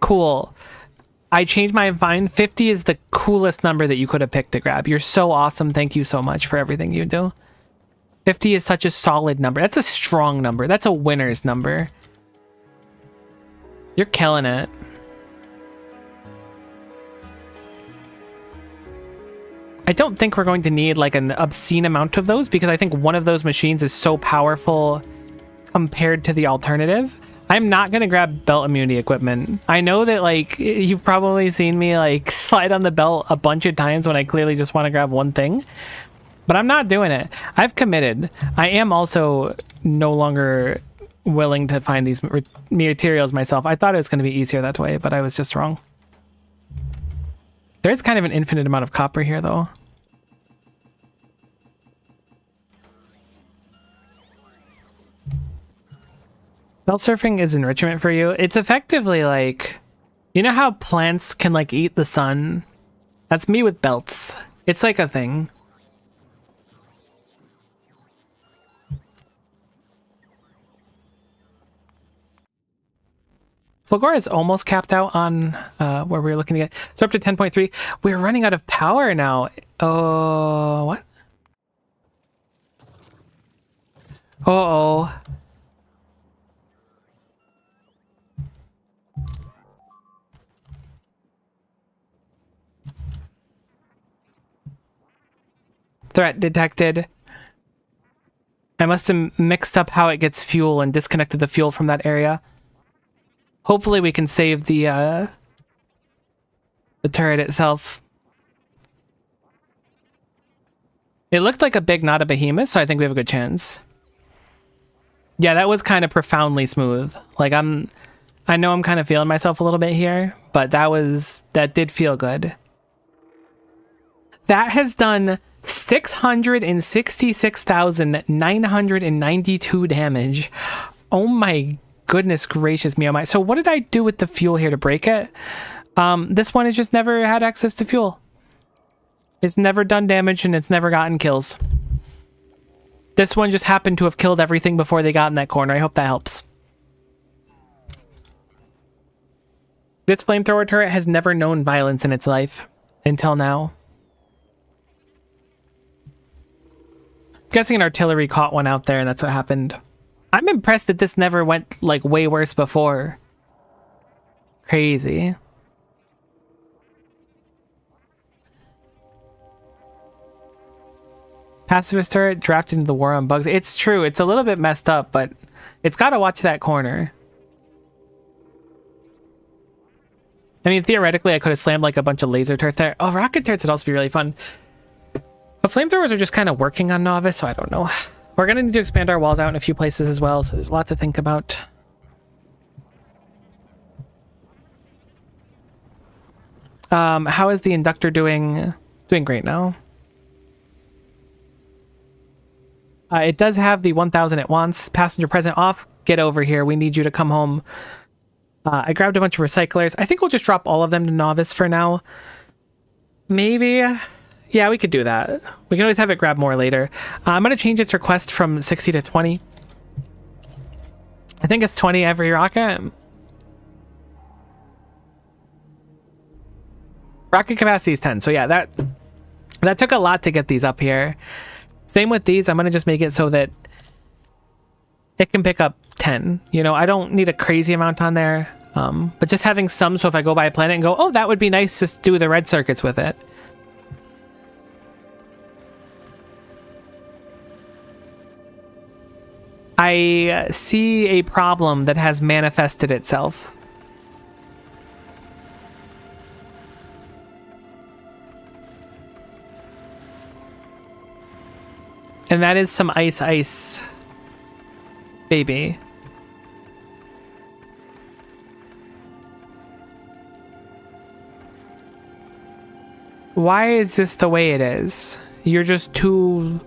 cool. I changed my mind. 50 is the coolest number that you could have picked to grab. You're so awesome. Thank you so much for everything you do. 50 is such a solid number. That's a strong number. That's a winner's number. You're killing it. I don't think we're going to need like an obscene amount of those because I think one of those machines is so powerful compared to the alternative. I'm not going to grab belt immunity equipment. I know that, like, you've probably seen me, like, slide on the belt a bunch of times when I clearly just want to grab one thing. But I'm not doing it. I've committed. I am also no longer willing to find these materials myself. I thought it was going to be easier that way, but I was just wrong. There is kind of an infinite amount of copper here, though. Belt surfing is enrichment for you. It's effectively like, you know how plants can like eat the sun? That's me with belts. It's like a thing. Fulgora is almost capped out on where we were looking to get. So up to 10.3. We're running out of power now. Oh, what? Uh-oh. Threat detected. I must have mixed up how it gets fuel and disconnected the fuel from that area. Hopefully we can save the turret itself. It looked like a big, not a behemoth, so I think we have a good chance. Yeah, that was kind of profoundly smooth. Like I know I'm kind of feeling myself a little bit here, but that did feel good. That has done 666,992 damage. Oh my goodness gracious me, oh my. So what did I do with the fuel here to break it? This one has just never had access to fuel. It's never done damage and it's never gotten kills. This one just happened to have killed everything before they got in that corner. I hope that helps. This flamethrower turret has never known violence in its life until now. I'm guessing an artillery caught one out there and that's what happened. I'm impressed that this never went like way worse before. Crazy. Pacifist turret drafted into the war on bugs. It's true. It's a little bit messed up, but it's got to watch that corner. I mean, theoretically, I could have slammed like a bunch of laser turrets there. Oh, rocket turrets would also be really fun. But flamethrowers are just kind of working on novice, so I don't know. We're going to need to expand our walls out in a few places as well, so there's a lot to think about. How is the inductor doing? Doing great now. It does have the 1000 it wants. Passenger present off. Get over here. We need you to come home. I grabbed a bunch of recyclers. I think we'll just drop all of them to novice for now. Maybe. Yeah, we could do that. We can always have it grab more later. I'm going to change its request from 60 to 20. I think it's 20 every rocket. Rocket capacity is 10. So yeah, that took a lot to get these up here. Same with these. I'm going to just make it so that it can pick up 10. You know, I don't need a crazy amount on there. But just having some, so if I go by a planet and go, oh, that would be nice, just do the red circuits with it. I see a problem that has manifested itself. And that is some ice, baby. Why is this the way it is? You're just too...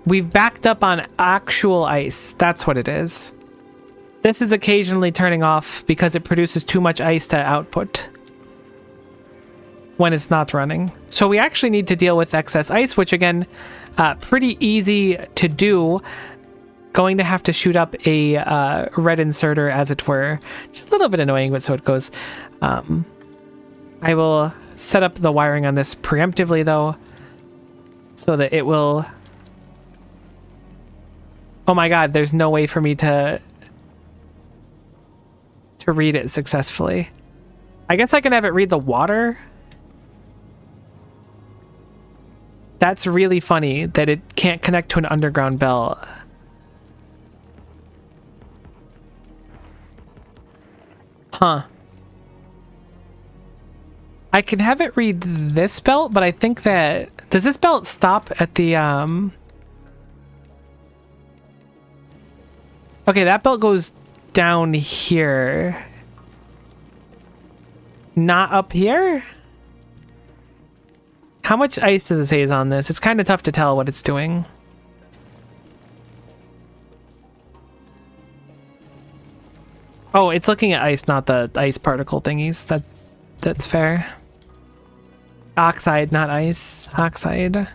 We've backed up on actual ice. That's what it is. This is occasionally turning off because it produces too much ice to output when it's not running. So we actually need to deal with excess ice, which again, pretty easy to do. Going to have to shoot up a red inserter, as it were. Just a little bit annoying, but so it goes. I will set up the wiring on this preemptively, though, so that it will... Oh my god, there's no way for me to read it successfully. I guess I can have it read the water. That's really funny that it can't connect to an underground belt. Huh. I can have it read this belt, but I think that... Does this belt stop at the, Okay, that belt goes down here. Not up here? How much ice does it say is on this? It's kind of tough to tell what it's doing. Oh, it's looking at ice, not the ice particle thingies. That's fair. Oxide, not ice. Oxide.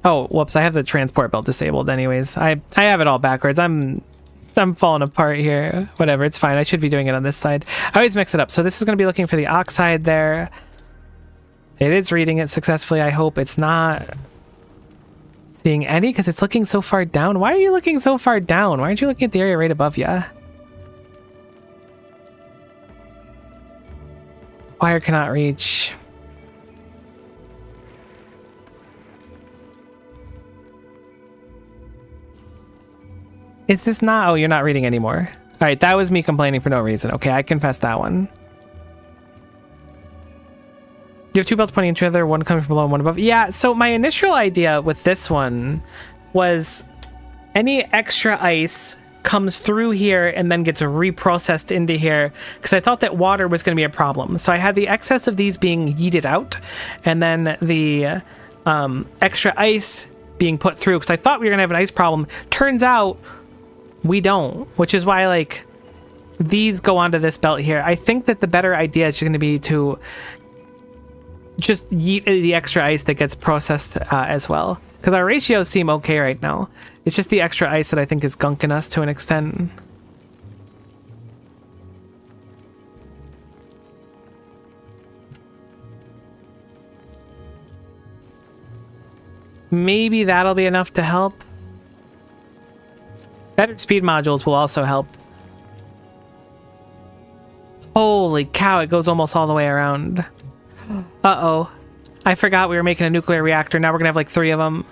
Oh, whoops, I have the transport belt disabled anyways. I have it all backwards. I'm falling apart here. Whatever, it's fine. I should be doing it on this side. I always mix it up. So this is going to be looking for the oxide there. It is reading it successfully. I hope it's not seeing any because it's looking so far down. Why are you looking so far down? Why aren't you looking at the area right above you? Wire cannot reach. Is this not? Oh, you're not reading anymore. All right, that was me complaining for no reason. Okay, I confess that one. You have two belts pointing at each other, one coming from below and one above. Yeah, so my initial idea with this one was any extra ice comes through here and then gets reprocessed into here because I thought that water was going to be a problem. So I had the excess of these being yeeted out and then the extra ice being put through because I thought we were going to have an ice problem. Turns out we don't, which is why like these go onto this belt here. I think that the better idea is going to be to just yeet the extra ice that gets processed as well. Because our ratios seem okay right now. It's just the extra ice that I think is gunking us to an extent. Maybe that'll be enough to help. Better speed modules will also help. Holy cow, it goes almost all the way around. Uh-oh. I forgot we were making a nuclear reactor. Now we're gonna have like 3 of them.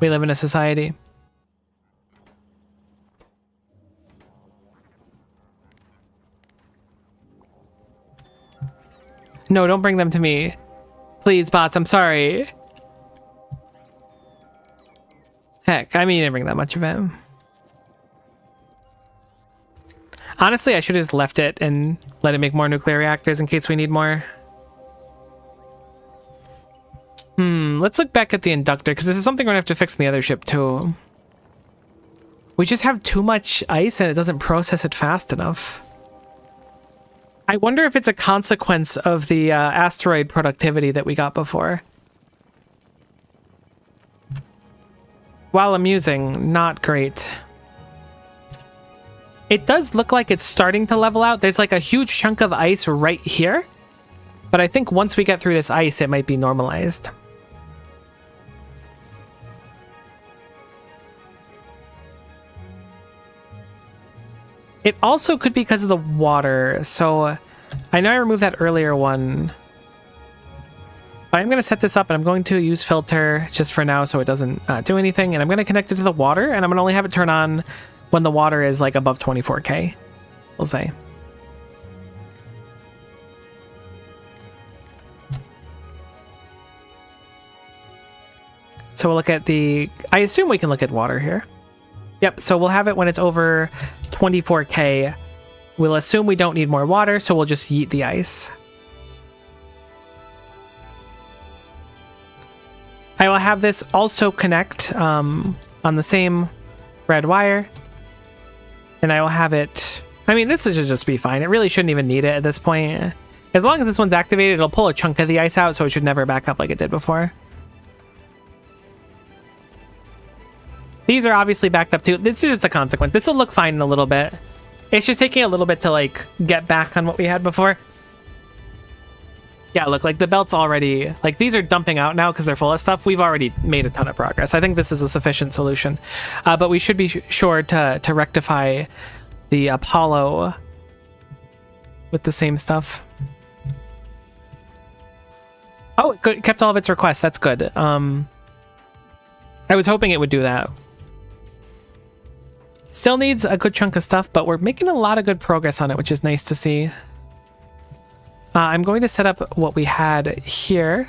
We live in a society. No, don't bring them to me. Please, bots, I'm sorry. Heck, I mean, you didn't bring that much of it. Honestly, I should have just left it and let it make more nuclear reactors in case we need more. Let's look back at the inductor, because this is something we're going to have to fix in the other ship, too. We just have too much ice and it doesn't process it fast enough. I wonder if it's a consequence of the asteroid productivity that we got before. While amusing, not great. It does look like it's starting to level out. There's like a huge chunk of ice right here. But I think once we get through this ice, it might be normalized. It also could be because of the water. So I know I removed that earlier one. But I'm going to set this up and I'm going to use filter just for now so it doesn't do anything. And I'm going to connect it to the water and I'm going to only have it turn on when the water is like above 24K, we'll say. So we'll look at the, I assume we can look at water here. Yep, so we'll have it when it's over 24K. We'll assume we don't need more water, so we'll just yeet the ice. I will have this also connect on the same red wire. And I will have it, I mean, this should just be fine. It really shouldn't even need it at this point. As long as this one's activated, it'll pull a chunk of the ice out, so it should never back up like it did before. These are obviously backed up too. This is just a consequence. This will look fine in a little bit. It's just taking a little bit to like get back on what we had before. Yeah, look, like the belt's already, like these are dumping out now because they're full of stuff. We've already made a ton of progress. I think this is a sufficient solution. But we should be sure to rectify the Apollo with the same stuff. Oh, it kept all of its requests. That's good. I was hoping it would do that. Still needs a good chunk of stuff, but we're making a lot of good progress on it, which is nice to see. I'm going to set up what we had here.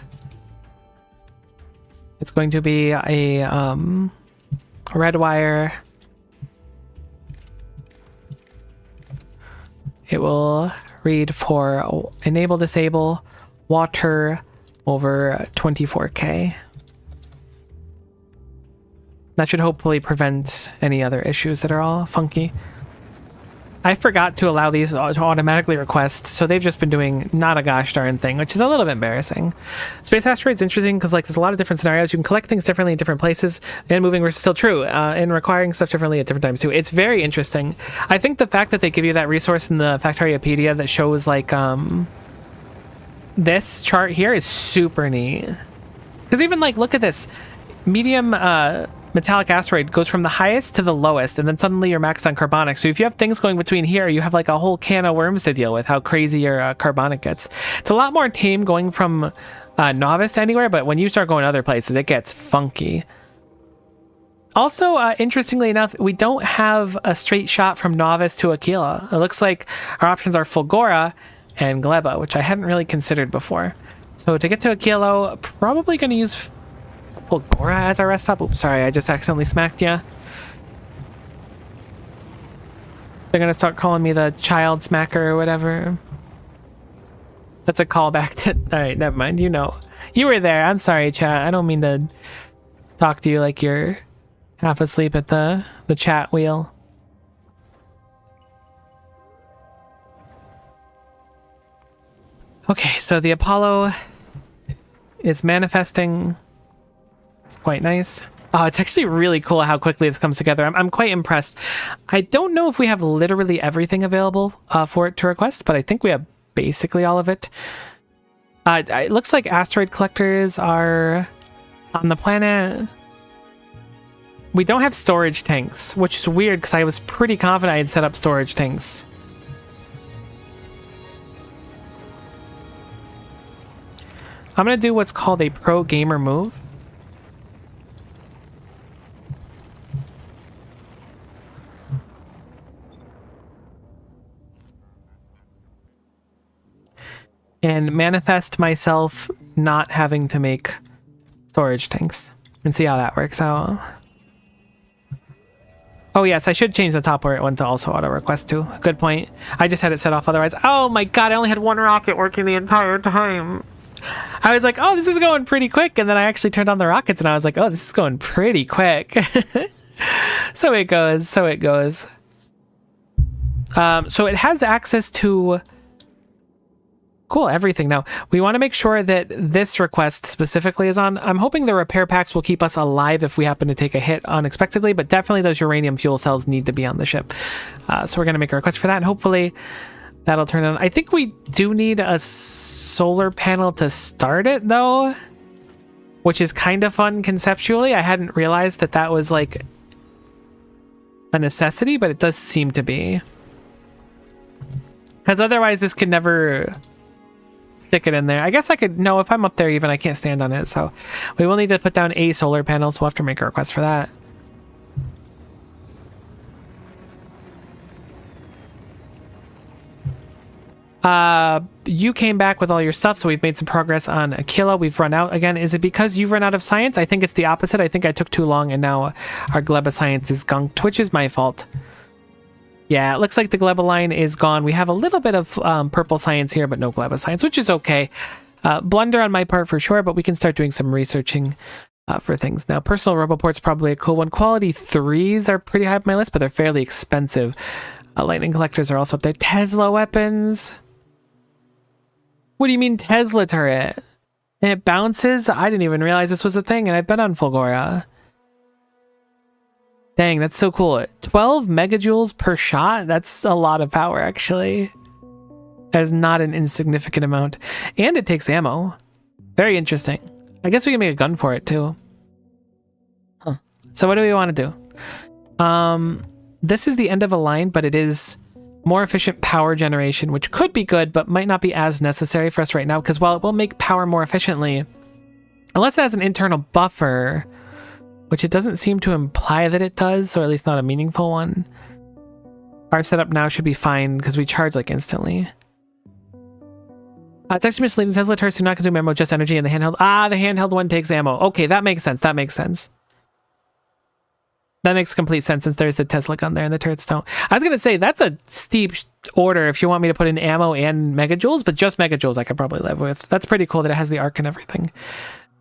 It's going to be a red wire. It will read for enable disable water over 24K. That should hopefully prevent any other issues that are all funky. I forgot to allow these to automatically request, so they've just been doing not a gosh darn thing, which is a little bit embarrassing. Space asteroids interesting because like there's a lot of different scenarios. You can collect things differently in different places, and moving is still true, and requiring stuff differently at different times too. It's very interesting. I think the fact that they give you that resource in the Factoriopedia that shows like this chart here is super neat. Because even like look at this medium metallic asteroid goes from the highest to the lowest, and then suddenly you're maxed on carbonic. So if you have things going between here, you have like a whole can of worms to deal with, how crazy your carbonic gets. It's a lot more tame going from novice to anywhere, but when you start going other places, it gets funky. Also, interestingly enough, we don't have a straight shot from novice to Aquila. It looks like our options are Fulgora and Gleba, which I hadn't really considered before. So to get to Aquila, probably going to use Fulgora as our rest stop. Oops, sorry, I just accidentally smacked you. They're gonna start calling me the child smacker or whatever. That's a callback to... Alright, never mind, you know. You were there, I'm sorry, chat. I don't mean to talk to you like you're half asleep at the chat wheel. Okay, so the Apollo is manifesting. It's quite nice. Oh, it's actually really cool how quickly this comes together. I'm quite impressed. I don't know if we have literally everything available for it to request, but I think we have basically all of it. It looks like asteroid collectors are on the planet. We don't have storage tanks, which is weird because I was pretty confident I had set up storage tanks. I'm going to do what's called a pro gamer move. And manifest myself not having to make storage tanks and see how that works out. Oh yes, I should change the top where it went to also auto request too. Good point. I just had it set off otherwise. Oh my god, I only had one rocket working the entire time. I was like, oh, this is going pretty quick. And then I actually turned on the rockets and I was like, oh, this is going pretty quick. So it goes, so it goes. So it has access to... Cool, everything. Now, we want to make sure that this request specifically is on. I'm hoping the repair packs will keep us alive if we happen to take a hit unexpectedly, but definitely those uranium fuel cells need to be on the ship. So we're going to make a request for that, and hopefully that'll turn on. I think we do need a solar panel to start it, though, which is kind of fun conceptually. I hadn't realized that that was, like, a necessity, but it does seem to be. Because otherwise this could never... stick it in there. I guess I could... No, if I'm up there even, I can't stand on it, so we will need to put down a solar panel, so we'll have to make a request for that. You came back with all your stuff, so we've made some progress on Aquila. We've run out again. Is it because you've run out of science? I think it's the opposite. I think I took too long, and now our Gleba science is gunked, which is my fault. Yeah, it looks like the Gleba line is gone. We have a little bit of purple science here, but no Gleba science, which is okay. Blunder on my part for sure, but we can start doing some researching for things. Now, personal roboport's probably a cool one. Quality 3s are pretty high up my list, but they're fairly expensive. Lightning collectors are also up there. Tesla weapons? What do you mean Tesla turret? It bounces? I didn't even realize this was a thing, and I've been on Fulgora. Dang, that's so cool. 12 megajoules per shot? That's a lot of power, actually. That is not an insignificant amount. And it takes ammo. Very interesting. I guess we can make a gun for it, too. Huh. So what do we want to do? This is the end of a line, but it is more efficient power generation, which could be good, but might not be as necessary for us right now, because while it will make power more efficiently, unless it has an internal buffer... which it doesn't seem to imply that it does, or at least not a meaningful one. Our setup now should be fine because we charge like instantly. It's actually misleading. Tesla turrets do not consume ammo, just energy, and the handheld... Ah, the handheld one takes ammo. Okay, that makes sense. That makes sense. That makes complete sense since there's the Tesla gun there and the turrets don't. I was going to say, that's a steep order if you want me to put in ammo and megajoules, but just megajoules I could probably live with. That's pretty cool that it has the arc and everything.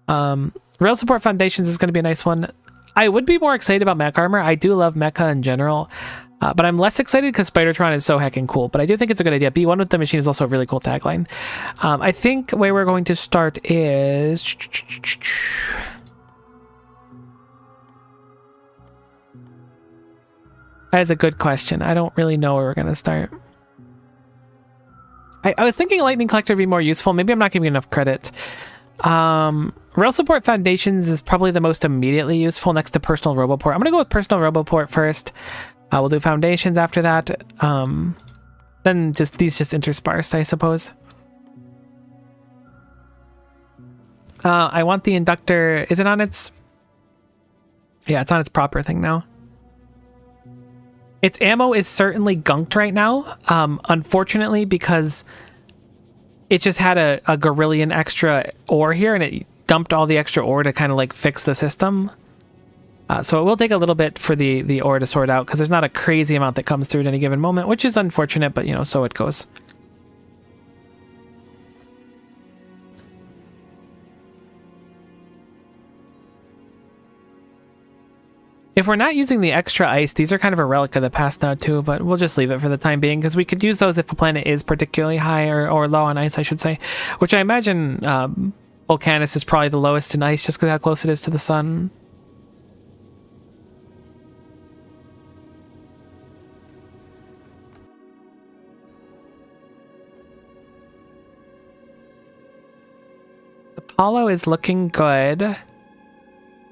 Rail support foundations is going to be a nice one. I would be more excited about mech armor. I do love mecha in general. But I'm less excited because Spidertron is so heckin' cool. But I do think it's a good idea. B1 with the machine is also a really cool tagline. I think where we're going to start is... That is a good question. I don't really know where we're going to start. I was thinking Lightning Collector would be more useful. Maybe I'm not giving enough credit. Rail Support Foundations is probably the most immediately useful next to Personal Roboport. I'm going to go with Personal Roboport first. We'll do Foundations after that. Then these just interspersed, I suppose. I want the inductor. Is it on its... Yeah, it's on its proper thing now. Its ammo is certainly gunked right now. Unfortunately, because it just had a gorillion extra ore here and it dumped all the extra ore to kind of like fix the system. So it will take a little bit for the ore to sort out because there's not a crazy amount that comes through at any given moment, which is unfortunate, but you know, so it goes. If we're not using the extra ice, these are kind of a relic of the past now too, but we'll just leave it for the time being because we could use those if the planet is particularly high or low on ice, I should say, which I imagine Volcanus is probably the lowest in ice just because how close it is to the sun. Apollo is looking good.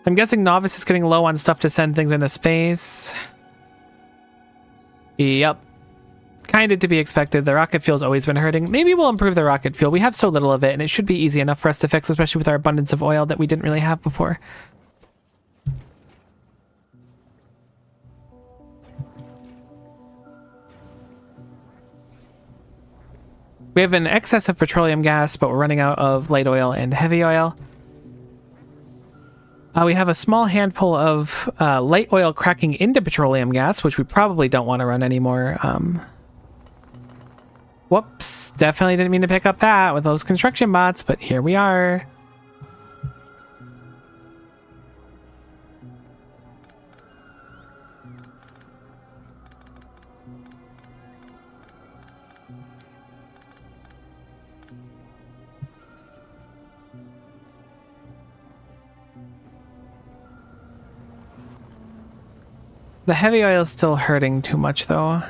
I'm guessing Novice is getting low on stuff to send things into space. Yep. Kind of to be expected. The rocket fuel's always been hurting. Maybe we'll improve the rocket fuel. We have so little of it, and it should be easy enough for us to fix, especially with our abundance of oil that we didn't really have before. We have an excess of petroleum gas, but we're running out of light oil and heavy oil. We have a small handful of light oil cracking into petroleum gas, which we probably don't want to run anymore. Whoops, definitely didn't mean to pick up that with those construction bots, but here we are. The heavy oil is still hurting too much, though.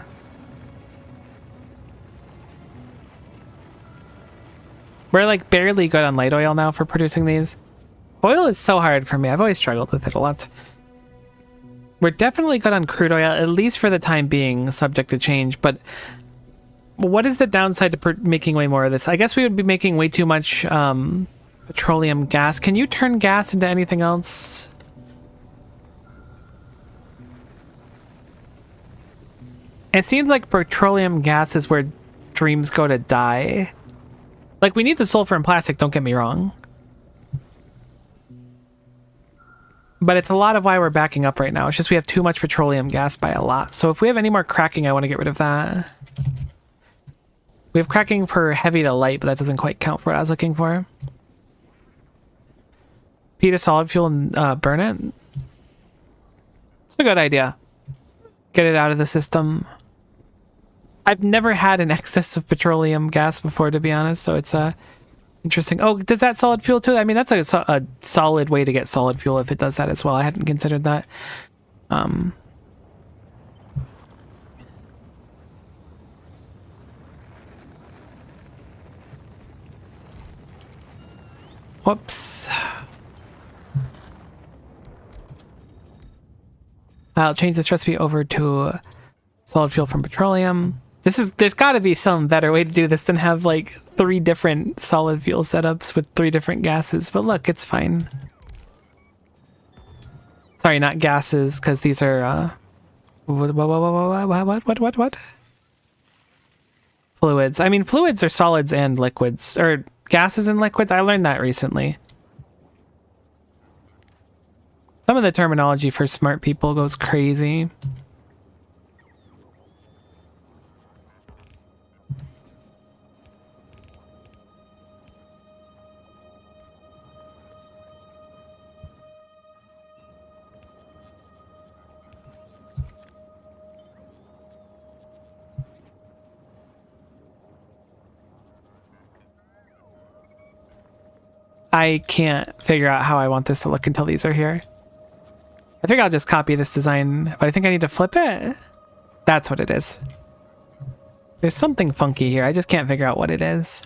We're like barely good on light oil now for producing these. Oil is so hard for me. I've always struggled with it a lot. We're definitely good on crude oil, at least for the time being, subject to change. But what is the downside to making way more of this? I guess we would be making way too much petroleum gas. Can you turn gas into anything else? It seems like petroleum gas is where dreams go to die. Like, we need the sulfur and plastic, don't get me wrong. But it's a lot of why we're backing up right now. It's just we have too much petroleum gas by a lot. So if we have any more cracking, I want to get rid of that. We have cracking for heavy to light, but that doesn't quite count for what I was looking for. P to solid fuel and burn it. It's a good idea. Get it out of the system. I've never had an excess of petroleum gas before, to be honest, so it's interesting. Oh, does that solid fuel too? I mean, that's a solid way to get solid fuel if it does that as well. I hadn't considered that. Whoops. I'll change this recipe over to solid fuel from petroleum. There's got to be some better way to do this than have like 3 different solid fuel setups with 3 different gases, but look, it's fine. Sorry, not gases, because these are, what? fluids. I mean, fluids are solids and liquids, or gases and liquids. I learned that recently. Some of the terminology for smart people goes crazy. I can't figure out how I want this to look until these are here. I think I'll just copy this design, but I think I need to flip it. That's what it is. There's something funky here. I just can't figure out what it is.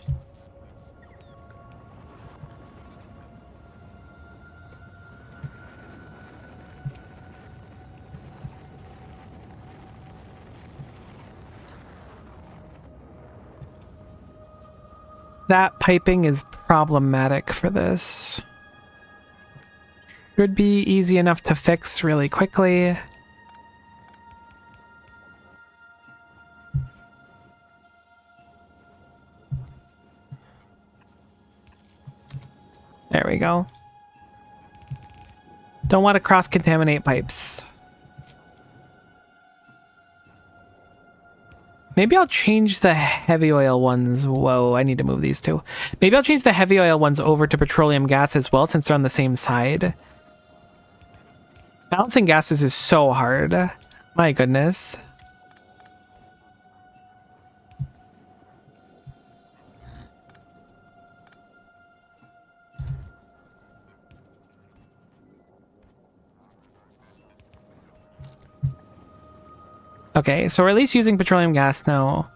That piping is problematic for this. Should be easy enough to fix really quickly. There we go. Don't want to cross-contaminate pipes. Maybe I'll change the heavy oil ones. Whoa, I need to move these two. Maybe I'll change the heavy oil ones over to petroleum gas as well, since they're on the same side. Balancing gases is so hard. My goodness. Okay, so we're at least using petroleum gas now.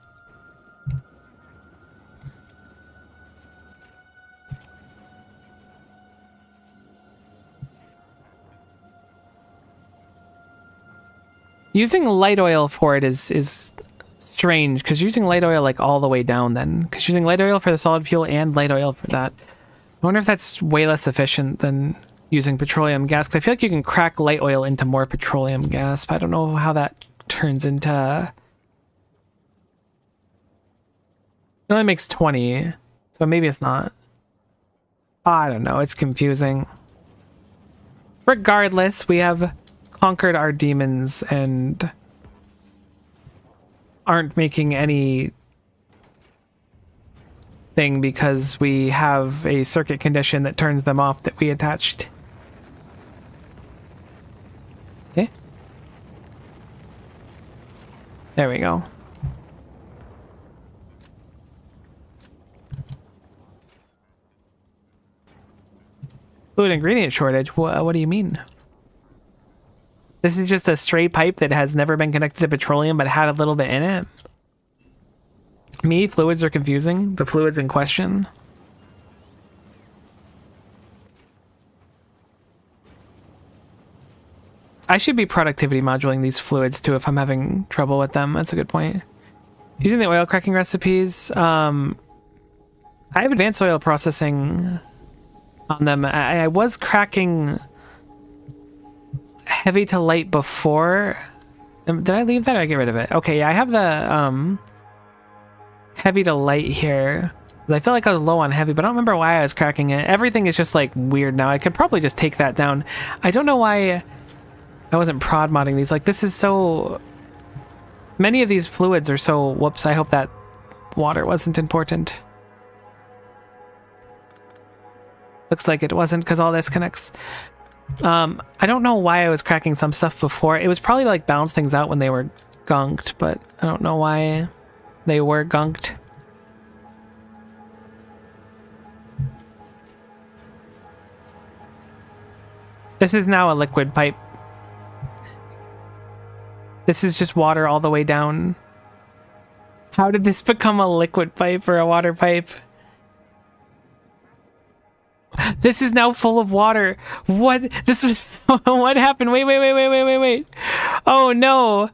Using light oil for it is strange, because using light oil like all the way down then. Because using light oil for the solid fuel and light oil for that. I wonder if that's way less efficient than using petroleum gas, because I feel like you can crack light oil into more petroleum gas, but I don't know how that turns into... It only makes 20, so maybe it's not. I don't know, it's confusing. Regardless, we have conquered our demons and aren't making any thing because we have a circuit condition that turns them off that we attached. Okay. There we go. Fluid ingredient shortage? What do you mean? This is just a stray pipe that has never been connected to petroleum but had a little bit in it? Me? Fluids are confusing? The fluids in question? I should be productivity moduling these fluids too if I'm having trouble with them. That's a good point. Using the oil cracking recipes, I have advanced oil processing on them. I was cracking heavy to light before. Did I leave that or I get rid of it? Okay, yeah, I have the heavy to light here. I feel like I was low on heavy, but I don't remember why I was cracking it. Everything is just like weird now. I could probably just take that down. I don't know why I wasn't prod modding these. Like, this is so... Many of these fluids are so... Whoops, I hope that water wasn't important. Looks like it wasn't because all this connects. I don't know why I was cracking some stuff before. It was probably to like balance things out when they were gunked, but I don't know why they were gunked. This is now a liquid pipe. This is just water all the way down. How did this become a liquid pipe or a water pipe? This is now full of water. What? This was... What happened? Wait. Oh, no.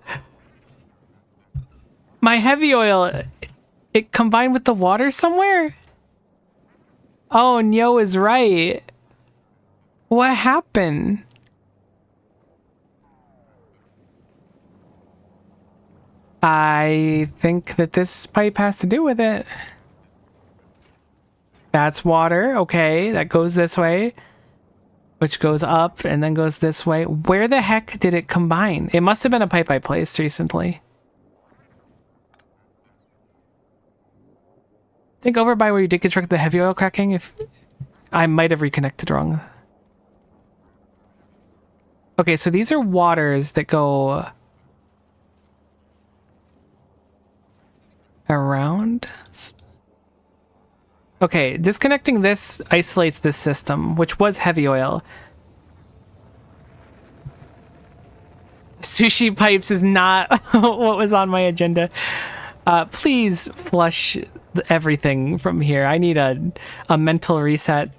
My heavy oil, it combined with the water somewhere? Oh, Nyo is right. What happened? I think that this pipe has to do with it. That's water. Okay, that goes this way. Which goes up and then goes this way. Where the heck did it combine? It must have been a pipe I placed recently. I think over by where you did construct the heavy oil cracking, if I might have reconnected wrong. Okay, so these are waters that go around. Okay, disconnecting this isolates this system, which was heavy oil. Sushi pipes is not what was on my agenda. Please flush everything from here. I need a mental reset.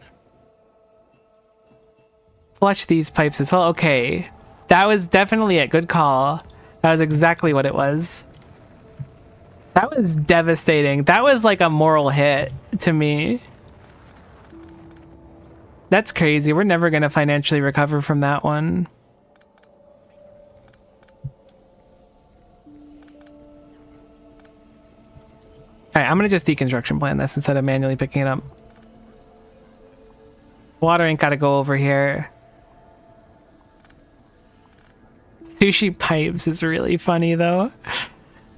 Flush these pipes as well. Okay, that was definitely a good call. That was exactly what it was. That was devastating. That was like a moral hit to me. That's crazy. We're never going to financially recover from that one. Alright, I'm going to just deconstruction plan this instead of manually picking it up. Water ain't got to go over here. Sushi pipes is really funny though.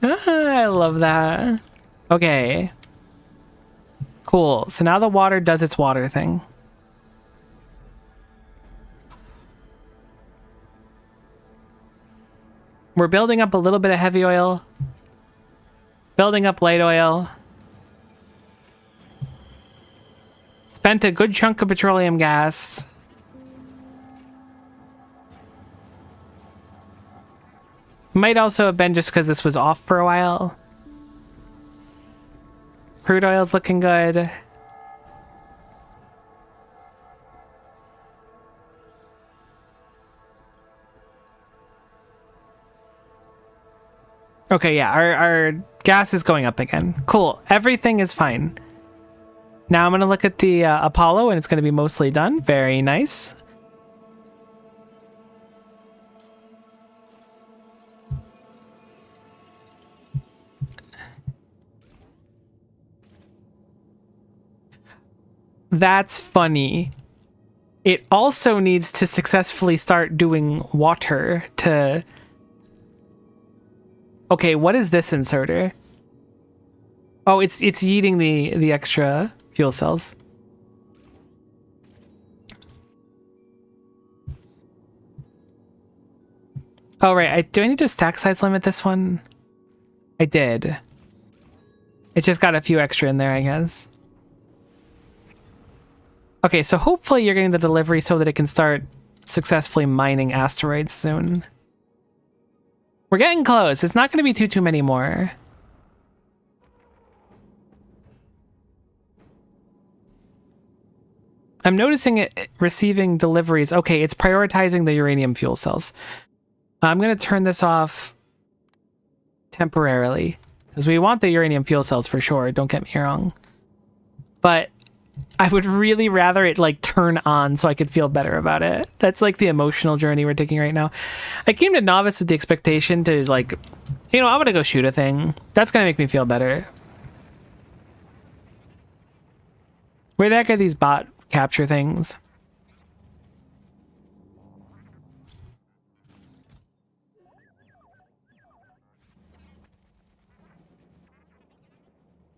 I love that. Okay. Cool. So now the water does its water thing. We're building up a little bit of heavy oil. Building up light oil. Spent a good chunk of petroleum gas. Might also have been just because this was off for a while. Crude oil's looking good. Okay, yeah, our gas is going up again. Cool, everything is fine. Now I'm going to look at the Apollo and it's going to be mostly done. Very nice. That's funny. It also needs to successfully start doing water to... Okay, what is this inserter? Oh, it's yeeting the extra fuel cells. Oh, right. Do I need to stack size limit this one? I did. It just got a few extra in there, I guess. Okay, so hopefully you're getting the delivery so that it can start successfully mining asteroids soon. We're getting close. It's not going to be too many more. I'm noticing it receiving deliveries. Okay, it's prioritizing the uranium fuel cells. I'm going to turn this off temporarily because we want the uranium fuel cells for sure. Don't get me wrong. But I would really rather it like turn on so I could feel better about it. That's like the emotional journey we're taking right now. I came to Novice with the expectation to like, you know, I'm going to go shoot a thing. That's going to make me feel better. Where the heck are these bot capture things?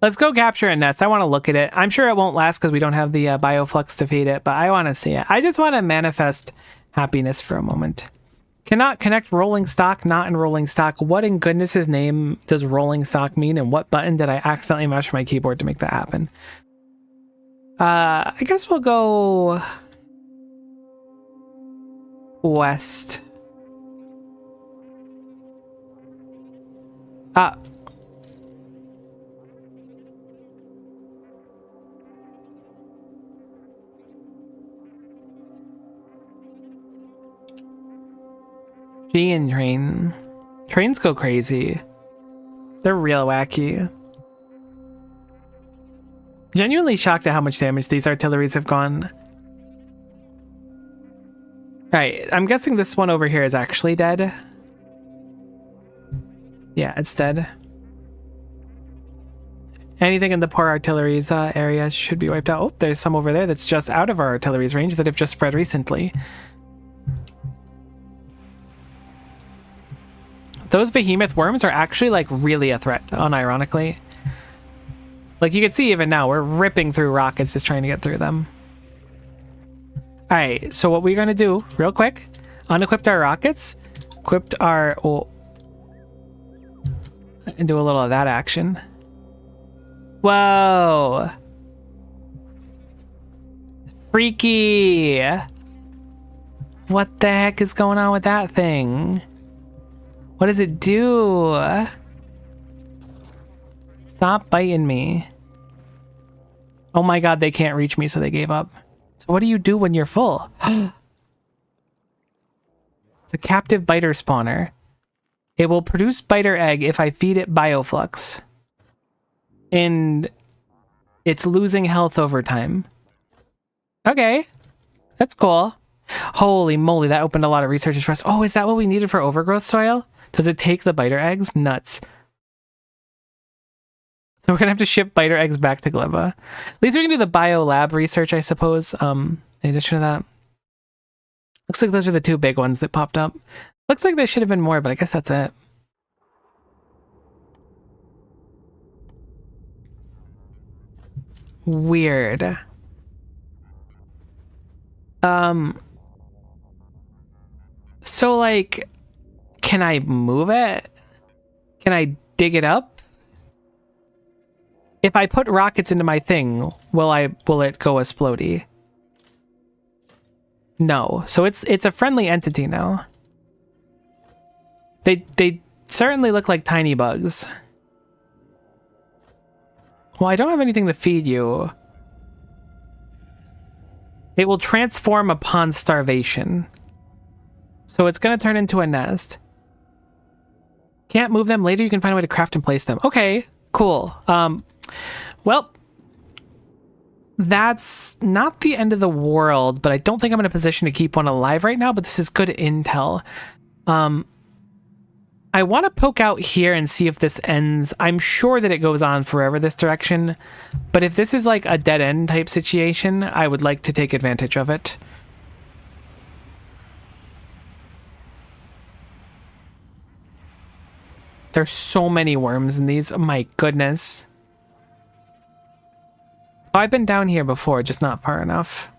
Let's go capture a nest. I want to look at it. I'm sure it won't last because we don't have the bioflux to feed it, but I want to see it. I just want to manifest happiness for a moment. Cannot connect rolling stock, not in rolling stock. What in goodness's name does rolling stock mean, and what button did I accidentally mash my keyboard to make that happen? I guess we'll go west. G and train. Trains go crazy. They're real wacky. Genuinely shocked at how much damage these artilleries have gone. Alright, I'm guessing this one over here is actually dead. Yeah, it's dead. Anything in the poor artillery's area should be wiped out. Oh, there's some over there that's just out of our artillery's range that have just spread recently. Those behemoth worms are actually like really a threat, unironically. Like you can see even now, we're ripping through rockets just trying to get through them. All right, so what we're gonna do real quick, unequipped our rockets, equipped our, and do a little of that action. Whoa. Freaky. What the heck is going on with that thing? What does it do? Stop biting me. Oh my god, they can't reach me, so they gave up. So what do you do when you're full? It's a captive biter spawner. It will produce biter egg if I feed it bioflux. And it's losing health over time. Okay, that's cool. Holy moly, that opened a lot of researches for us. Oh, is that what we needed for overgrowth soil? Does it take the biter eggs? Nuts. So we're gonna have to ship biter eggs back to Gleba. At least we can do the bio lab research, I suppose. In addition to that, looks like those are the two big ones that popped up. Looks like there should have been more, but I guess that's it. Weird. So like, can I move it? Can I dig it up? If I put rockets into my thing, will it go explodey? No. So it's a friendly entity now. They certainly look like tiny bugs. Well, I don't have anything to feed you. It will transform upon starvation. So it's going to turn into a nest. Can't move them. Later you can find a way to craft and place them. Okay, cool. Well, that's not the end of the world, but I don't think I'm in a position to keep one alive right now, but this is good intel. I want to poke out here and see if this ends. I'm sure that it goes on forever this direction, but if this is like a dead end type situation, I would like to take advantage of it. There's so many worms in these. Oh my goodness. Oh, I've been down here before, just not far enough.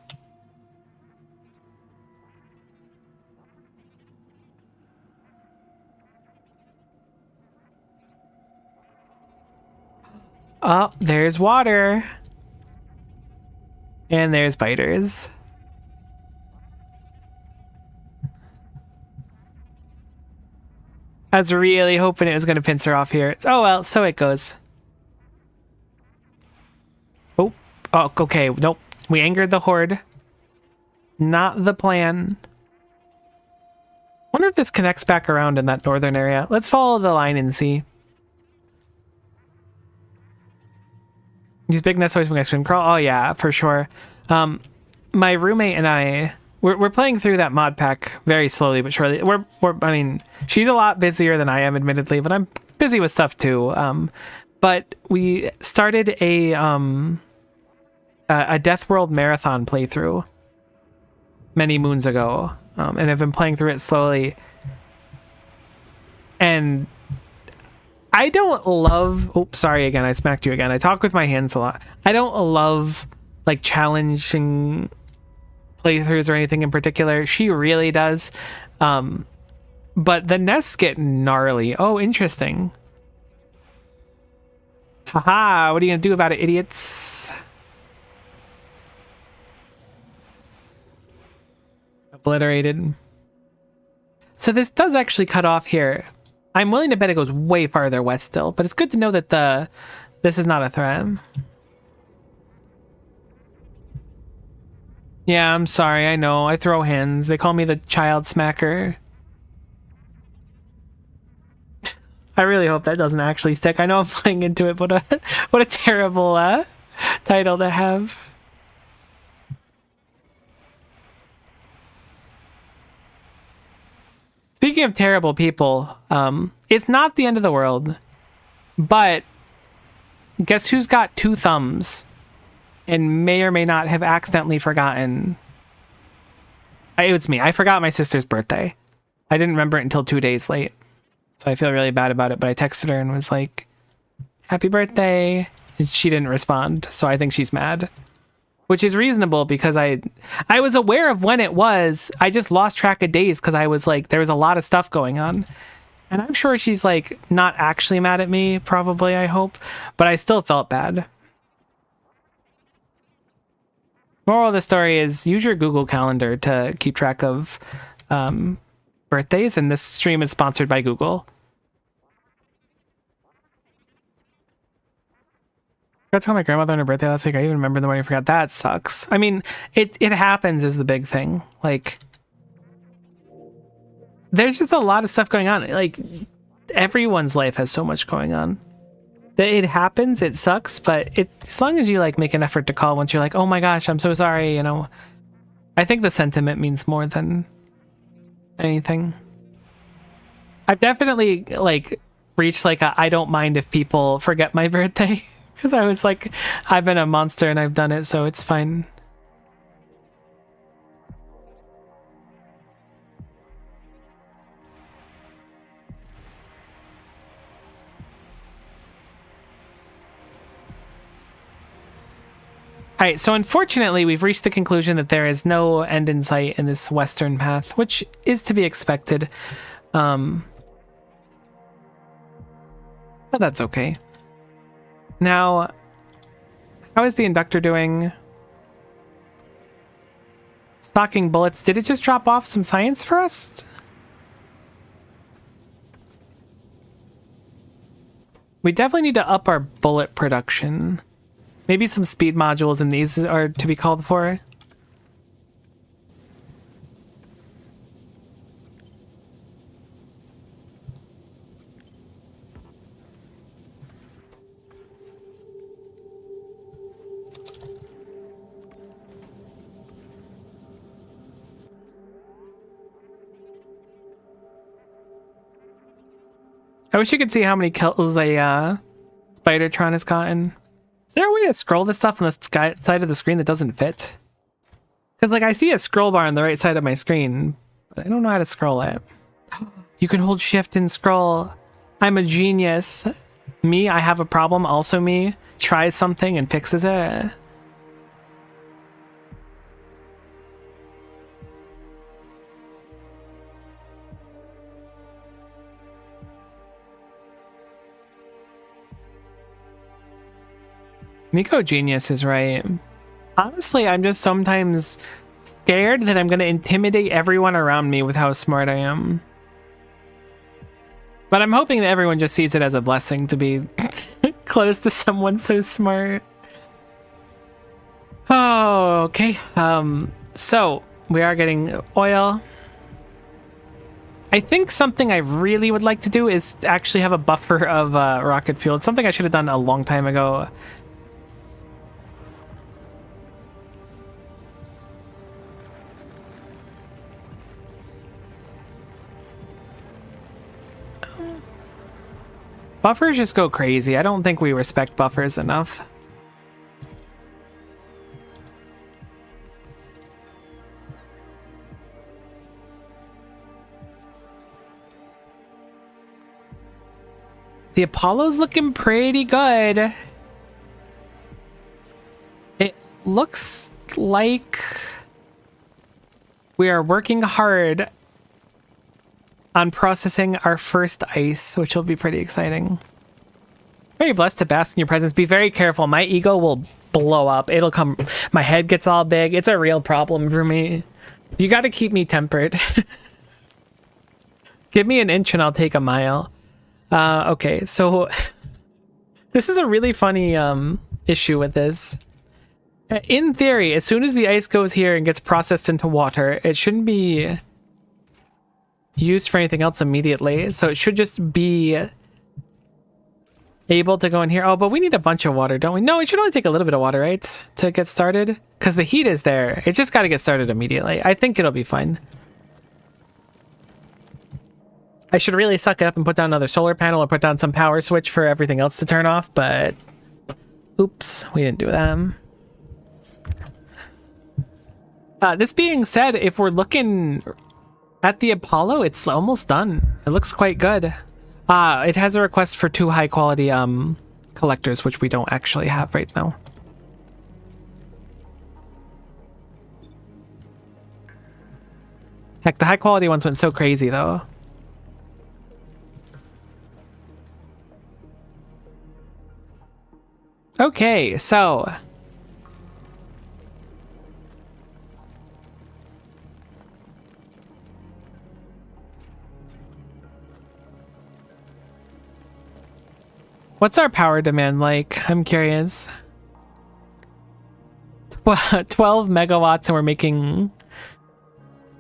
Oh, there's water. And there's biters. I was really hoping it was going to pincer off here. Oh well, so it goes. Oh, okay. Nope. We angered the horde. Not the plan. Wonder if this connects back around in that northern area. Let's follow the line and see. These big nests always make us crawl. Oh yeah, for sure. My roommate and I, we're playing through that mod pack very slowly but surely. I mean, she's a lot busier than I am, admittedly, but I'm busy with stuff too. But we started a Death World marathon playthrough many moons ago, and I've been playing through it slowly. And I don't love... Oops, sorry again, I smacked you again. I talk with my hands a lot. I don't love, like, challenging playthroughs or anything in particular. She really does. But the nests get gnarly. Oh, interesting. Haha, what are you gonna do about it, idiots? Obliterated. So this does actually cut off here. I'm willing to bet it goes way farther west still, but it's good to know that this is not a threat. Yeah, I'm sorry, I know. I throw hands. They call me the child smacker. I really hope that doesn't actually stick. I know I'm playing into it, but what a terrible title to have. Speaking of terrible people, it's not the end of the world, but guess who's got 2 thumbs and may or may not have accidentally forgotten? It was me. I forgot my sister's birthday. I didn't remember it until 2 days late. So I feel really bad about it, but I texted her and was like, happy birthday. And she didn't respond. So I think she's mad, which is reasonable because I was aware of when it was. I just lost track of days because I was like, there was a lot of stuff going on. And I'm sure she's like not actually mad at me, probably, I hope, but I still felt bad. Moral of the story is use your Google Calendar to keep track of birthdays, and this stream is sponsored by Google. I got to tell my grandmother on her birthday last week. I even remember the morning I forgot. That sucks. I mean, it happens is the big thing. Like, there's just a lot of stuff going on. Like, everyone's life has so much going on. It happens, it sucks, but as long as you like make an effort to call once you're like, oh my gosh, I'm so sorry, you know. I think the sentiment means more than anything. I've definitely like reached like a I don't mind if people forget my birthday because I was like, I've been a monster and I've done it, so it's fine. Alright, so unfortunately we've reached the conclusion that there is no end in sight in this western path, which is to be expected. But that's okay. Now, how is the inductor doing? Stocking bullets. Did it just drop off some science for us? We definitely need to up our bullet production. Maybe some speed modules in these are to be called for. I wish you could see how many kills a Spidertron has gotten. Is there a way to scroll this stuff on the side of the screen that doesn't fit? Because like I see a scroll bar on the right side of my screen, but I don't know how to scroll it. You can hold shift and scroll. I'm a genius. Me, I have a problem. Also me, tries something and fixes it. Miko Genius is right. Honestly, I'm just sometimes scared that I'm going to intimidate everyone around me with how smart I am. But I'm hoping that everyone just sees it as a blessing to be close to someone so smart. Oh, okay. So we are getting oil. I think something I really would like to do is actually have a buffer of rocket fuel. It's something I should have done a long time ago. Buffers just go crazy. I don't think we respect buffers enough. The Apollo's looking pretty good. It looks like we are working hard on processing our first ice, which will be pretty exciting. Very blessed to bask in your presence. Be very careful. My ego will blow up. It'll come. My head gets all big. It's a real problem for me. You got to keep me tempered. Give me an inch and I'll take a mile. Okay, so this is a really funny issue with this. In theory, as soon as the ice goes here and gets processed into water, it shouldn't be used for anything else immediately, so it should just be able to go in here. Oh, but we need a bunch of water, don't we? No, we should only take a little bit of water, right, to get started, because the heat is there. It's just got to get started immediately. I think it'll be fine. I should really suck it up and put down another solar panel or put down some power switch for everything else to turn off, but oops, we didn't do that. This being said, if we're looking at the Apollo, it's almost done. It looks quite good. It has a request for 2 high quality collectors, which we don't actually have right now. Heck, the high quality ones went so crazy though. Okay, so what's our power demand like? I'm curious. 12 megawatts, and we're making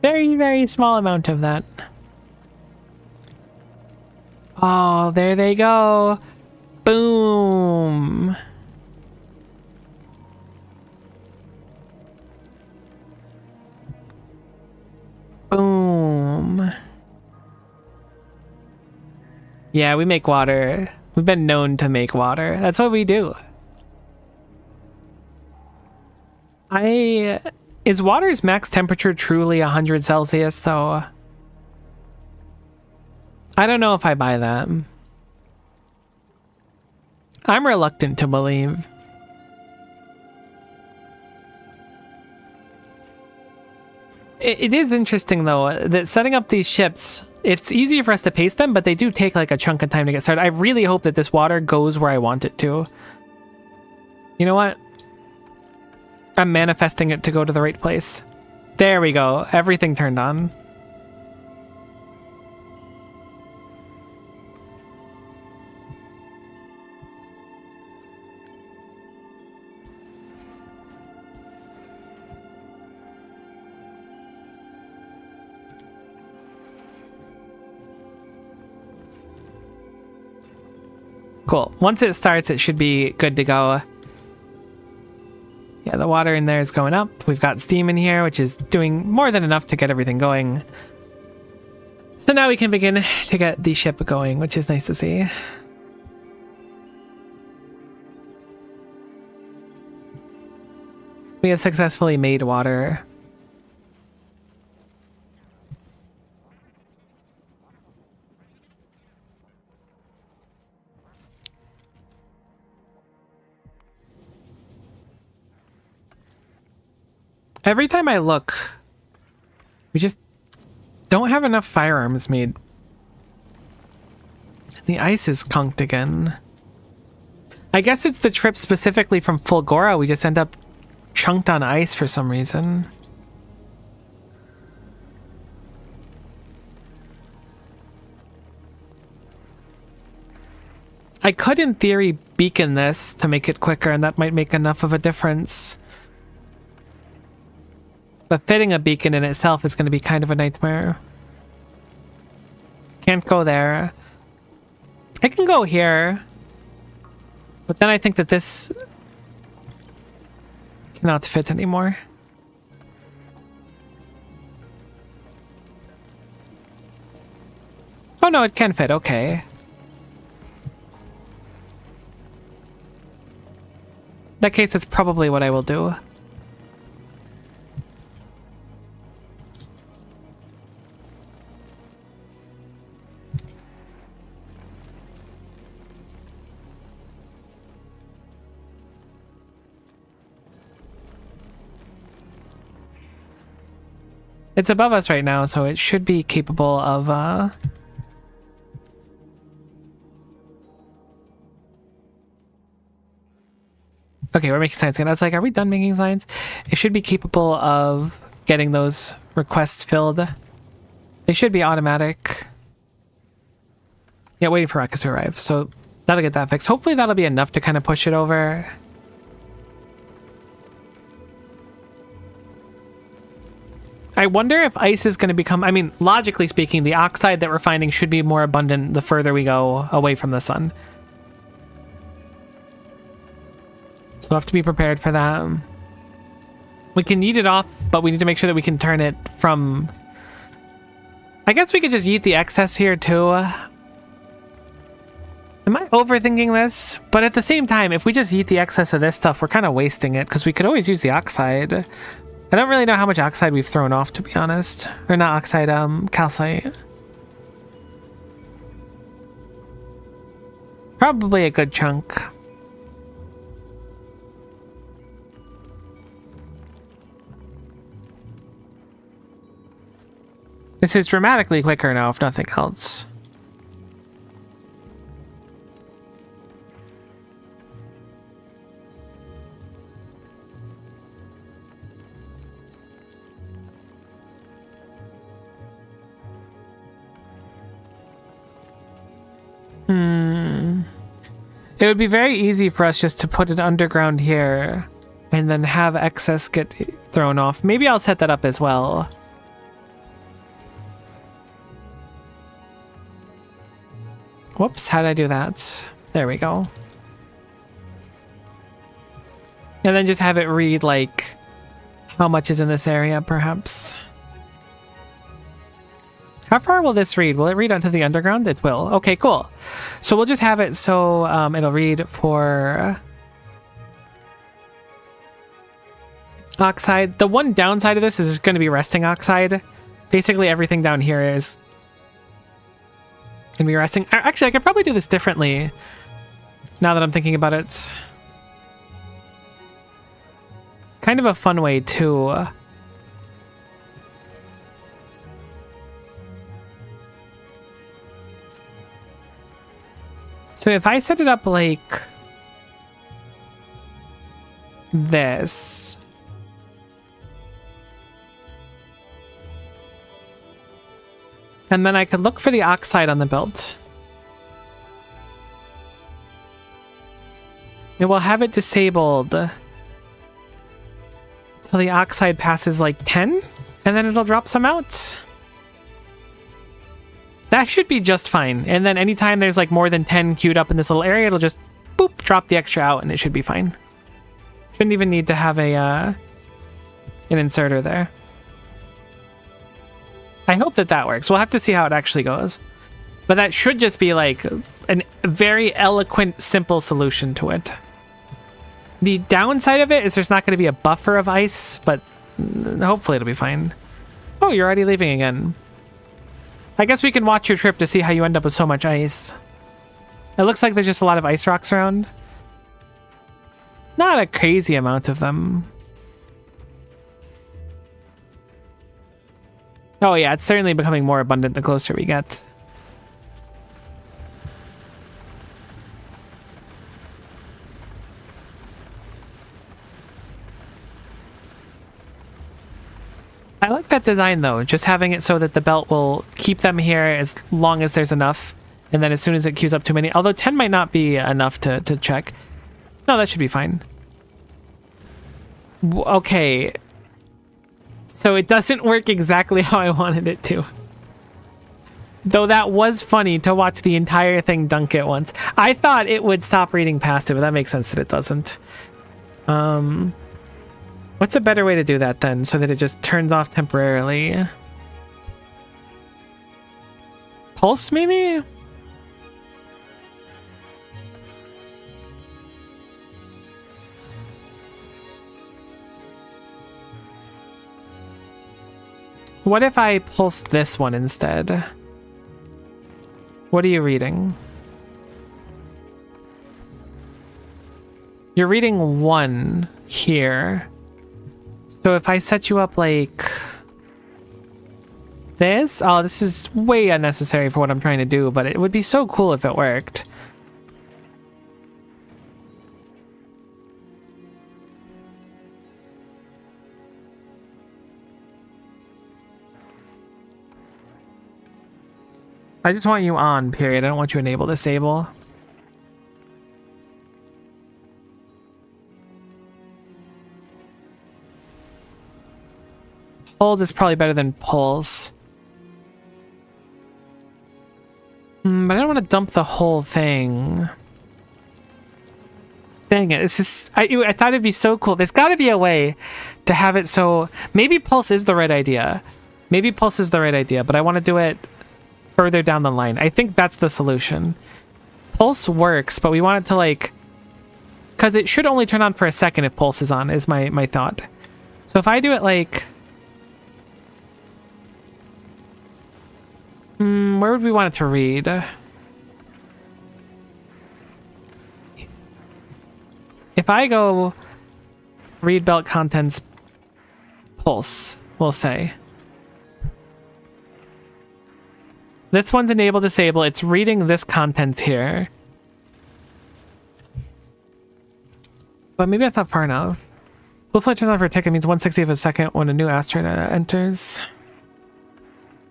very, very small amount of that. Oh, there they go. Boom. Boom. Yeah, we make water. We've been known to make water. That's what we do. Is water's max temperature truly 100 Celsius though? I don't know if I buy that. I'm reluctant to believe. It is interesting though that setting up these ships, it's easy for us to pace them, but they do take like a chunk of time to get started. I really hope that this water goes where I want it to. You know what? I'm manifesting it to go to the right place. There we go. Everything turned on. Cool. Once it starts, it should be good to go. Yeah, the water in there is going up. We've got steam in here, which is doing more than enough to get everything going. So now we can begin to get the ship going, which is nice to see. We have successfully made water. Every time I look, we just don't have enough firearms made. The ice is conked again. I guess it's the trip specifically from Fulgora. We just end up chunked on ice for some reason. I could, in theory, beacon this to make it quicker, and that might make enough of a difference. But fitting a beacon in itself is going to be kind of a nightmare. Can't go there. I can go here. But then I think that this cannot fit anymore. Oh no, it can fit. Okay. In that case, that's probably what I will do. It's above us right now, so it should be capable of, Okay, we're making signs again. I was like, are we done making signs? It should be capable of getting those requests filled. They should be automatic. Yeah, waiting for rockets to arrive, so that'll get that fixed. Hopefully that'll be enough to kind of push it over. I wonder if ice is going to become... I mean, logically speaking, the oxide that we're finding should be more abundant the further we go away from the sun. So we'll have to be prepared for that. We can eat it off, but we need to make sure that we can turn it from I guess we could just yeet the excess here too. Am I overthinking this? But at the same time, if we just yeet the excess of this stuff, we're kind of wasting it because we could always use the oxide. I don't really know how much oxide we've thrown off, to be honest. Or not oxide, calcite. Probably a good chunk. This is dramatically quicker now, if nothing else. It would be very easy for us just to put it underground here and then have excess get thrown off. Maybe I'll set that up as well. Whoops, how did I do that? There we go. And then just have it read, like, how much is in this area, perhaps. How far will this read? Will it read onto the underground? It will. Okay, cool. So we'll just have it so it'll read for oxide. The one downside of this is going to be resting oxide. Basically, everything down here is going to be resting. Actually, I could probably do this differently now that I'm thinking about it. Kind of a fun way, too. So if I set it up like this, and then I could look for the oxide on the belt. It will have it disabled until the oxide passes like 10, and then it'll drop some out. That should be just fine. And then anytime there's like more than 10 queued up in this little area, it'll just boop, drop the extra out and it should be fine. Shouldn't even need to have a an inserter there. I hope that that works. We'll have to see how it actually goes. But that should just be like a very eloquent, simple solution to it. The downside of it is there's not going to be a buffer of ice, but hopefully it'll be fine. Oh, you're already leaving again. I guess we can watch your trip to see how you end up with so much ice. It looks like there's just a lot of ice rocks around. Not a crazy amount of them. Oh yeah, it's certainly becoming more abundant the closer we get. I like that design though, just having it so that the belt will keep them here as long as there's enough, and then as soon as it queues up too many, although 10 might not be enough to check. No, that should be fine. Okay. So it doesn't work exactly how I wanted it to. Though that was funny to watch the entire thing dunk at once. I thought it would stop reading past it, but that makes sense that it doesn't. What's a better way to do that then, so that it just turns off temporarily? Pulse, maybe? What if I pulsed this one instead? What are you reading? You're reading 1 here. So if I set you up like this, oh, this is way unnecessary for what I'm trying to do, but it would be so cool if it worked. I just want you on, period. I don't want you enable, disable. Hold is probably better than pulse. But I don't want to dump the whole thing. Dang it, this is... I thought it'd be so cool. There's got to be a way to have it so... Maybe pulse is the right idea. Maybe pulse is the right idea, but I want to do it further down the line. I think that's the solution. Pulse works, but we want it to like... Because it should only turn on for a second if pulse is on, is my thought. So if I do it like... where would we want it to read? If I go read belt contents pulse, we'll say. This one's enable disable. It's reading this content here. But maybe that's not far enough. Pulse light turns on for a tick. It means 1/60 of a second when a new asteroid enters.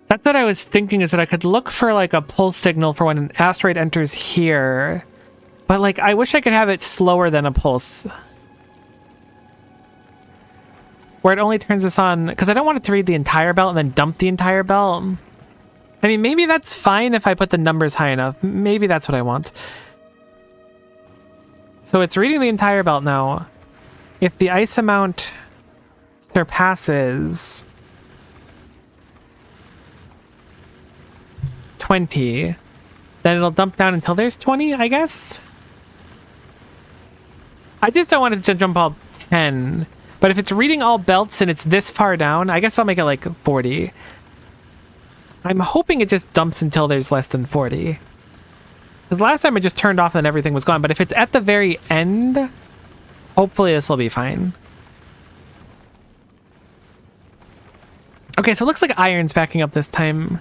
That's what I was thinking, is that I could look for like a pulse signal for when an asteroid enters here. But like, I wish I could have it slower than a pulse. Where it only turns this on, because I don't want it to read the entire belt and then dump the entire belt. I mean, maybe that's fine if I put the numbers high enough. Maybe that's what I want. So it's reading the entire belt now. If the ice amount surpasses 20, then it'll dump down until there's 20, I guess? I just don't want it to jump all 10. But if it's reading all belts and it's this far down, I guess I'll make it like 40. I'm hoping it just dumps until there's less than 40. Because last time it just turned off and everything was gone. But if it's at the very end, hopefully this will be fine. Okay, so it looks like iron's backing up this time.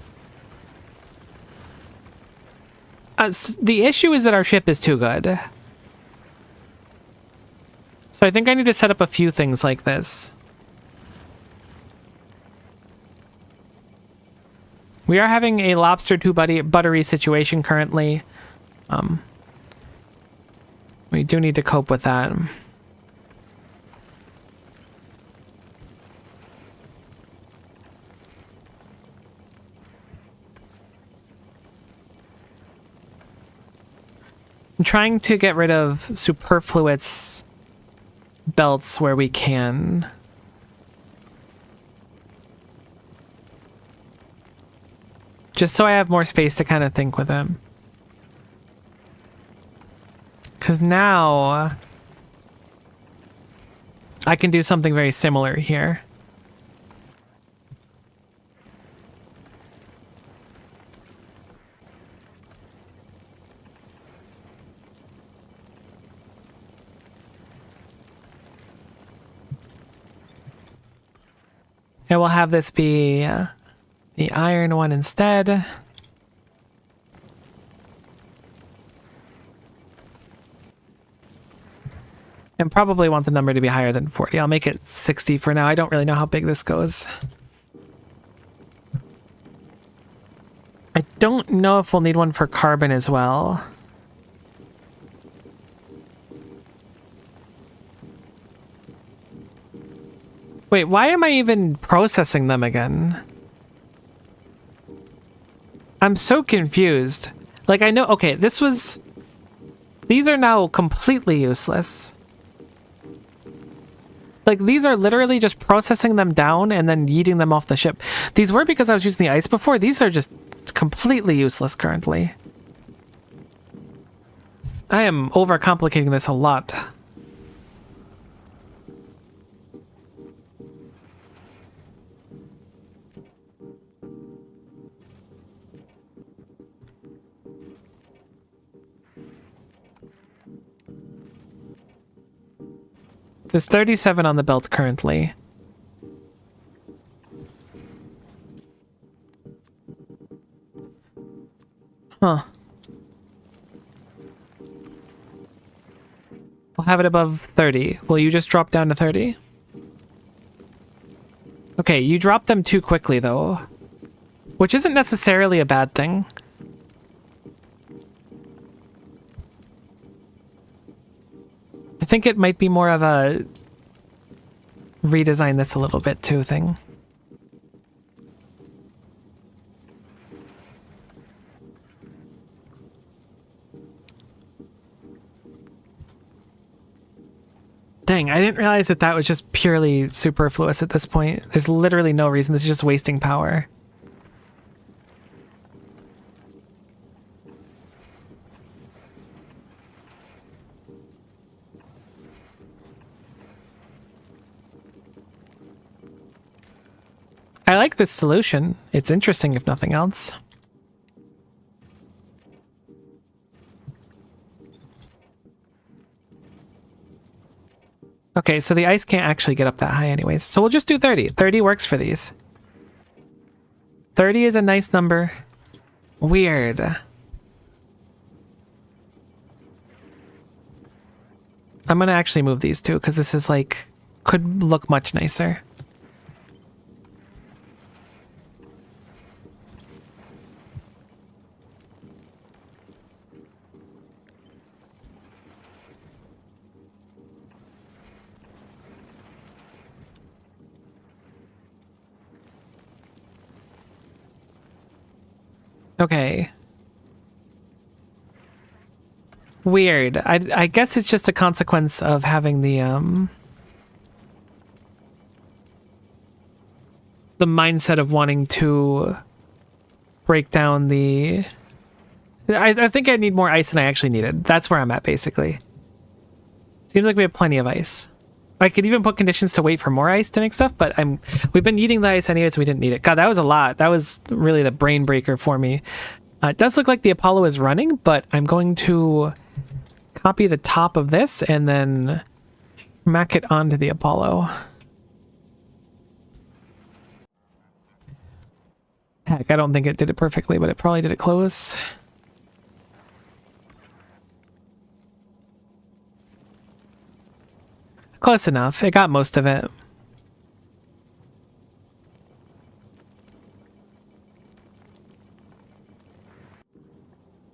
The issue is that our ship is too good. So I think I need to set up a few things like this. We are having a lobster to buttery situation currently. We do need to cope with that. I'm trying to get rid of superfluous belts where we can. Just so I have more space to kind of think with them. Because now I can do something very similar here. And we'll have this be the iron one instead. And probably want the number to be higher than 40. I'll make it 60 for now. I don't really know how big this goes. I don't know if we'll need one for carbon as well. Wait, why am I even processing them again? I'm so confused. Like, I know, okay, these are now completely useless. Like, these are literally just processing them down and then yeeting them off the ship. These were because I was using the ice before. These are just completely useless currently. I am overcomplicating this a lot. There's 37 on the belt currently. Huh. We'll have it above 30. Will you just drop down to 30? Okay, you dropped them too quickly though. Which isn't necessarily a bad thing. I think it might be more of a redesign this a little bit too thing. Dang, I didn't realize that that was just purely superfluous at this point. There's literally no reason. This is just wasting power. I like this solution. It's interesting if nothing else. Okay, so the ice can't actually get up that high anyways. So we'll just do 30. 30 works for these. 30 is a nice number. Weird. I'm gonna actually move these two because this is like, could look much nicer. Okay. Weird. I guess it's just a consequence of having the mindset of wanting to break down the... I think I need more ice than I actually needed. That's where I'm at, basically. Seems like we have plenty of ice. I could even put conditions to wait for more ice to make stuff, but we've been eating the ice anyway, so we didn't need it. God, that was a lot. That was really the brain breaker for me. It does look like the Apollo is running, but I'm going to copy the top of this and then smack it onto the Apollo. Heck, I don't think it did it perfectly, but it probably did it close. Close enough. It got most of it.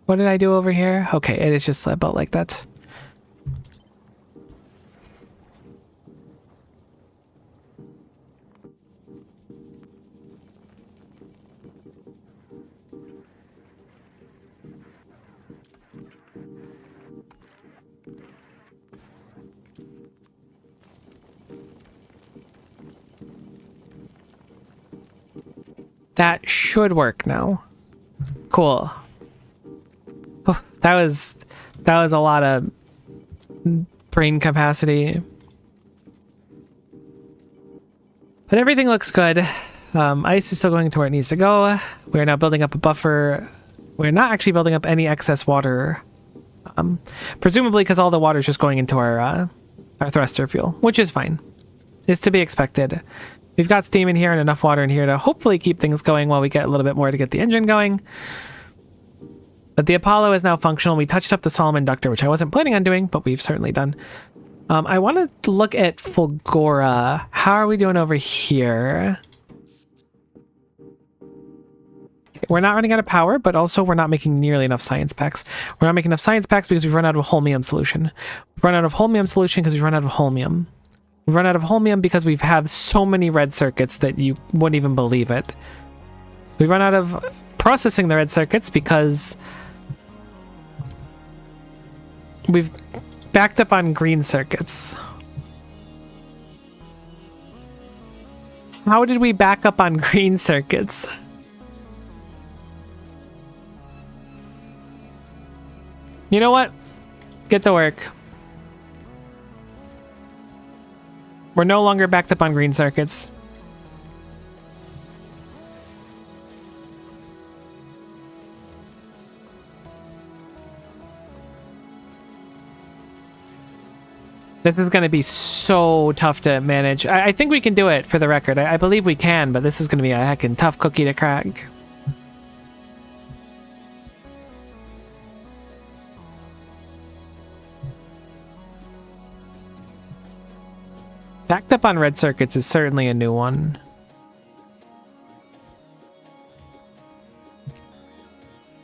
What did I do over here? Okay, it is just about like that. That should work now. Cool. Oh, that was a lot of brain capacity. But everything looks good. Ice is still going to where it needs to go. We're now building up a buffer. We're not actually building up any excess water. Presumably because all the water is just going into our thruster fuel, which is fine. It's to be expected. We've got steam in here and enough water in here to hopefully keep things going while we get a little bit more to get the engine going. But the Apollo is now functional. We touched up the Solomon ductor, which I wasn't planning on doing, but we've certainly done. I want to look at Fulgora. How are we doing over here? We're not running out of power, but also we're not making nearly enough science packs. We're not making enough science packs because we've run out of holmium solution. We've run out of holmium solution because we've run out of holmium. We've run out of holmium because we have so many red circuits that you wouldn't even believe it. We run out of processing the red circuits because we've backed up on green circuits. How did we back up on green circuits? You know what? Get to work. We're no longer backed up on green circuits. This is going to be so tough to manage. I think we can do it, for the record. I believe we can, but this is going to be a heckin' tough cookie to crack. Backed up on red circuits is certainly a new one.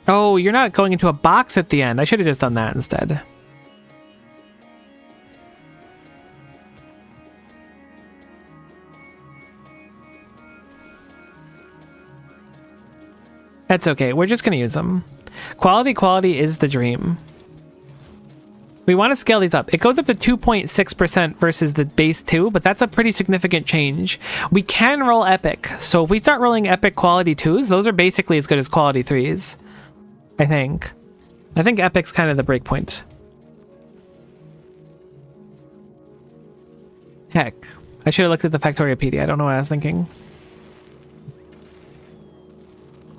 Oh, you're not going into a box at the end. I should have just done that instead. That's okay. We're just going to use them. Quality is the dream. We want to scale these up. It goes up to 2.6% versus the base 2, but that's a pretty significant change. We can roll epic. So if we start rolling epic quality 2s, those are basically as good as quality 3s. I think. I think epic's kind of the breakpoint. Heck. I should have looked at the Factorio PD. I don't know what I was thinking.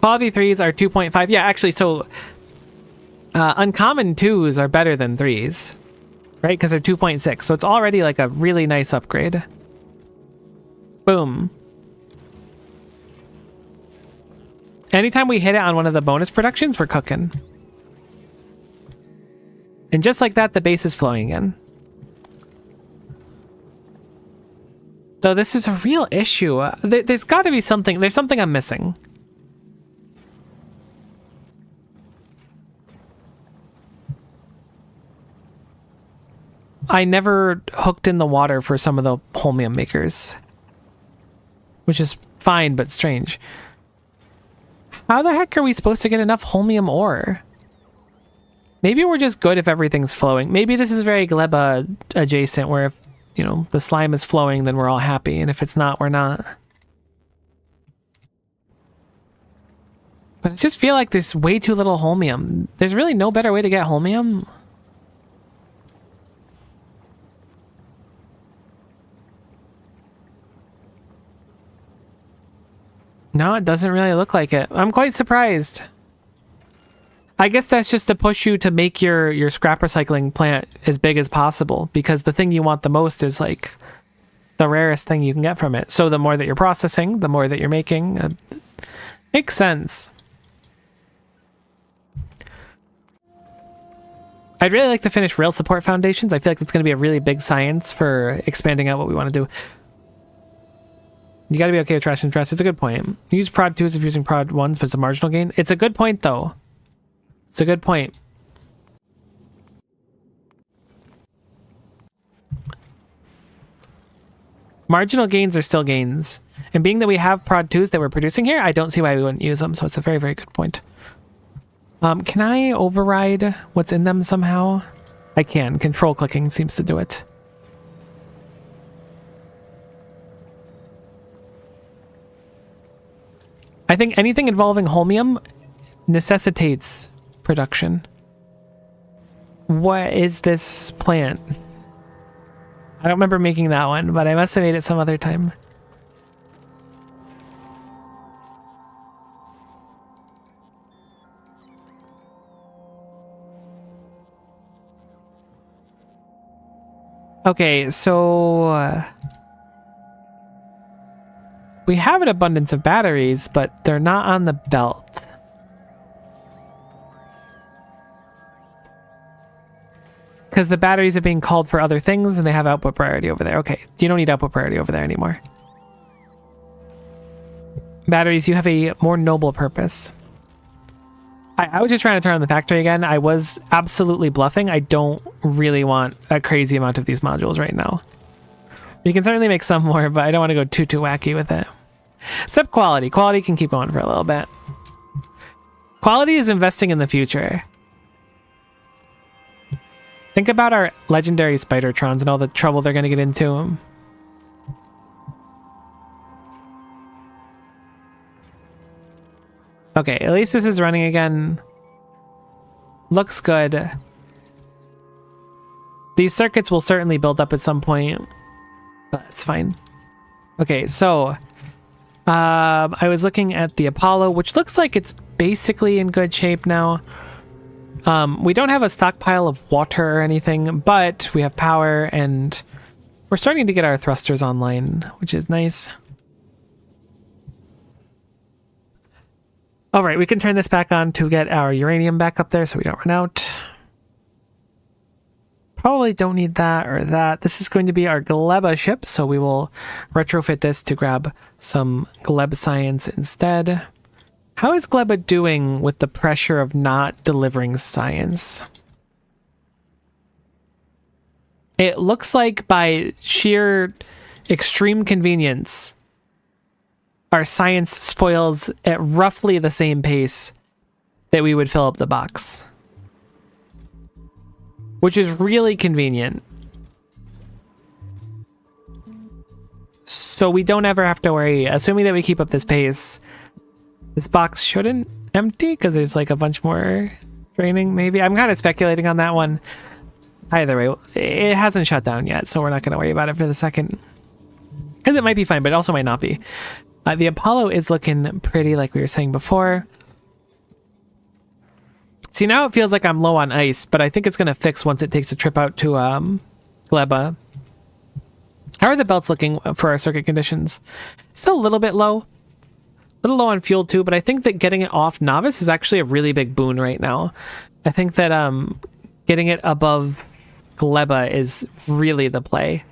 Quality 3s are 2.5. Yeah, actually, so uncommon 2s are better than 3s, right? Because they're 2.6. So it's already like a really nice upgrade. Boom. Anytime we hit it on one of the bonus productions, we're cooking. And just like that, the base is flowing again. Though this is a real issue. There's got to be something. There's something I'm missing. I never hooked in the water for some of the holmium makers. Which is fine, but strange. How the heck are we supposed to get enough holmium ore? Maybe we're just good if everything's flowing. Maybe this is very Gleba adjacent, where if, you know, the slime is flowing, then we're all happy. And if it's not, we're not. But I just feel like there's way too little holmium. There's really no better way to get holmium. No, it doesn't really look like it. I'm quite surprised. I guess that's just to push you to make your scrap recycling plant as big as possible, because the thing you want the most is like the rarest thing you can get from it. So the more that you're processing, the more that you're making. Makes sense. I'd really like to finish rail support foundations. I feel like it's going to be a really big science for expanding out what we want to do. You got to be okay with trash and stress. It's a good point. Use prod 2s if you're using prod 1s, but it's a marginal gain. It's a good point, though. It's a good point. Marginal gains are still gains. And being that we have prod 2s that we're producing here, I don't see why we wouldn't use them. So it's a very, very good point. Can I override what's in them somehow? I can. Control clicking seems to do it. I think anything involving holmium necessitates production. What is this plant? I don't remember making that one, but I must have made it some other time. Okay, so we have an abundance of batteries, but they're not on the belt. Because the batteries are being called for other things and they have output priority over there. Okay, you don't need output priority over there anymore. Batteries, you have a more noble purpose. I was just trying to turn on the factory again. I was absolutely bluffing. I don't really want a crazy amount of these modules right now. You can certainly make some more, but I don't want to go too wacky with it. Except quality. Quality can keep going for a little bit. Quality is investing in the future. Think about our legendary Spidertrons and all the trouble they're going to get into. Okay, at least this is running again. Looks good. These circuits will certainly build up at some point, but it's fine. Okay, so I was looking at the Apollo, which looks like it's basically in good shape now. We don't have a stockpile of water or anything, but we have power and we're starting to get our thrusters online, which is nice. All right, we can turn this back on to get our uranium back up there so we don't run out. Probably don't need that or that. This is going to be our Gleba ship, so we will retrofit this to grab some Gleb science instead. How is Gleba doing with the pressure of not delivering science? It looks like by sheer extreme convenience, our science spoils at roughly the same pace that we would fill up the box. which is really convenient. So we don't ever have to worry, assuming that we keep up this pace. This box shouldn't empty because there's like a bunch more draining, maybe. I'm kind of speculating on that one. Either way, it hasn't shut down yet, so we're not going to worry about it for the second. Because it might be fine, but it also might not be. The Apollo is looking pretty, like we were saying before. See, now it feels like I'm low on ice, but I think it's going to fix once it takes a trip out to Gleba. How are the belts looking for our circuit conditions? Still a little bit low. A little low on fuel too, but I think that getting it off Novice is actually a really big boon right now. I think that getting it above Gleba is really the play.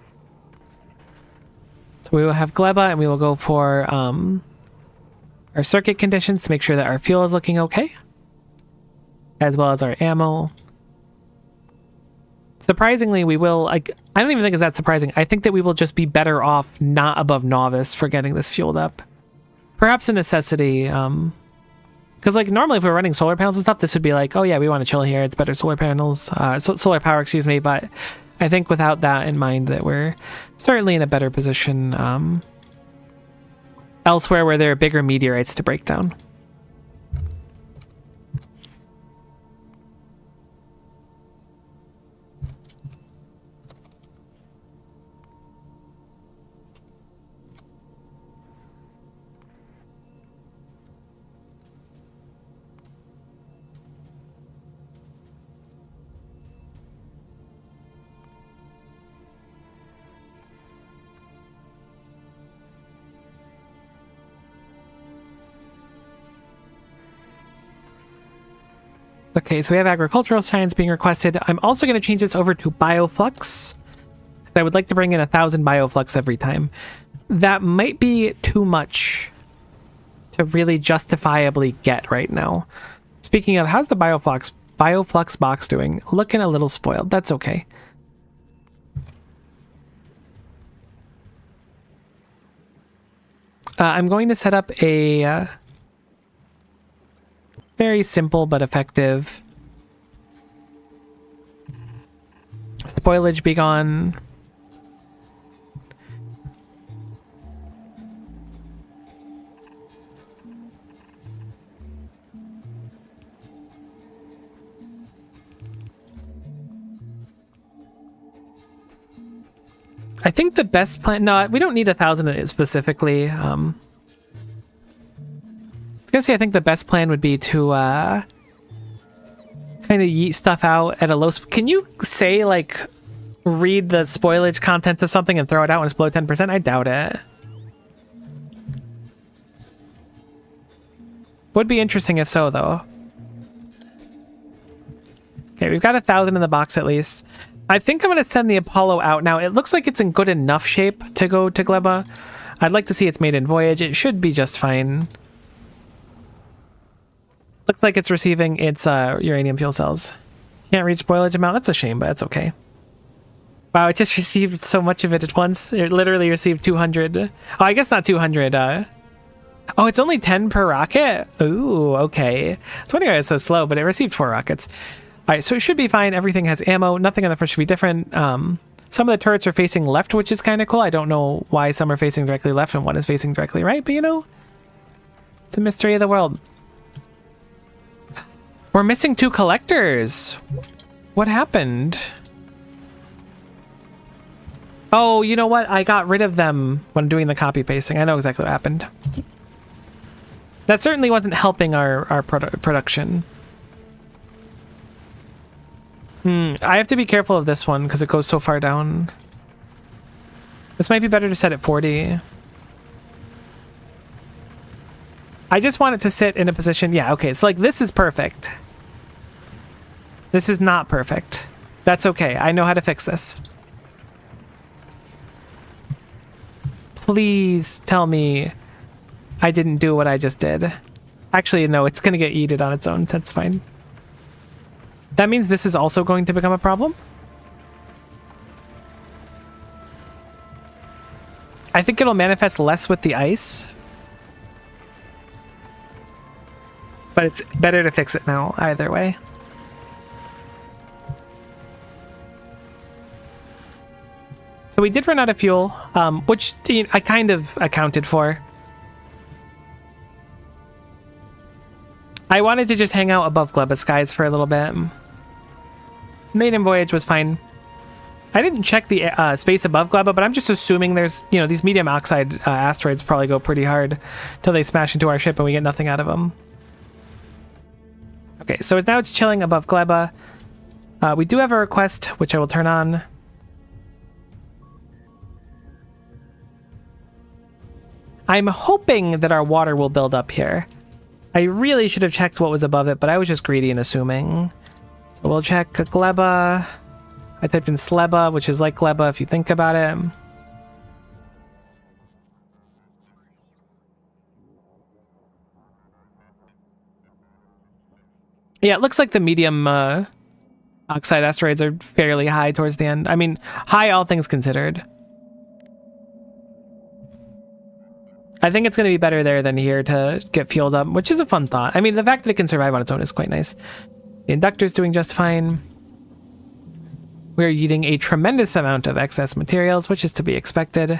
So we will have Gleba and we will go for our circuit conditions to make sure that our fuel is looking okay, as well as our ammo. Surprisingly, we will, like, I don't even think it's that surprising. I think that we will just be better off not above Novice for getting this fueled up. Perhaps a necessity, because like normally if we're running solar panels and stuff, this would be like, oh yeah, we want to chill here. It's better solar panels, solar power, excuse me. But I think without that in mind, that we're certainly in a better position elsewhere where there are bigger meteorites to break down. Okay, so we have agricultural science being requested. I'm also going to change this over to bioflux. I would like to bring in 1,000 bioflux every time. That might be too much to really justifiably get right now. Speaking of, how's the bioflux box doing? Looking a little spoiled. That's okay. I'm going to set up a very simple but effective spoilage be gone. I think the best plan, no, we don't need 1,000 specifically. I was gonna say I think the best plan would be to kind of yeet stuff out at a low. Can you say like read the spoilage contents of something and throw it out when it's below 10%? I doubt it. Would be interesting if so, though. Okay, we've got 1,000 in the box at least. I think I'm going to send the Apollo out now. It looks like it's in good enough shape to go to Gleba. I'd like to see its maiden voyage. It should be just fine. Looks like it's receiving its uranium fuel cells. Can't reach spoilage amount. That's a shame, but it's okay. Wow, it just received so much of it at once. It literally received 200. Oh, I guess not 200. Oh, it's only 10 per rocket? Ooh, okay. I was wondering why it's so slow, but it received 4 rockets. All right, so it should be fine. Everything has ammo. Nothing on the front should be different. Some of the turrets are facing left, which is kind of cool. I don't know why some are facing directly left and one is facing directly right, but you know, it's a mystery of the world. We're missing 2 collectors. What happened? Oh, you know what? I got rid of them when doing the copy pasting. I know exactly what happened. That certainly wasn't helping our production. I have to be careful of this one because it goes so far down. This might be better to set at 40. I just want it to sit in a position. Yeah, okay. It's like this is perfect. This is not perfect. That's okay. I know how to fix this. Please tell me I didn't do what I just did. Actually, no, it's going to get yeeted on its own. That's fine. That means this is also going to become a problem. I think it'll manifest less with the ice. But it's better to fix it now, either way. So we did run out of fuel, which I kind of accounted for. I wanted to just hang out above Gleba skies for a little bit. Maiden voyage was fine. I didn't check the space above Gleba, but I'm just assuming there's, these medium oxide asteroids probably go pretty hard till they smash into our ship and we get nothing out of them. Okay, so now it's chilling above Gleba. We do have a request, which I will turn on. I'm hoping that our water will build up here. I really should have checked what was above it, but I was just greedy and assuming. So we'll check Gleba. I typed in Sleba, which is like Gleba if you think about it. Yeah, it looks like the medium oxide asteroids are fairly high towards the end. I mean, high all things considered. I think it's going to be better there than here to get fueled up, which is a fun thought. I mean, the fact that it can survive on its own is quite nice. The inductor's doing just fine. We're eating a tremendous amount of excess materials, which is to be expected.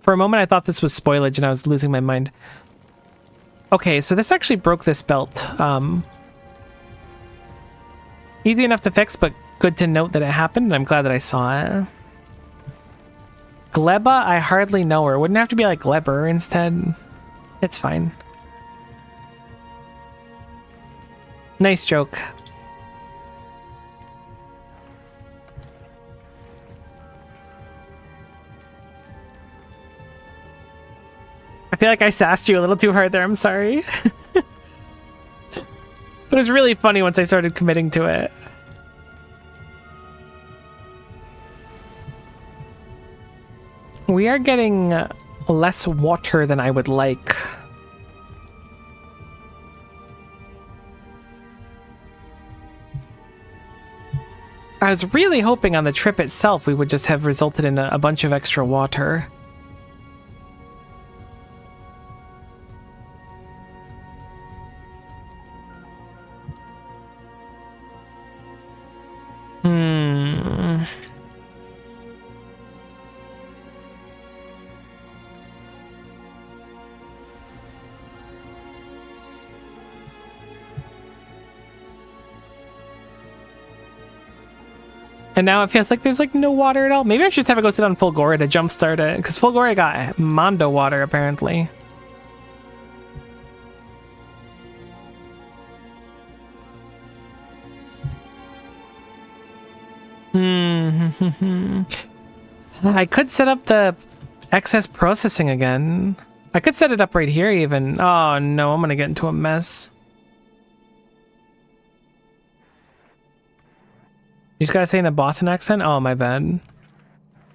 For a moment, I thought this was spoilage and I was losing my mind. Okay, so this actually broke this belt. Easy enough to fix, but good to note that it happened, and I'm glad that I saw it. Gleba, I hardly know her. Wouldn't it have to be like Gleber instead? It's fine. Nice joke. I feel like I sassed you a little too hard there, I'm sorry. But it was really funny once I started committing to it. We are getting less water than I would like. I was really hoping on the trip itself we would just have resulted in a bunch of extra water. And now it feels like there's like no water at all. Maybe I should just have it go sit on Fulgora to jumpstart it, because Fulgora got Mondo water apparently. I could set up the excess processing again. I could set it up right here even. Oh no, I'm gonna get into a mess. You just gotta say in a Boston accent? Oh, my bad.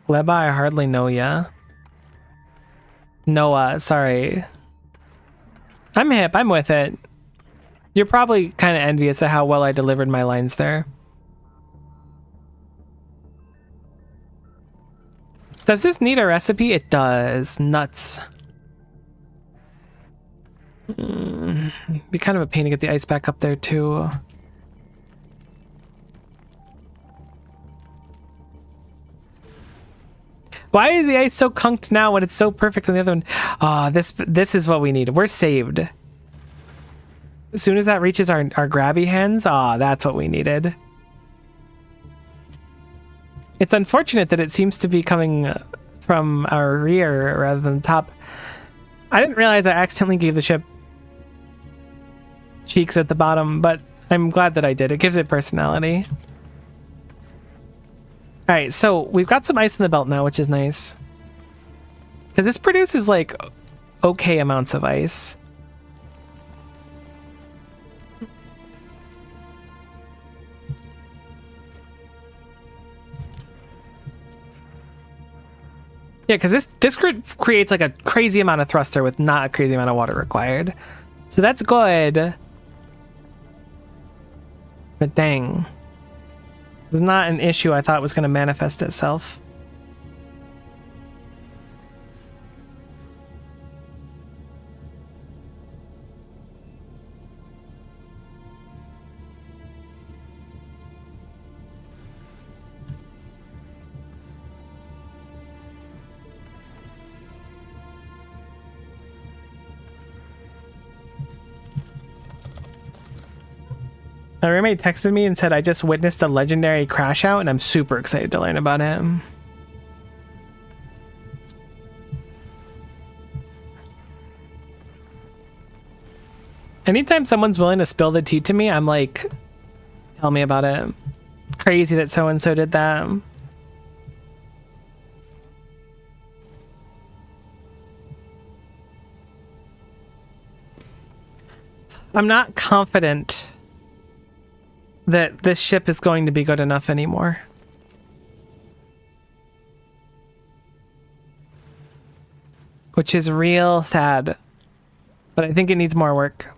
Gleba, I hardly know ya. Noah, sorry. I'm hip, I'm with it. You're probably kind of envious at how well I delivered my lines there. Does this need a recipe? It does. Nuts. Be kind of a pain to get the ice back up there too. Why is the ice so conked now when it's so perfect on the other one? Ah, this is what we need. We're saved. As soon as that reaches our grabby hands, that's what we needed. It's unfortunate that it seems to be coming from our rear rather than the top. I didn't realize I accidentally gave the ship cheeks at the bottom, but I'm glad that I did. It gives it personality. Alright, so we've got some ice in the belt now, which is nice. Because this produces, like, okay amounts of ice. Yeah, because this creates, like, a crazy amount of thruster with not a crazy amount of water required. So that's good. But dang. It's not an issue I thought was going to manifest itself. My roommate texted me and said, I just witnessed a legendary crash out and I'm super excited to learn about it. Anytime someone's willing to spill the tea to me, I'm like, tell me about it. Crazy that so-and-so did that. I'm not confident that this ship is going to be good enough anymore. Which is real sad. But I think it needs more work.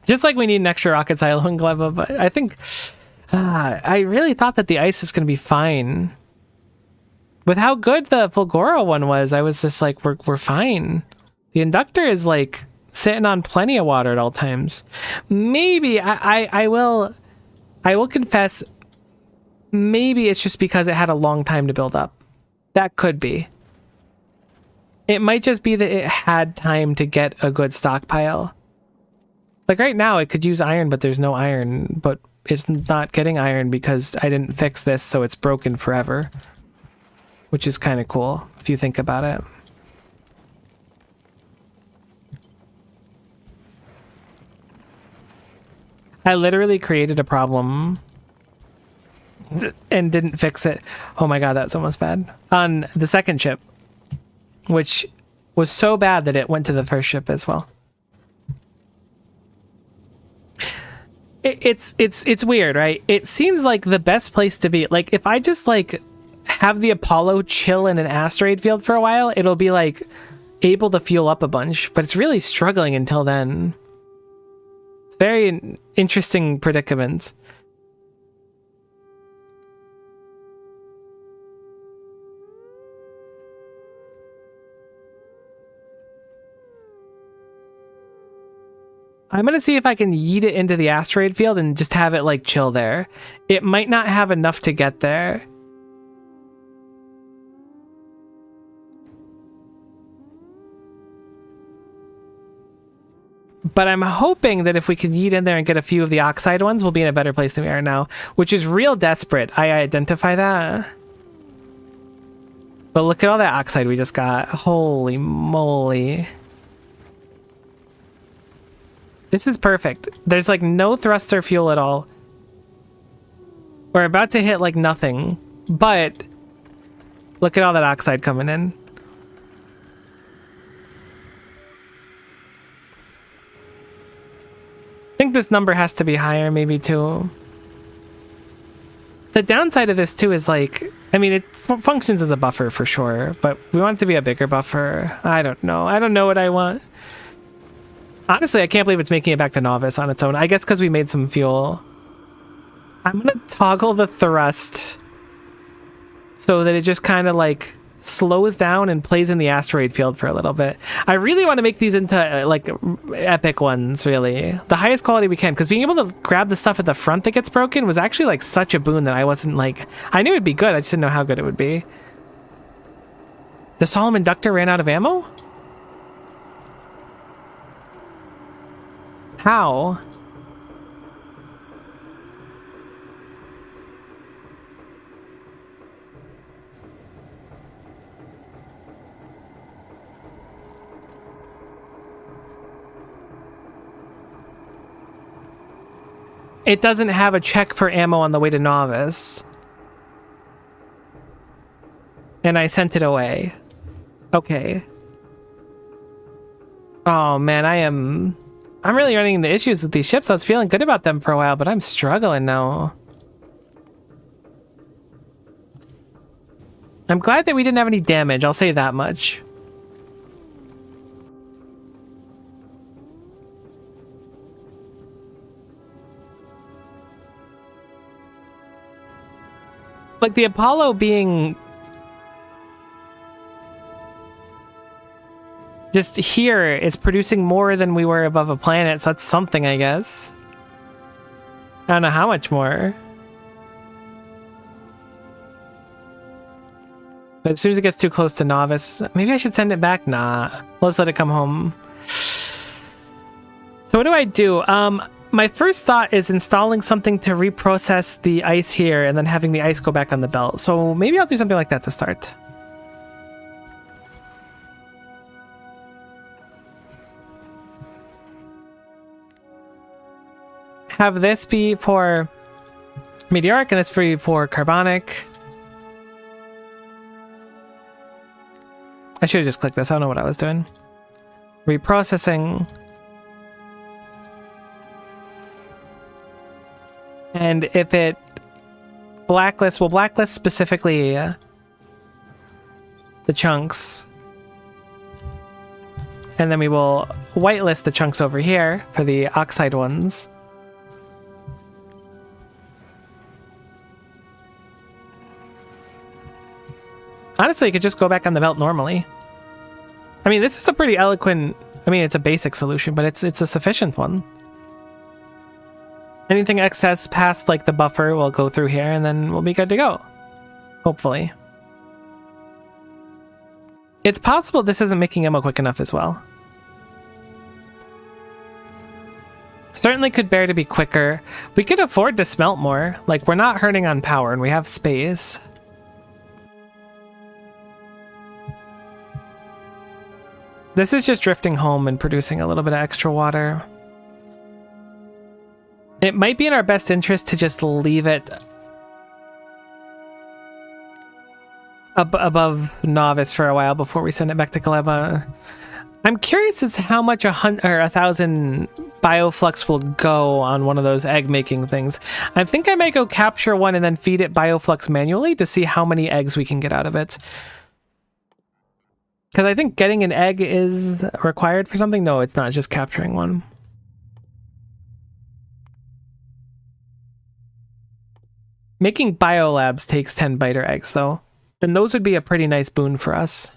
Just like we need an extra rocket silo and Gleba, but I think... I really thought that the ice is going to be fine. With how good the Fulgora one was, I was just like, we're fine. The inductor is like sitting on plenty of water at all times. Maybe I will confess, maybe it's just because it had a long time to build up. That could be. It might just be that it had time to get a good stockpile. Like right now it could use iron, but there's no iron, but it's not getting iron because I didn't fix this, so it's broken forever. Which is kind of cool if you think about it. I literally created a problem and didn't fix it. Oh my god, that's almost bad. On the second ship, which was so bad that it went to the first ship as well. It's weird, right? It seems like the best place to be. Like if I just like have the Apollo chill in an asteroid field for a while, it'll be like able to fuel up a bunch, but it's really struggling until then. It's very interesting predicaments. I'm gonna see if I can yeet it into the asteroid field and just have it like chill there. It might not have enough to get there. But I'm hoping that if we can yeet in there and get a few of the oxide ones, we'll be in a better place than we are now, which is real desperate. I identify that. But look at all that oxide we just got. Holy moly. This is perfect. There's like no thruster fuel at all. We're about to hit like nothing, but look at all that oxide coming in. I think this number has to be higher, maybe too. The downside of this too is like, I mean, it functions as a buffer for sure, but we want it to be a bigger buffer. I don't know. I don't know what I want. Honestly, I can't believe it's making it back to novice on its own. I guess because we made some fuel. I'm gonna toggle the thrust so that it just kind of like slows down and plays in the asteroid field for a little bit. I really want to make these into like epic ones, really. The highest quality we can, because being able to grab the stuff at the front that gets broken was actually like such a boon that I wasn't like... I knew it'd be good, I just didn't know how good it would be. The solemn inductor ran out of ammo? How? It doesn't have a check for ammo on the way to novice. And I sent it away. Okay. Oh man, I'm really running into issues with these ships. I was feeling good about them for a while, but I'm struggling now. I'm glad that we didn't have any damage, I'll say that much. Like the Apollo being just here is producing more than we were above a planet, so that's something, I guess. I don't know how much more. But as soon as it gets too close to novice, maybe I should send it back? Nah, let's let it come home. So So what do I do? My first thought is installing something to reprocess the ice here and then having the ice go back on the belt. So maybe I'll do something like that to start. Have this be for meteoric and this be for carbonic. I should have just clicked this. I don't know what I was doing. Reprocessing. And if it blacklists, we'll blacklist specifically the chunks. And then we will whitelist the chunks over here for the oxide ones. Honestly, you could just go back on the belt normally. I mean, this is a pretty eloquent... I mean, it's a basic solution, but it's a sufficient one. Anything excess past, like, the buffer will go through here, and then we'll be good to go. Hopefully. It's possible this isn't making ammo quick enough as well. Certainly could bear to be quicker. We could afford to smelt more. Like, we're not hurting on power, and we have space. This is just drifting home and producing a little bit of extra water. It might be in our best interest to just leave it above Novice for a while before we send it back to Gleba. I'm curious as to how much 1,000 bioflux will go on one of those egg-making things. I think I might go capture one and then feed it bioflux manually to see how many eggs we can get out of it. Because I think getting an egg is required for something. No, it's not, just capturing one. Making biolabs takes 10 biter eggs, though. And those would be a pretty nice boon for us.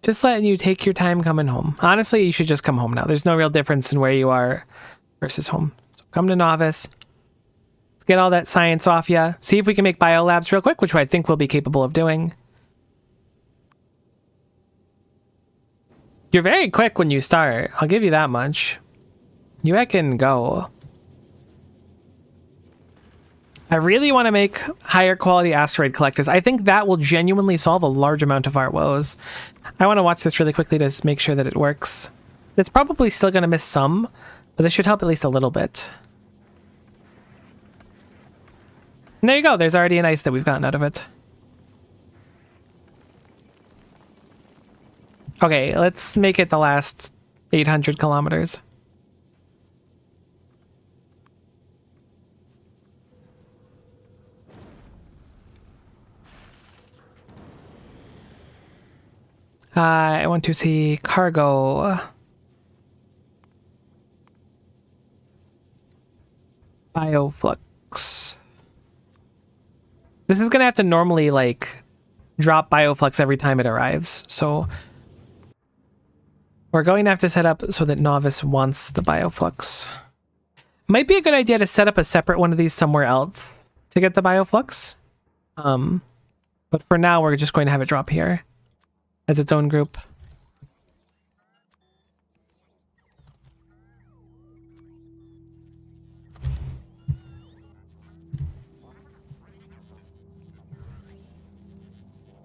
Just letting you take your time coming home. Honestly, you should just come home now. There's no real difference in where you are versus home. So come to Novice. Let's get all that science off ya. See if we can make biolabs real quick, which I think we'll be capable of doing. You're very quick when you start. I'll give you that much. You can go. I really want to make higher quality asteroid collectors. I think that will genuinely solve a large amount of our woes. I want to watch this really quickly to make sure that it works. It's probably still going to miss some, but this should help at least a little bit. And there you go. There's already an ice that we've gotten out of it. Okay, let's make it the last 800 kilometers. I want to see cargo. Bioflux. This is gonna have to normally, like, drop bioflux every time it arrives, so we're going to have to set up so that Novice wants the bioflux. Might be a good idea to set up a separate one of these somewhere else to get the bioflux. But for now, we're just going to have it drop here as its own group.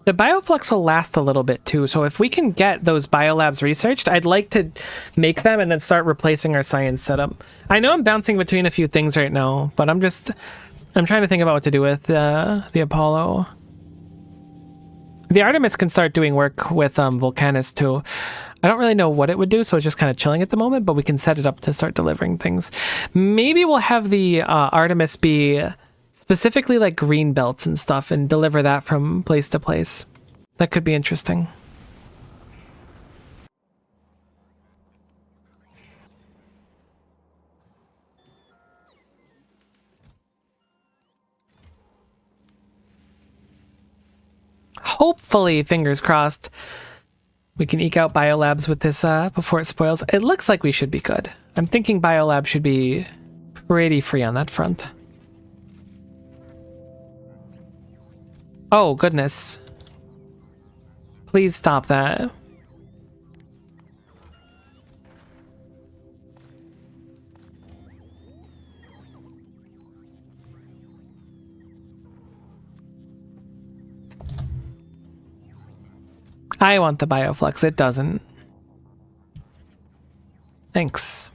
The bioflux will last a little bit too, so if we can get those biolabs researched, I'd like to make them and then start replacing our science setup. I know I'm bouncing between a few things right now, but I'm trying to think about what to do with the Apollo. The Artemis can start doing work with Vulcanus too. I don't really know what it would do, so it's just kind of chilling at the moment, but we can set it up to start delivering things. Maybe we'll have the Artemis be specifically like green belts and stuff and deliver that from place to place. That could be interesting. hopefully, fingers crossed, we can eke out biolabs with this before it spoils. It looks like we should be good. I'm thinking biolab should be pretty free on that front. Oh, goodness. Please stop that. I want the bioflux. It doesn't. Thanks.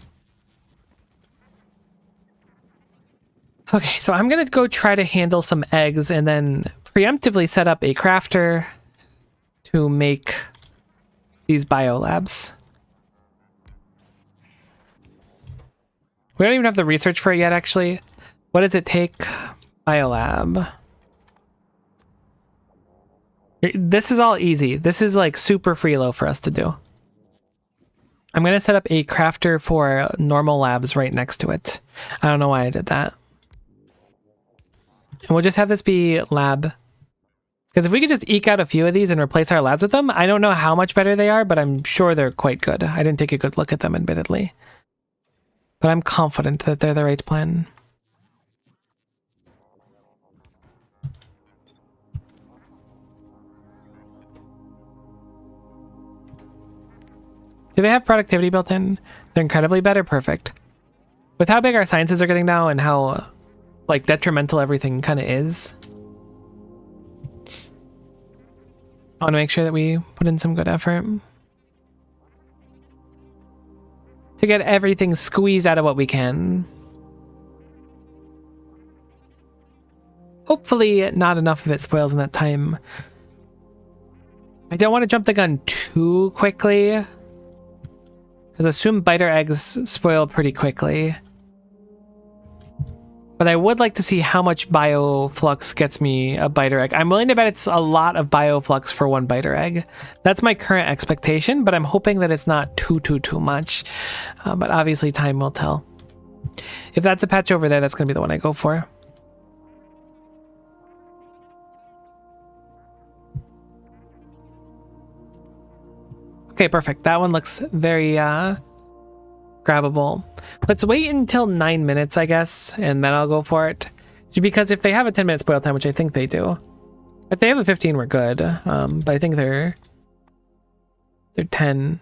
Okay, so I'm gonna go try to handle some eggs and then preemptively set up a crafter to make these biolabs. We don't even have the research for it yet, actually. What does it take? Biolab. This is all easy. This is like super freelo for us to do. I'm going to set up a crafter for normal labs right next to it. I don't know why I did that. And we'll just have this be lab. Because if we could just eke out a few of these and replace our labs with them, I don't know how much better they are, but I'm sure they're quite good. I didn't take a good look at them, admittedly. But I'm confident that they're the right plan. Do they have productivity built in? They're incredibly better. Perfect. With how big our sciences are getting now and how like detrimental everything kind of is, I want to make sure that we put in some good effort to get everything squeezed out of what we can. Hopefully not enough of it spoils in that time. I don't want to jump the gun too quickly, because I assume biter eggs spoil pretty quickly. But I would like to see how much bioflux gets me a biter egg. I'm willing to bet it's a lot of bioflux for one biter egg. That's my current expectation, but I'm hoping that it's not too much. But obviously time will tell. If that's a patch over there, that's going to be the one I go for. Okay, perfect. That one looks very grabbable. Let's wait until 9 minutes, I guess, and then I'll go for it. Because if they have a 10-minute spoil time, which I think they do, if they have a 15, we're good. But I think they're 10.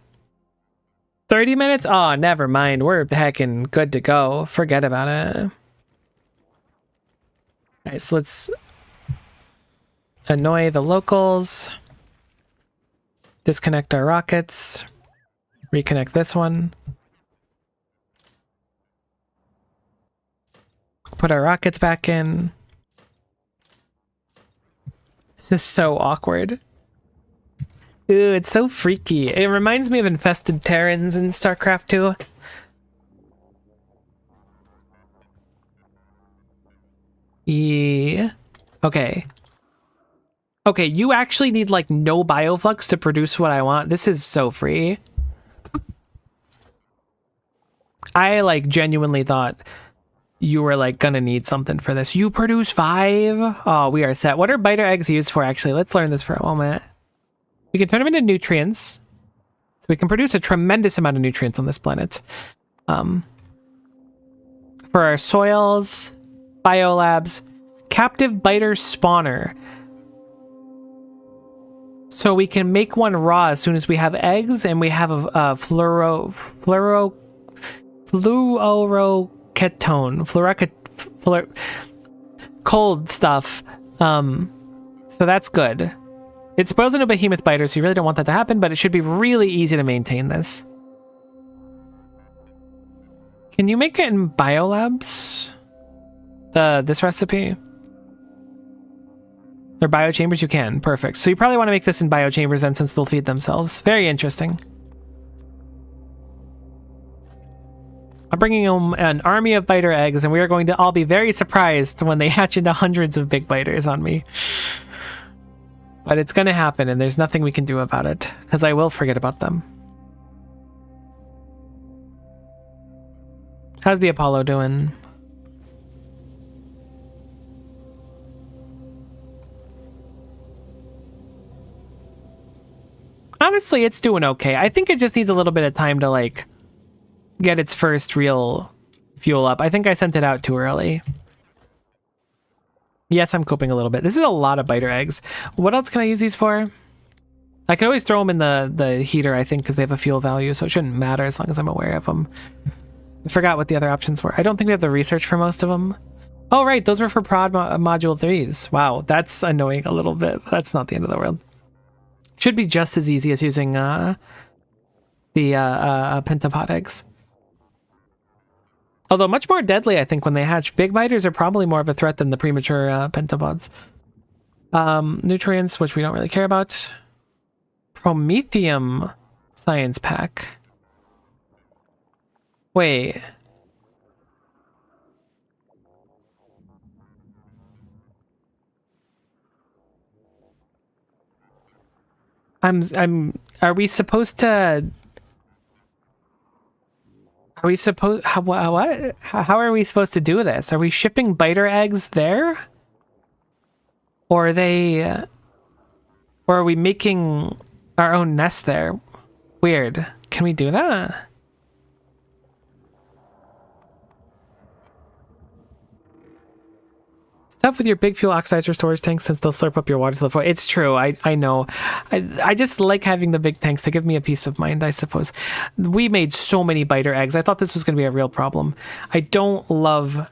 30 minutes? Oh, never mind. We're heckin' good to go. Forget about it. All right, so let's annoy the locals. Disconnect our rockets. Reconnect this one. Put our rockets back in. This is so awkward. Ooh, it's so freaky. It reminds me of infested Terrans in StarCraft 2. Yeah. Okay. Okay, you actually need like no bioflux to produce what I want. This is so free. I like genuinely thought you were like gonna need something for this. You produce 5? Oh, we are set. What are biter eggs used for actually? Let's learn this for a moment. We can turn them into nutrients. So we can produce a tremendous amount of nutrients on this planet. For our soils, biolabs, captive biter spawner. So we can make one raw as soon as we have eggs, and we have a fluoroketone, cold stuff. So that's good. It spoils into behemoth biter, so you really don't want that to happen, but it should be really easy to maintain this. Can you make it in biolabs? This recipe? Or biochambers? You can. Perfect. So you probably want to make this in biochambers then, since they'll feed themselves. Very interesting. I'm bringing home an army of biter eggs, and we are going to all be very surprised when they hatch into hundreds of big biters on me. But it's going to happen, and there's nothing we can do about it, because I will forget about them. How's the Apollo doing? Honestly, it's doing okay. I think it just needs a little bit of time to, like, get its first real fuel up. I think I sent it out too early. Yes, I'm coping a little bit. This is a lot of biter eggs. What else can I use these for? I can always throw them in the heater, I think, because they have a fuel value, so it shouldn't matter as long as I'm aware of them. I forgot what the other options were. I don't think we have the research for most of them. Oh, right, those were for prod module 3s. Wow, that's annoying a little bit. That's not the end of the world. Should be just as easy as using the pentapod eggs. Although much more deadly, I think, when they hatch. Big biters are probably more of a threat than the premature pentapods. Nutrients, which we don't really care about. Promethium science pack. Wait. Are we supposed to... Are we supposed... What? How are we supposed to do this? Are we shipping biter eggs there? Or are they... Or are we making our own nest there? Weird. Can we do that? Stuff with your big fuel oxidizer storage tanks since they'll slurp up your water to the floor. It's true. I know. I just like having the big tanks to give me a peace of mind, I suppose. We made so many biter eggs. I thought this was going to be a real problem. I don't love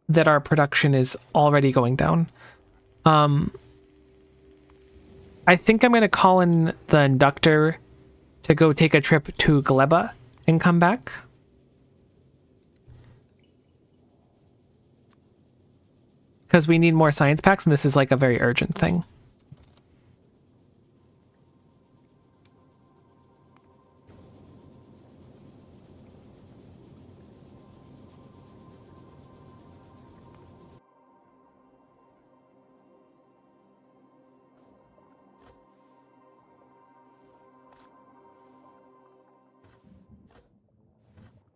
that our production is already going down. I think I'm going to call in the inductor to go take a trip to Gleba and come back. Because we need more science packs, and this is like a very urgent thing.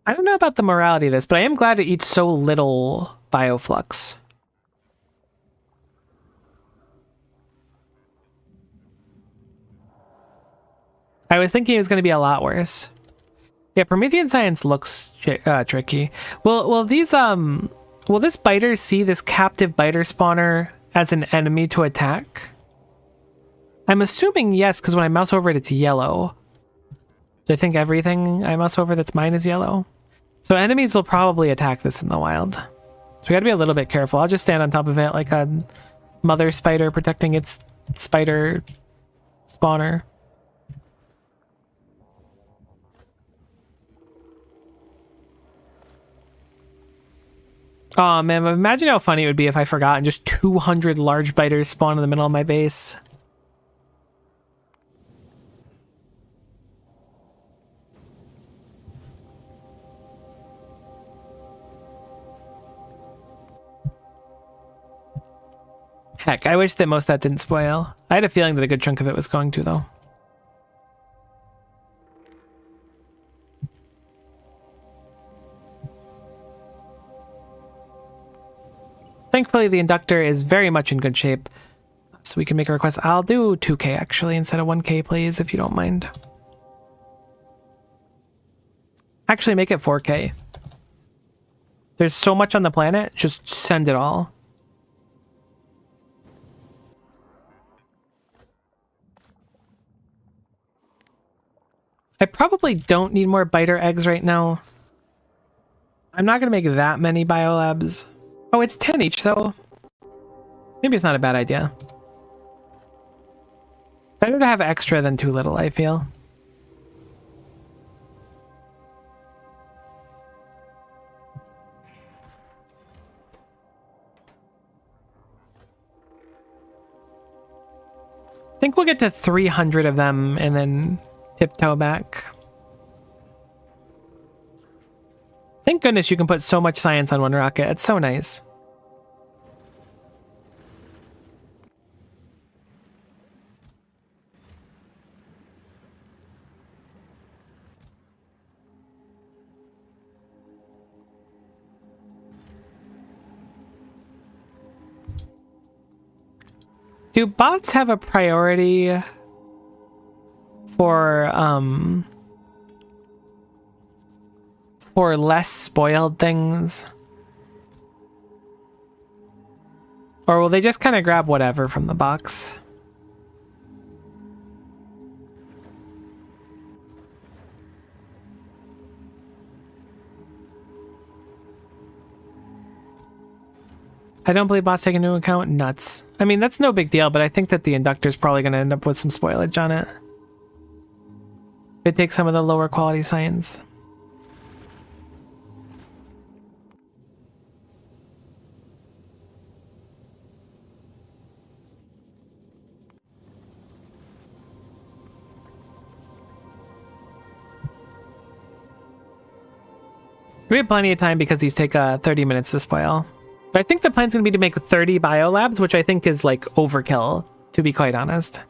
I don't know about the morality of this, but I am glad it eats so little bioflux. I was thinking it was going to be a lot worse. Yeah, Promethean science looks tricky. Will this biter see this captive biter spawner as an enemy to attack? I'm assuming yes, because when I mouse over it, it's yellow. Do I think everything I mouse over that's mine is yellow? So enemies will probably attack this in the wild. So we gotta be a little bit careful. I'll just stand on top of it like a mother spider protecting its spider spawner. Oh man, imagine how funny it would be if I forgot and just 200 large biters spawn in the middle of my base. Heck, I wish that most of that didn't spoil. I had a feeling that a good chunk of it was going to, though. Thankfully, the inductor is very much in good shape, so we can make a request. I'll do 2K, actually, instead of 1K, please, if you don't mind. Actually, make it 4K. There's so much on the planet, just send it all. I probably don't need more biter eggs right now. I'm not going to make that many biolabs. Oh, it's 10 each, though. Maybe it's not a bad idea. Better to have extra than too little, I feel. I think we'll get to 300 of them and then tiptoe back. Thank goodness you can put so much science on one rocket. It's so nice. Do bots have a priority for less spoiled things? Or will they just kind of grab whatever from the box? I don't believe bots take into account nuts. I mean, that's no big deal, but I think that the inductor's probably going to end up with some spoilage on it. It takes some of the lower quality science. We have plenty of time because these take 30 minutes to spoil. But I think the plan's going to be to make 30 biolabs, which I think is like overkill, to be quite honest.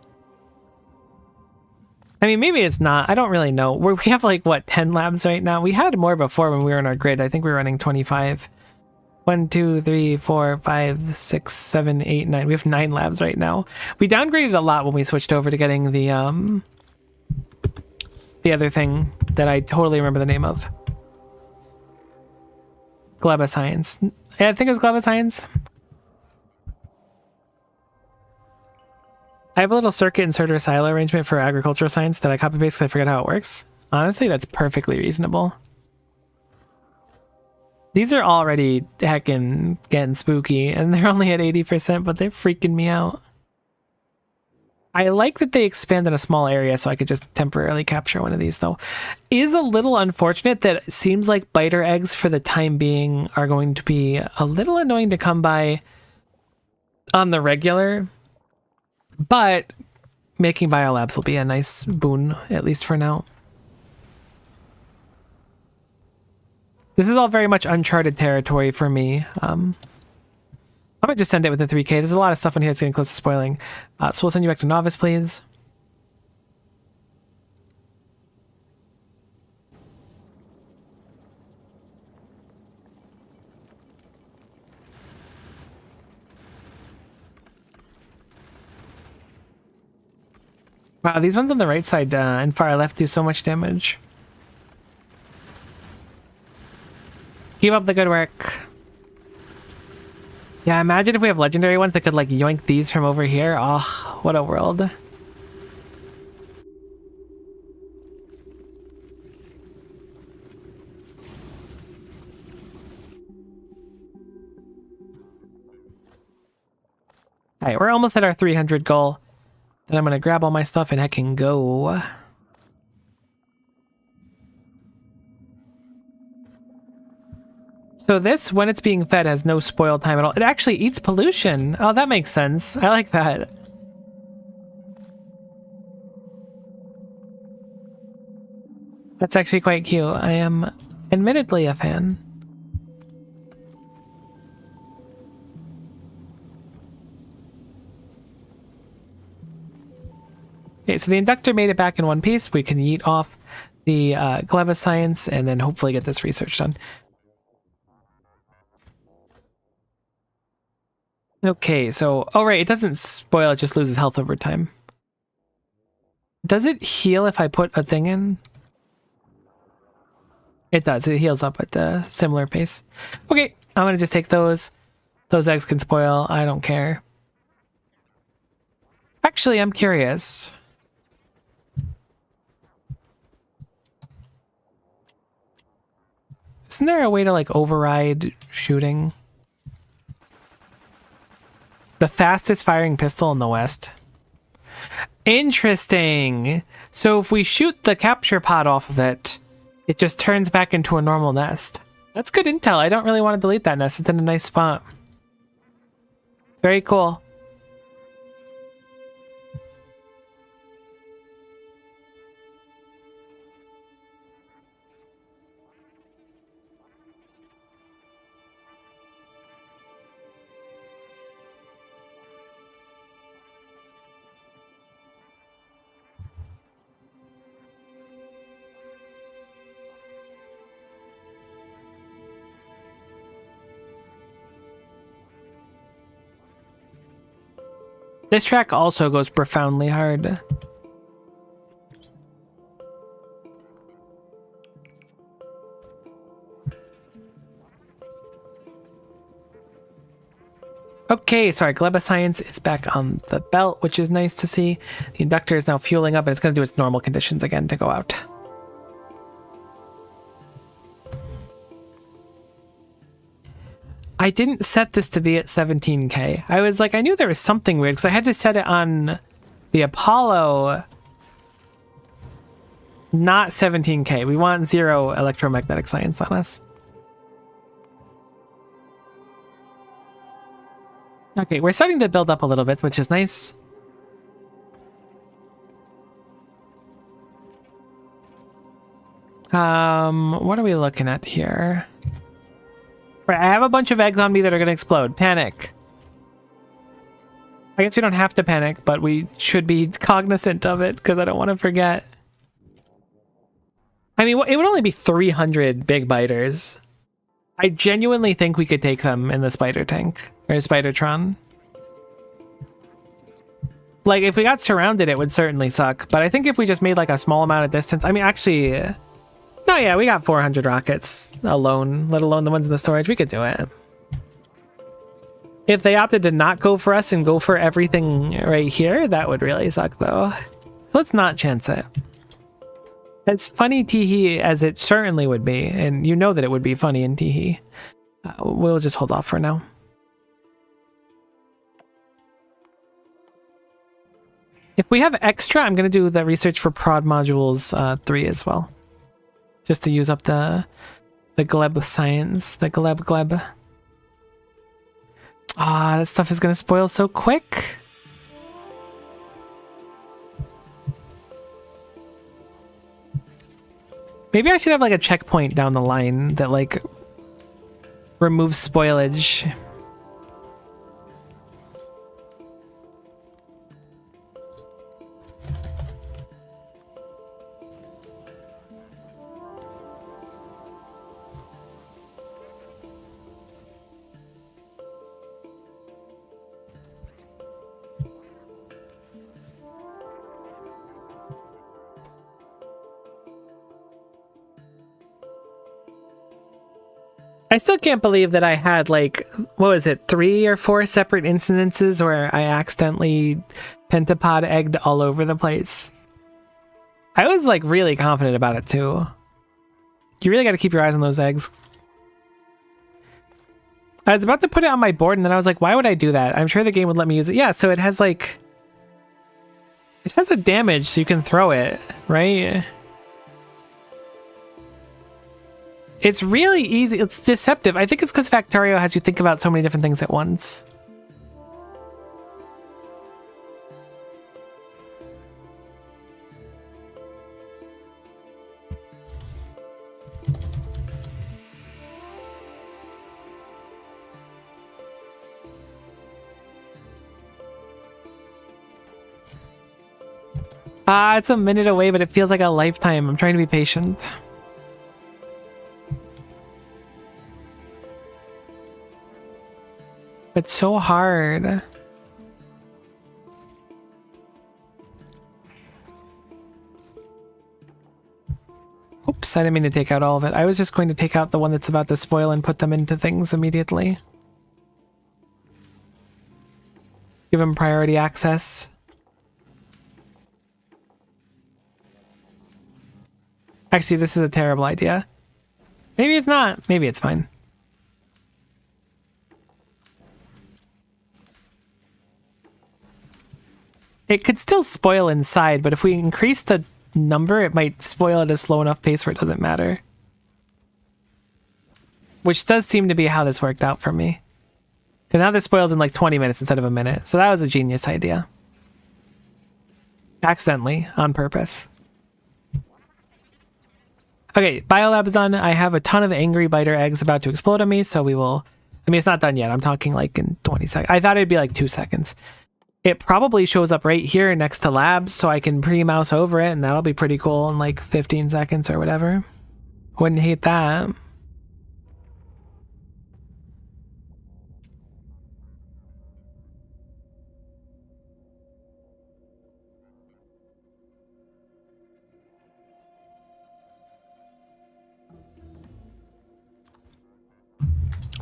I mean, maybe it's not. I don't really know. We have like, what, 10 labs right now? We had more before when we were in our grid. I think we were running 25. 1, 2, 3, 4, 5, 6, 7, 8, 9. We have 9 labs right now. We downgraded a lot when we switched over to getting the other thing that I totally remember the name of. Gleba Science. Yeah, I think it's Gleba Science. I have a little circuit inserter silo arrangement for agricultural science that I copy paste because I forget how it works. Honestly, that's perfectly reasonable. These are already heckin' getting spooky, and they're only at 80%, but they're freaking me out. I like that they expanded a small area so I could just temporarily capture one of these, though. Is a little unfortunate that it seems like biter eggs for the time being are going to be a little annoying to come by on the regular, but making biolabs will be a nice boon, at least for now. This is all very much uncharted territory for me. I might just send it with a 3K. There's a lot of stuff in here that's getting close to spoiling. So we'll send you back to Novice, please. Wow, these ones on the right side and far left do so much damage. Keep up the good work. Yeah, imagine if we have legendary ones that could like yoink these from over here. Oh, what a world. Alright, we're almost at our 300 goal. Then I'm gonna grab all my stuff and heckin' go. So this, when it's being fed, has no spoil time at all. It actually eats pollution. Oh, that makes sense. I like that. That's actually quite cute. I am admittedly a fan. Okay, so the inductor made it back in one piece. We can yeet off the Gleba Science and then hopefully get this research done. Okay, so, oh right, it doesn't spoil, it just loses health over time. Does it heal if I put a thing in? It does, it heals up at the similar pace. Okay, I'm gonna just take those. Those eggs can spoil, I don't care. Actually, I'm curious. Isn't there a way to like override shooting? The fastest firing pistol in the West. Interesting. So if we shoot the capture pod off of it, it just turns back into a normal nest. That's good intel. I don't really want to delete that nest. It's in a nice spot. Very cool. This track also goes profoundly hard. Okay, so our Gleba Science is back on the belt, which is nice to see. The inductor is now fueling up, and it's going to do its normal conditions again to go out. I didn't set this to be at 17k. I was like, I knew there was something weird, because I had to set it on the Apollo, not 17k. We want 0 electromagnetic science on us. Okay, we're starting to build up a little bit, which is nice. What are we looking at here? Right, I have a bunch of eggs on me that are gonna explode. Panic. I guess we don't have to panic, but we should be cognizant of it because I don't want to forget. I mean, it would only be 300 big biters. I genuinely think we could take them in the spider tank or Spidertron. Like, if we got surrounded, it would certainly suck. But I think if we just made like a small amount of distance, I mean, actually, no, yeah, we got 400 rockets alone, let alone the ones in the storage. We could do it. If they opted to not go for us and go for everything right here, that would really suck, though. So let's not chance it. As funny teehee as it certainly would be, and you know that it would be funny in teehee, we'll just hold off for now. If we have extra, I'm going to do the research for prod modules 3 as well. Just to use up the gleb science, the gleb. Ah, this stuff is going to spoil so quick. Maybe I should have like a checkpoint down the line that like removes spoilage. I still can't believe that I had like, what was it, 3 or 4 separate incidences where I accidentally pentapod egged all over the place. I was like really confident about it too. You really got to keep your eyes on those eggs. I was about to put it on my board and then I was like, why would I do that? I'm sure the game would let me use it. Yeah, so it has like, it has a damage so you can throw it, right? It's really easy. It's deceptive. I think it's because Factorio has you think about so many different things at once. It's a minute away, but it feels like a lifetime. I'm trying to be patient. It's so hard. Oops, I didn't mean to take out all of it. I was just going to take out the one that's about to spoil and put them into things immediately. Give them priority access. Actually, this is a terrible idea. Maybe it's not. Maybe it's fine. It could still spoil inside, but if we increase the number, it might spoil at a slow enough pace where it doesn't matter. Which does seem to be how this worked out for me. Because now this spoils in like 20 minutes instead of a minute. So that was a genius idea. Accidentally, on purpose. Okay, Biolab's done. I have a ton of angry biter eggs about to explode on me, so we will... I mean, it's not done yet. I'm talking like in 20 seconds. I thought it'd be like 2 seconds. It probably shows up right here next to labs, so I can pre-mouse over it, and that'll be pretty cool in like 15 seconds or whatever. Wouldn't hate that.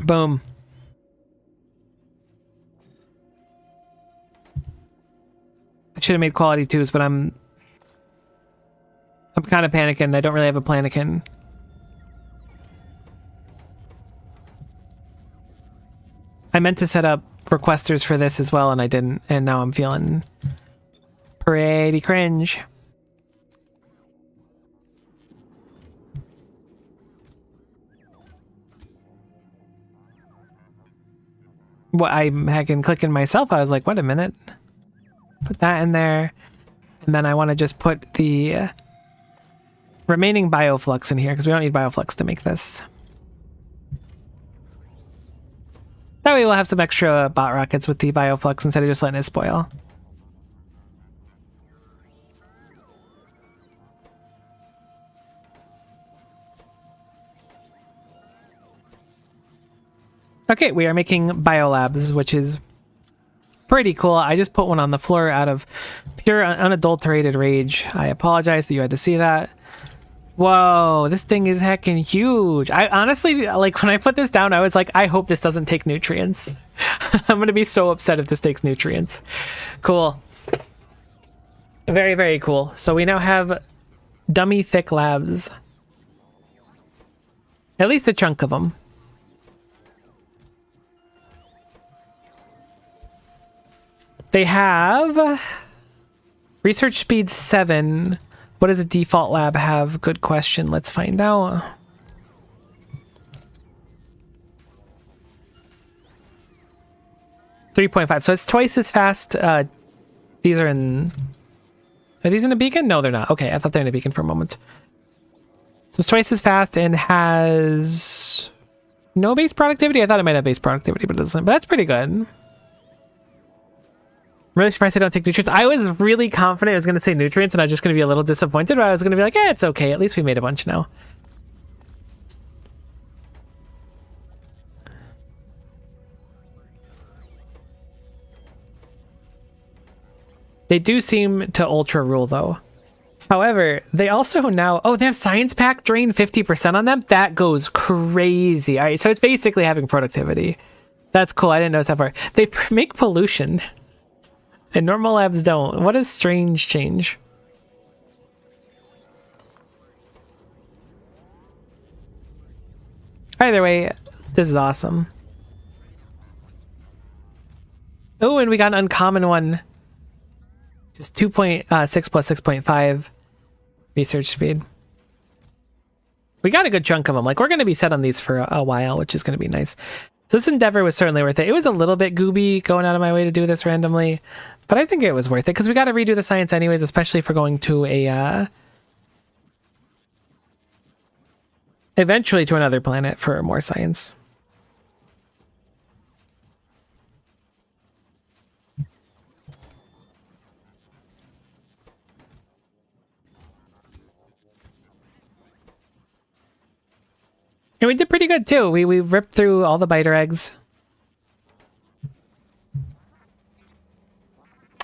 Boom. should have made quality 2s, but I'm kind of panicking. I don't really have a planikin. I meant to set up requesters for this as well, and I didn't, and now I'm feeling pretty cringe. What I'm hacking clicking myself, I was like, wait a minute. Put that in there. And then I want to just put the remaining bioflux in here because we don't need bioflux to make this. That way we'll have some extra bot rockets with the bioflux instead of just letting it spoil. Okay, we are making biolabs, which is pretty cool. I just put one on the floor out of pure unadulterated rage. I apologize that you had to see that. Whoa, this thing is heckin' huge. I honestly, like, when I put this down, I was like, I hope this doesn't take nutrients. I'm gonna be so upset if this takes nutrients. Cool. Very, very cool. So we now have dummy thick labs. At least a chunk of them. They have research speed 7. What does a default lab have? Good question. Let's find out. .3.5. So it's twice as fast. These are in... Are these in a beacon? No, they're not. Okay, I thought they were in a beacon for a moment. So it's twice as fast and has no base productivity. I thought it might have base productivity, but it doesn't. But that's pretty good. Really surprised I don't take nutrients. I was really confident I was going to say nutrients and I was just going to be a little disappointed, but I was going to be like, it's okay. At least we made a bunch now. They do seem to ultra rule though. However, they also now... Oh, they have science pack drain 50% on them? That goes crazy. All right, so it's basically having productivity. That's cool. I didn't notice that part. They make pollution. And normal labs don't. What a strange change. Either way, this is awesome. Oh, and we got an uncommon one. Just 2.6 plus 6.5 research speed. We got a good chunk of them. Like, we're going to be set on these for a while, which is going to be nice. So this endeavor was certainly worth it. It was a little bit gooby going out of my way to do this randomly, but I think it was worth it because we got to redo the science anyways, especially if we're going to a eventually to another planet for more science. And we did pretty good too. We ripped through all the biter eggs.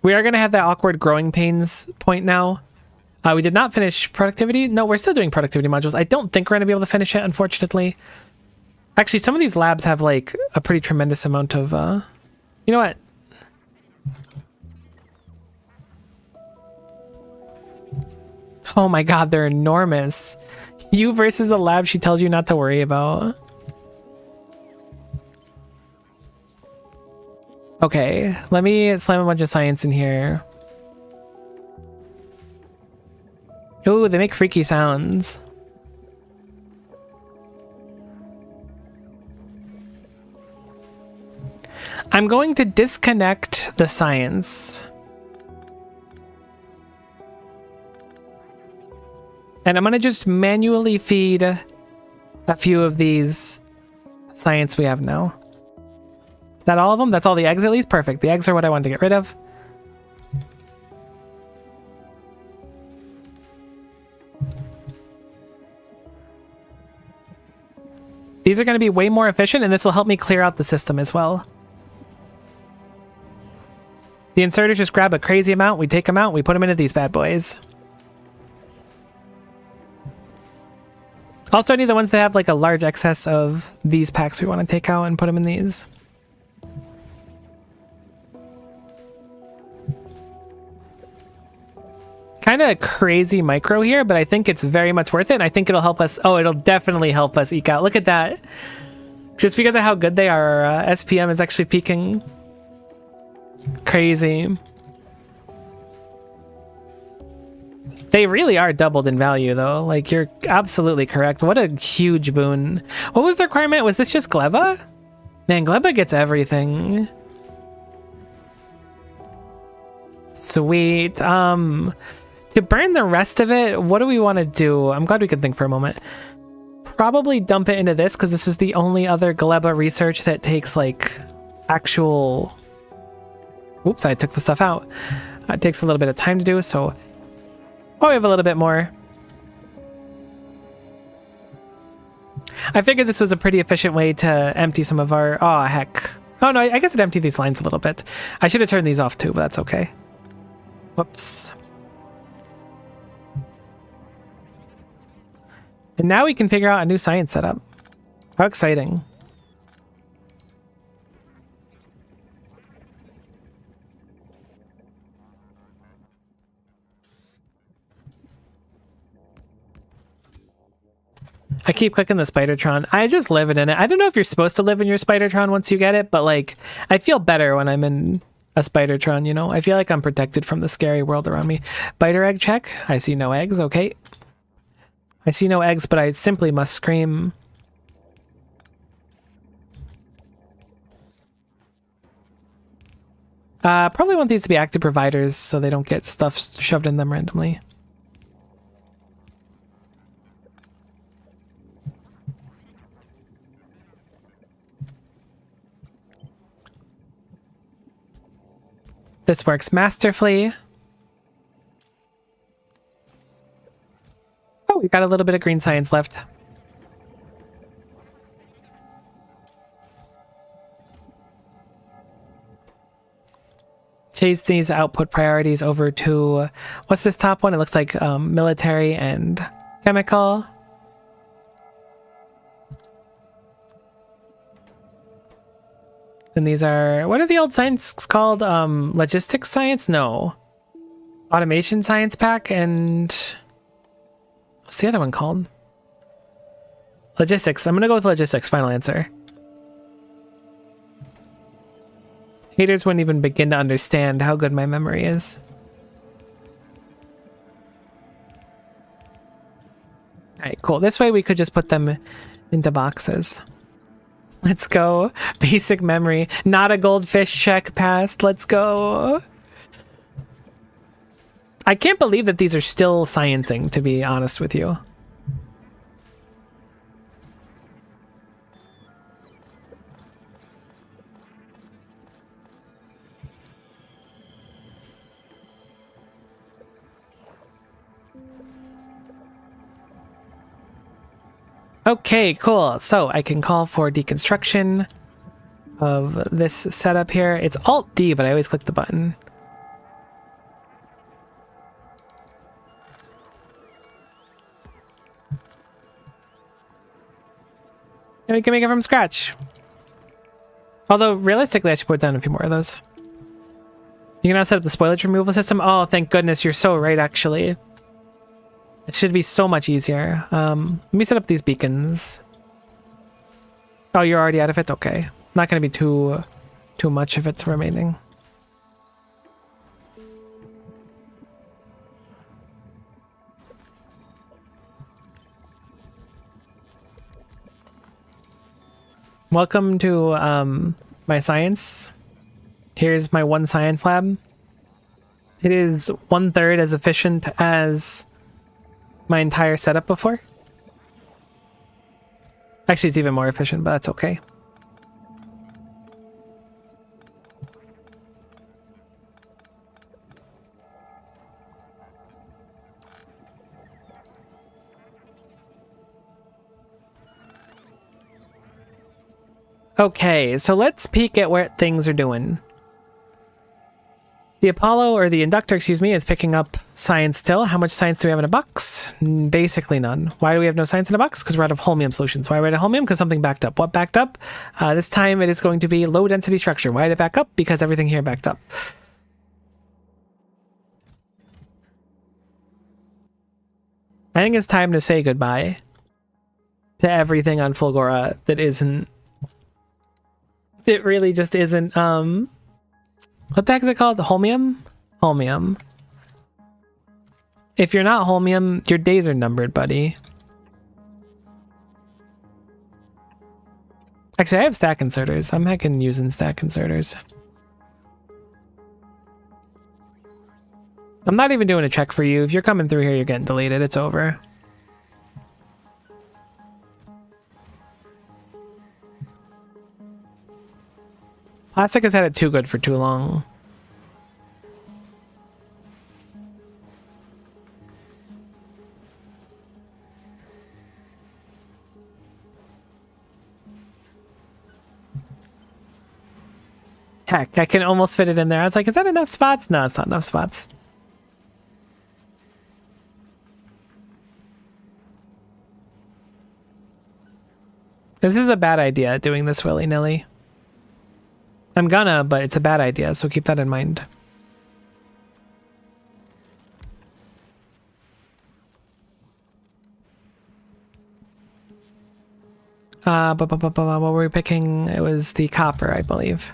We are going to have that awkward growing pains point now. We did not finish productivity. No, we're still doing productivity modules. I don't think we're going to be able to finish it, unfortunately. Actually, some of these labs have like a pretty tremendous amount of... You know what? Oh my god, they're enormous. You versus a lab she tells you not to worry about. Okay, let me slam a bunch of science in here. Ooh, they make freaky sounds. I'm going to disconnect the science. And I'm going to just manually feed a few of these science we have now. Is that all of them? That's all the eggs at least? Perfect. The eggs are what I wanted to get rid of. These are going to be way more efficient, and this will help me clear out the system as well. The inserters just grab a crazy amount, we take them out, we put them into these bad boys. Also, I need the ones that have like a large excess of these packs we want to take out and put them in these. kind of crazy micro here, but I think it's very much worth it. And I think it'll help us. Oh, it'll definitely help us eke out. Look at that. Just because of how good they are, SPM is actually peaking. Crazy. They really are doubled in value, though. Like, you're absolutely correct. What a huge boon. What was the requirement? Was this just Gleba? Man, Gleba gets everything. Sweet. To burn the rest of it, what do we want to do? I'm glad we could think for a moment. Probably dump it into this, because this is the only other Gleba research that takes, like, actual... Oops, I took the stuff out. It takes a little bit of time to do, so... Oh, we have a little bit more. I figured this was a pretty efficient way to empty some of our... Oh, heck. Oh, no, I guess it emptied these lines a little bit. I should have turned these off, too, but that's okay. Whoops. And now we can figure out a new science setup. How exciting. I keep clicking the Spidertron. I just live in it. I don't know if you're supposed to live in your Spidertron once you get it, but like, I feel better when I'm in a Spidertron, you know? I feel like I'm protected from the scary world around me. Biter egg check. I see no eggs. Okay. I see no eggs, but I simply must scream. Probably want these to be active providers so they don't get stuff shoved in them randomly. This works masterfully. Oh, we got a little bit of green science left. Change these output priorities over to, what's this top one? It looks like military and chemical. And these are, what are the old science called? Logistics science? No. Automation science pack and what's the other one called? Logistics. I'm gonna go with logistics. Final answer. Haters wouldn't even begin to understand how good my memory is. Alright, cool. This way we could just put them into boxes. Let's go. Basic memory. Not a goldfish check passed. Let's go. I can't believe that these are still sciencing, to be honest with you. Okay, cool. So I can call for deconstruction of this setup here. It's Alt-D, but I always click the button. And we can make it from scratch. Although, realistically, I should put down a few more of those. You can now set up the spoilage removal system. Oh, thank goodness, you're so right, actually. It should be so much easier. Let me set up these beacons. Oh, you're already out of it? Okay. Not going to be too much of it's remaining. Welcome to my science. Here's my one science lab. It is 1/3 as efficient as my entire setup before. Actually, it's even more efficient, but that's okay. Okay, so let's peek at where things are doing. The Apollo, or the inductor, excuse me, is picking up science still. How much science do we have in a box? Basically none. Why do we have no science in a box? Because we're out of holmium solutions. Why are we out of holmium? Because something backed up. What backed up? This time it is going to be low density structure. Why did it back up? Because everything here backed up. I think it's time to say goodbye to everything on Fulgora that isn't... It really just isn't, what the heck is it called? Holmium? Holmium. If you're not Holmium, your days are numbered, buddy. Actually, I have stack inserters. I'm heckin' using stack inserters. I'm not even doing a check for you. If you're coming through here, you're getting deleted. It's over. Plastic has had it too good for too long. Heck, I can almost fit it in there. I was like, is that enough spots? No, it's not enough spots. This is a bad idea, doing this willy-nilly. I'm gonna, but it's a bad idea, so keep that in mind. What were we picking? It was the copper, I believe.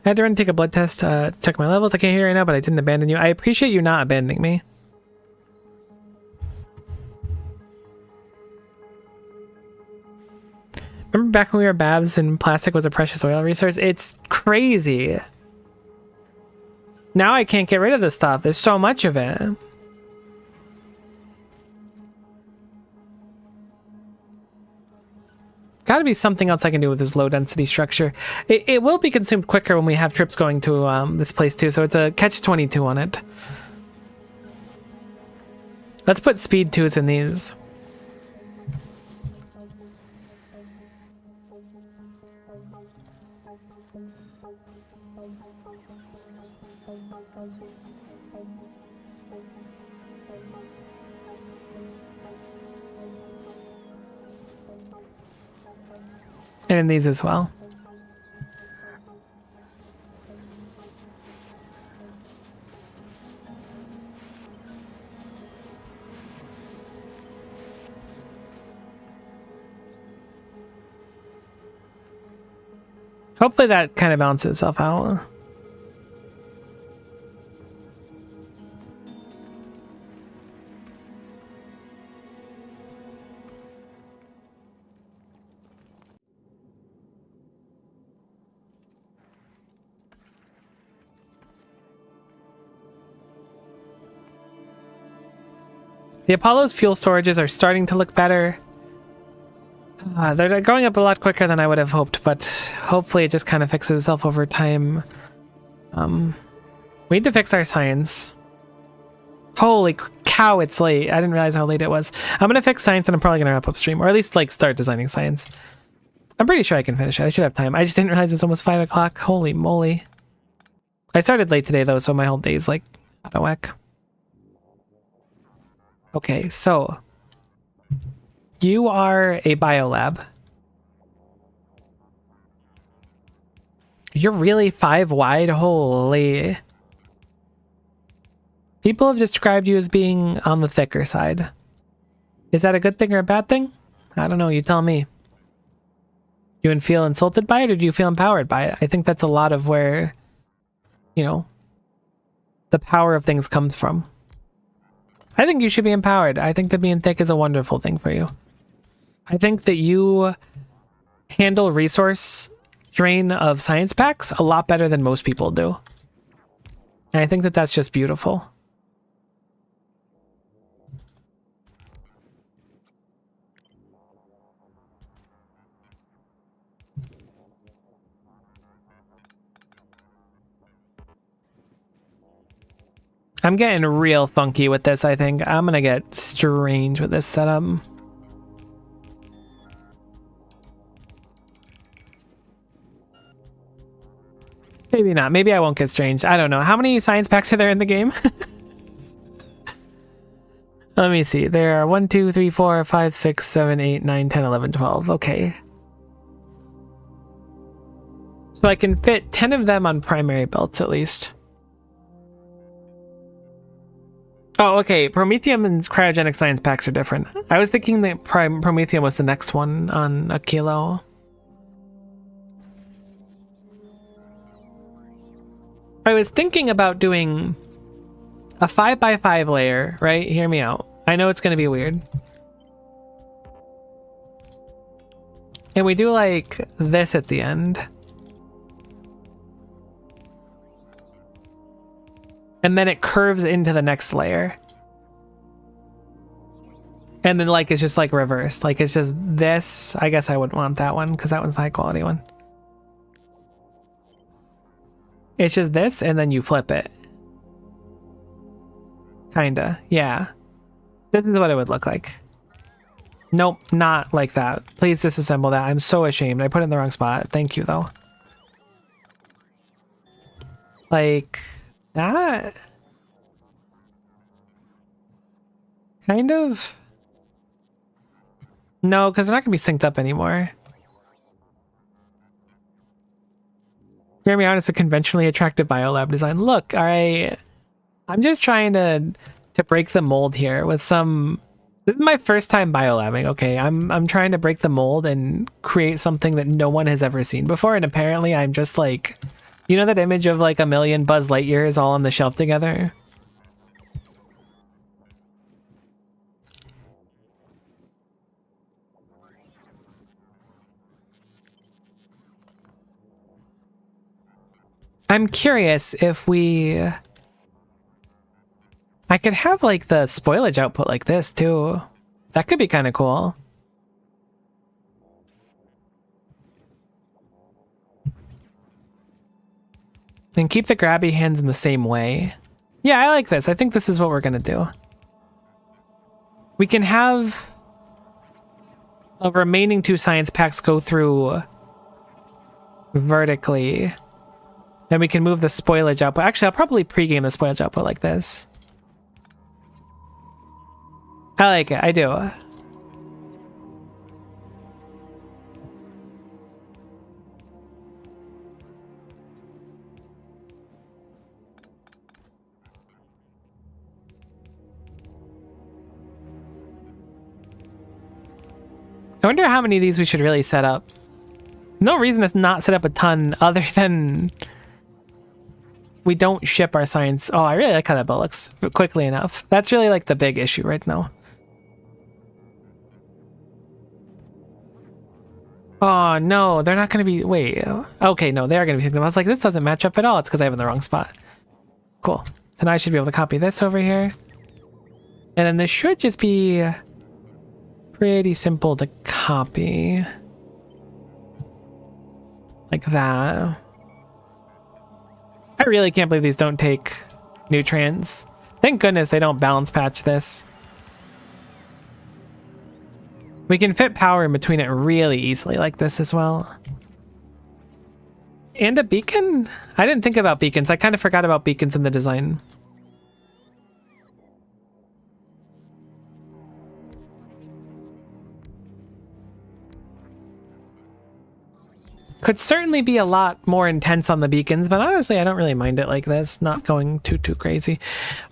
I had to run and take a blood test, check my levels. I can't hear you right now, but I didn't abandon you. I appreciate you not abandoning me. Remember back when we were Babs and plastic was a precious oil resource? It's crazy. Now I can't get rid of this stuff. There's so much of it. Gotta be something else I can do with this low density structure. It will be consumed quicker when we have trips going to this place too, so it's a catch-22 on it. Let's put speed 2s in these. And in these as well. Hopefully that kind of balances itself out. The Apollo's fuel storages are starting to look better. They're going up a lot quicker than I would have hoped, but hopefully it just kind of fixes itself over time. We need to fix our science. Holy cow, it's late. I didn't realize how late it was. I'm going to fix science and I'm probably going to wrap up stream, or at least like start designing science. I'm pretty sure I can finish it. I should have time. I just didn't realize it's almost 5 o'clock. Holy moly. I started late today though, so my whole day's like out of whack. Okay, so you are a biolab. You're really 5 wide? Holy. People have described you as being on the thicker side. Is that a good thing or a bad thing? I don't know, you tell me. Do you feel insulted by it or do you feel empowered by it? I think that's a lot of where, you know, the power of things comes from. I think you should be empowered. I think that being thick is a wonderful thing for you. I think that you handle resource drain of science packs a lot better than most people do. And I think that that's just beautiful. I'm getting real funky with this, I think. I'm gonna get strange with this setup. Maybe not. Maybe I won't get strange. I don't know. How many science packs are there in the game? Let me see. There are 1, 2, 3, 4, 5, 6, 7, 8, 9, 10, 11, 12. Okay. So I can fit 10 of them on primary belts at least. Oh, okay. Promethium and cryogenic science packs are different. I was thinking that Promethium was the next one on a kilo. I was thinking about doing a 5x5 layer, right? Hear me out. I know it's going to be weird. And we do like this at the end. And then it curves into the next layer. And then like it's just like reversed. Like it's just this. I guess I wouldn't want that one because that one's the high quality one. It's just this and then you flip it. Kinda. Yeah. This is what it would look like. Nope, not like that. Please disassemble that. I'm so ashamed. I put it in the wrong spot. Thank you though. Like that? Kind of? No, because they're not going to be synced up anymore. Hear me out, it's a conventionally attractive biolab design. Look, alright. I'm just trying to break the mold here with some... This is my first time biolabbing, okay? I'm trying to break the mold and create something that no one has ever seen before, and apparently I'm just like... You know that image of like a million Buzz Lightyears all on the shelf together? I'm curious if we... I could have like the spoilage output like this too. That could be kind of cool. And keep the grabby hands in the same way. Yeah, I like this. I think this is what we're gonna do. We can have the remaining 2 science packs go through vertically. Then we can move the spoilage output. Actually, I'll probably pregame the spoilage output like this. I like it. I do. I wonder how many of these we should really set up. No reason to not set up a ton other than we don't ship our science. Oh, I really like how that build looks quickly enough. That's really like the big issue right now. Oh no, they're not going to be... Wait. Okay, no, they are going to be synced up. I was like, this doesn't match up at all. It's because I have it in the wrong spot. Cool. So now I should be able to copy this over here. And then this should just be pretty simple to copy. Like that. I really can't believe these don't take nutrients. Thank goodness they don't balance patch this. We can fit power in between it really easily like this as well. And a beacon? I didn't think about beacons. I kind of forgot about beacons in the design. Could certainly be a lot more intense on the beacons, but honestly, I don't really mind it like this. Not going too crazy.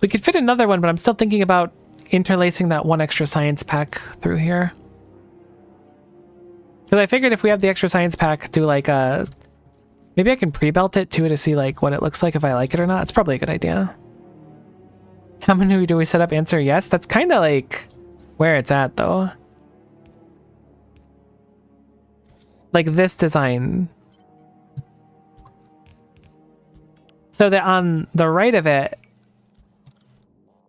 We could fit another one, but I'm still thinking about interlacing that one extra science pack through here. Because I figured if we have the extra science pack, do like a... Maybe I can pre-belt it too to see like what it looks like if I like it or not. It's probably a good idea. How many do we set up? Answer yes. That's kind of like where it's at though. Like this design. So that on the right of it,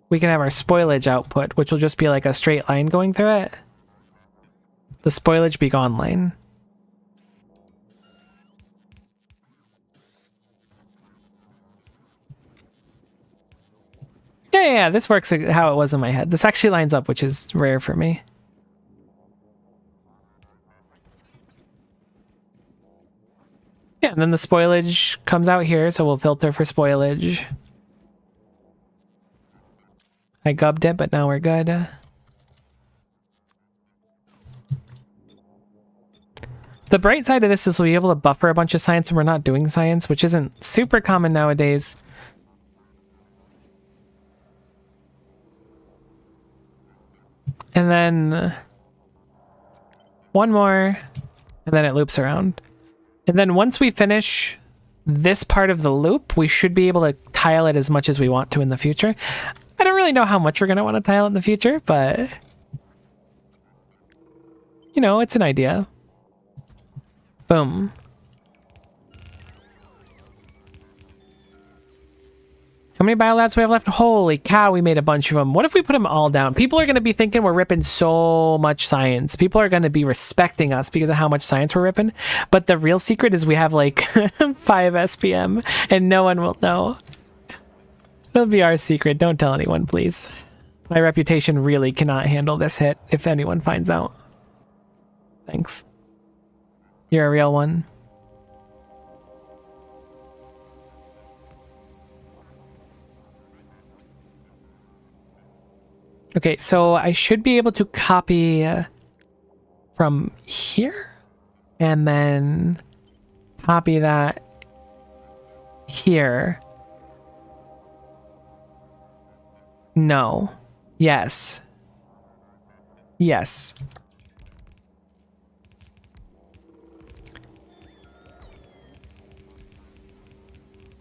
we can have our spoilage output, which will just be like a straight line going through it. The spoilage be gone line. Yeah, this works how it was in my head. This actually lines up, which is rare for me. Yeah, And then the spoilage comes out here, so we'll filter for spoilage. I gubbed it, but now we're good. The bright side of this is we'll be able to buffer a bunch of science when we're not doing science, which isn't super common nowadays. And then one more, and then it loops around. And then once we finish this part of the loop, we should be able to tile it as much as we want to in the future. I don't really know how much we're going to want to tile in the future, but you know, it's an idea. Boom. How many biolabs do we have left? Holy cow, we made a bunch of them. What if we put them all down? People are going to be thinking we're ripping so much science. People are going to be respecting us because of how much science we're ripping. But the real secret is we have like 5 SPM and no one will know. It'll be our secret. Don't tell anyone, please. My reputation really cannot handle this hit if anyone finds out. Thanks. You're a real one. Okay, so I should be able to copy from here and then copy that here. No. Yes. Yes.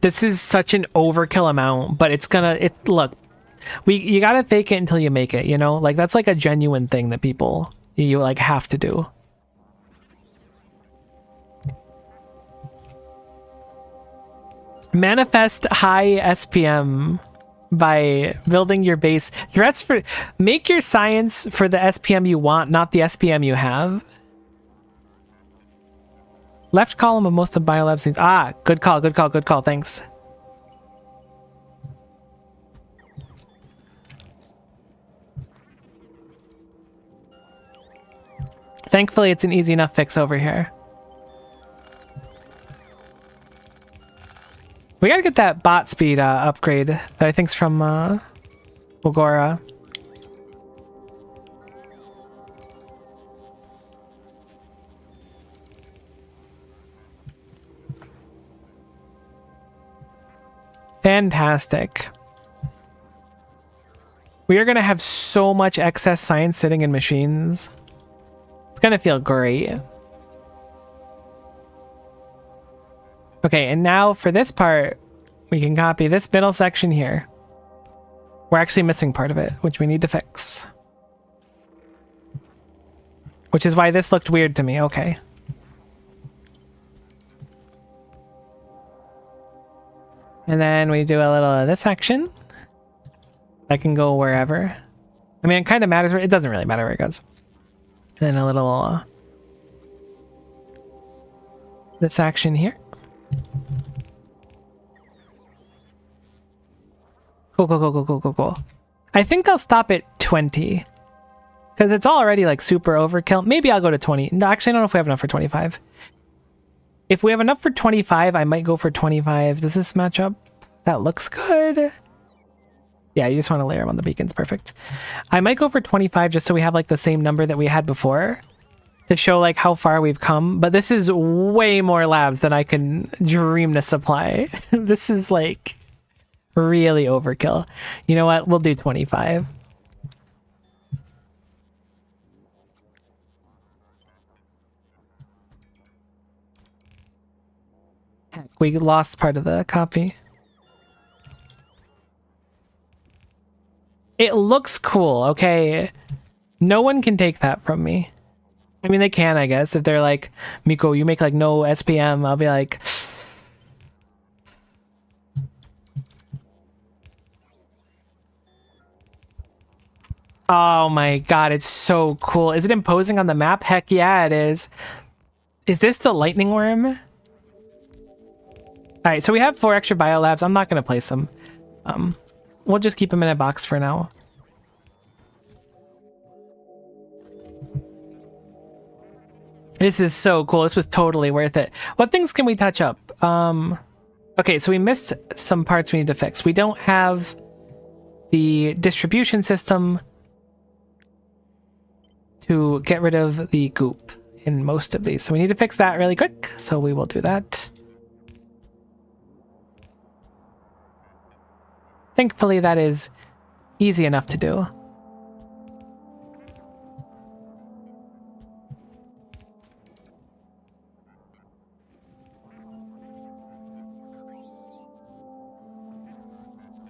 This is such an overkill amount, but it's gonna, look, you gotta fake it until you make it, you know? Like, that's like a genuine thing that people, you like have to do. Manifest high SPM by building your base. Make your science for the SPM you want, not the SPM you have. Left column of most of the biolabs needs. Ah, good call, good call, good call. Thanks. Thankfully, it's an easy enough fix over here. We gotta get that bot speed upgrade that I think's from Bogora. Fantastic. We are gonna have so much excess science sitting in machines. It's gonna feel great. Okay, and now for this part, we can copy this middle section here. We're actually missing part of it, which we need to fix. Which is why this looked weird to me. Okay. And then we do a little of this section. I can go wherever. I mean, it kind of matters. It doesn't really matter where it goes. And then a little this action here. Cool, cool, cool, cool, cool, cool, cool. I think I'll stop at 20. Because it's already like super overkill. Maybe I'll go to 20. No, actually, I don't know if we have enough for 25. If we have enough for 25, I might go for 25. Does this match up? That looks good. Yeah, you just want to layer them on the beacons. Perfect. I might go for 25 just so we have like the same number that we had before to show like how far we've come. But this is way more labs than I can dream to supply. This is like really overkill. You know what? We'll do 25. Heck, we lost part of the copy. It looks cool, okay? No one can take that from me. I mean, they can, I guess. If they're like, Miko, you make like no SPM, I'll be like... Oh my god, it's so cool. Is it imposing on the map? Heck yeah, it is. Is this the lightning worm? Alright, so we have 4 extra biolabs. I'm not going to place them. We'll just keep them in a box for now. This is so cool. This was totally worth it. What things can we touch up? Okay, so we missed some parts we need to fix. We don't have the distribution system to get rid of the goop in most of these. So we need to fix that really quick. So we will do that. Thankfully, that is easy enough to do.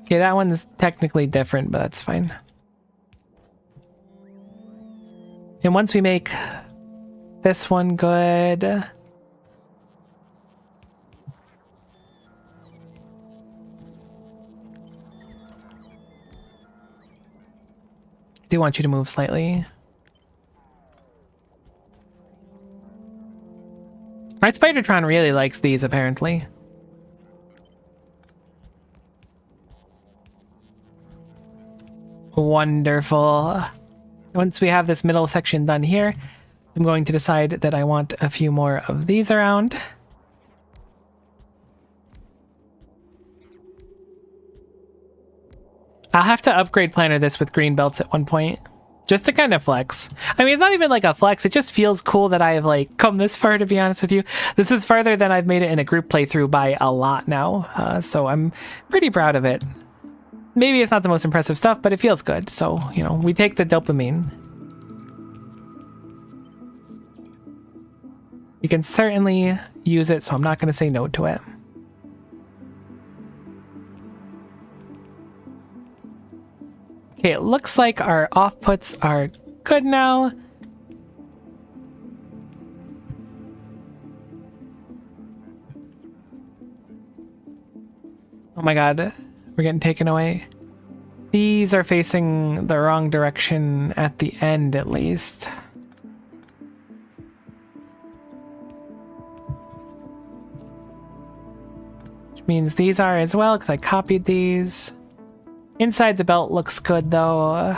Okay, that one's technically different, but that's fine. And once we make this one good, I do want you to move slightly. My Spidertron really likes these, apparently. Wonderful. Once we have this middle section done here, I'm going to decide that I want a few more of these around. I'll have to upgrade planner this with green belts at one point, just to kind of flex. I mean, it's not even like a flex, it just feels cool that I have like come this far, to be honest with you. This is farther than I've made it in a group playthrough by a lot now, so I'm pretty proud of it. Maybe it's not the most impressive stuff, but it feels good, so, you know, we take the dopamine. You can certainly use it, so I'm not going to say no to it. Okay, it looks like our offputs are good now. Oh my god, we're getting taken away. These are facing the wrong direction at the end, at least. Which means these are as well, because I copied these. Inside the belt looks good, though.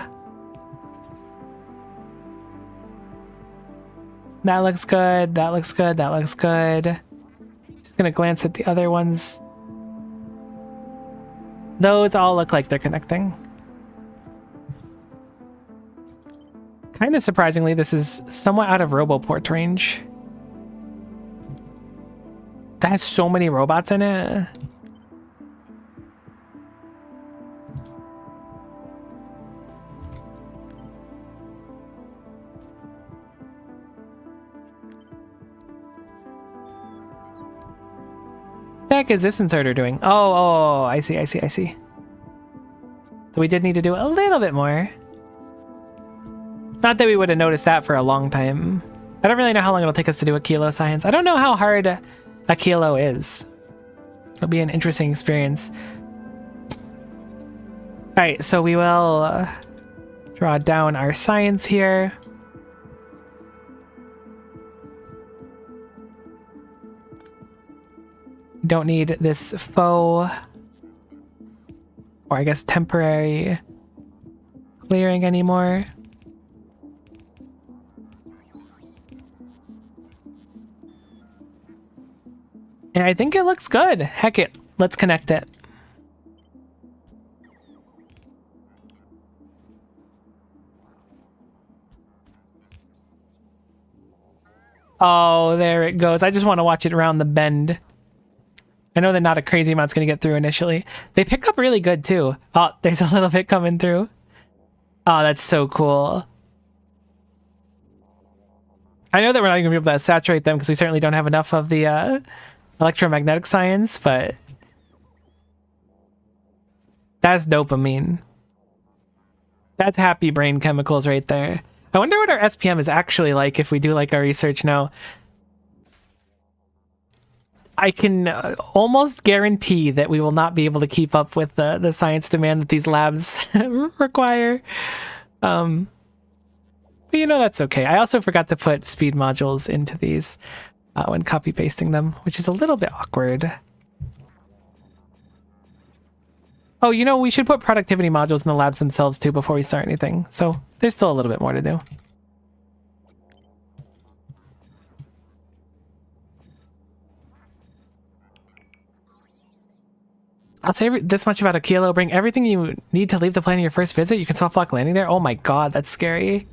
That looks good, that looks good, that looks good. Just gonna glance at the other ones. Those all look like they're connecting. Kind of surprisingly, this is somewhat out of Roboport range. That has so many robots in it. What the heck is this inserter doing? Oh, I see. So we did need to do a little bit more. Not that we would have noticed that for a long time. I don't really know how long it'll take us to do a kilo science. I don't know how hard a kilo is. It'll be an interesting experience. Alright, so we will draw down our science here. Don't need this faux, or I guess temporary, clearing anymore. And I think it looks good. Heck it, let's connect it. Oh, there it goes. I just want to watch it around the bend. I know that not a crazy amount's going to get through initially. They pick up really good too. Oh, there's a little bit coming through. Oh, that's so cool. I know that we're not going to be able to saturate them because we certainly don't have enough of the electromagnetic science, but that's dopamine. That's happy brain chemicals right there. I wonder what our SPM is actually like if we do like our research now. I can almost guarantee that we will not be able to keep up with the science demand that these labs require. But you know, that's okay. I also forgot to put speed modules into these when copy pasting them, which is a little bit awkward. Oh, you know, we should put productivity modules in the labs themselves too before we start anything. So there's still a little bit more to do. I'll say this much about a kilo. Bring everything you need to leave the plane on your first visit. You can soft lock landing there. Oh my god, that's scary.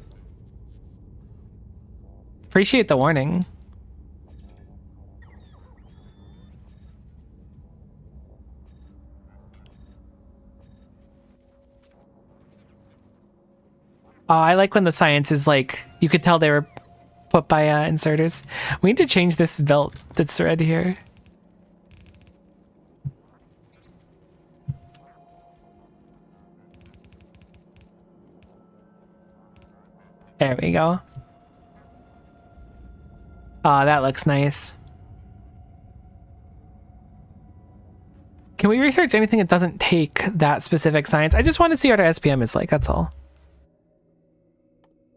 Appreciate the warning. Oh, I like when the science is like, you could tell they were put by inserters. We need to change this belt that's red here. There we go. Oh, that looks nice. Can we research anything that doesn't take that specific science? I just want to see what our SPM is like, that's all.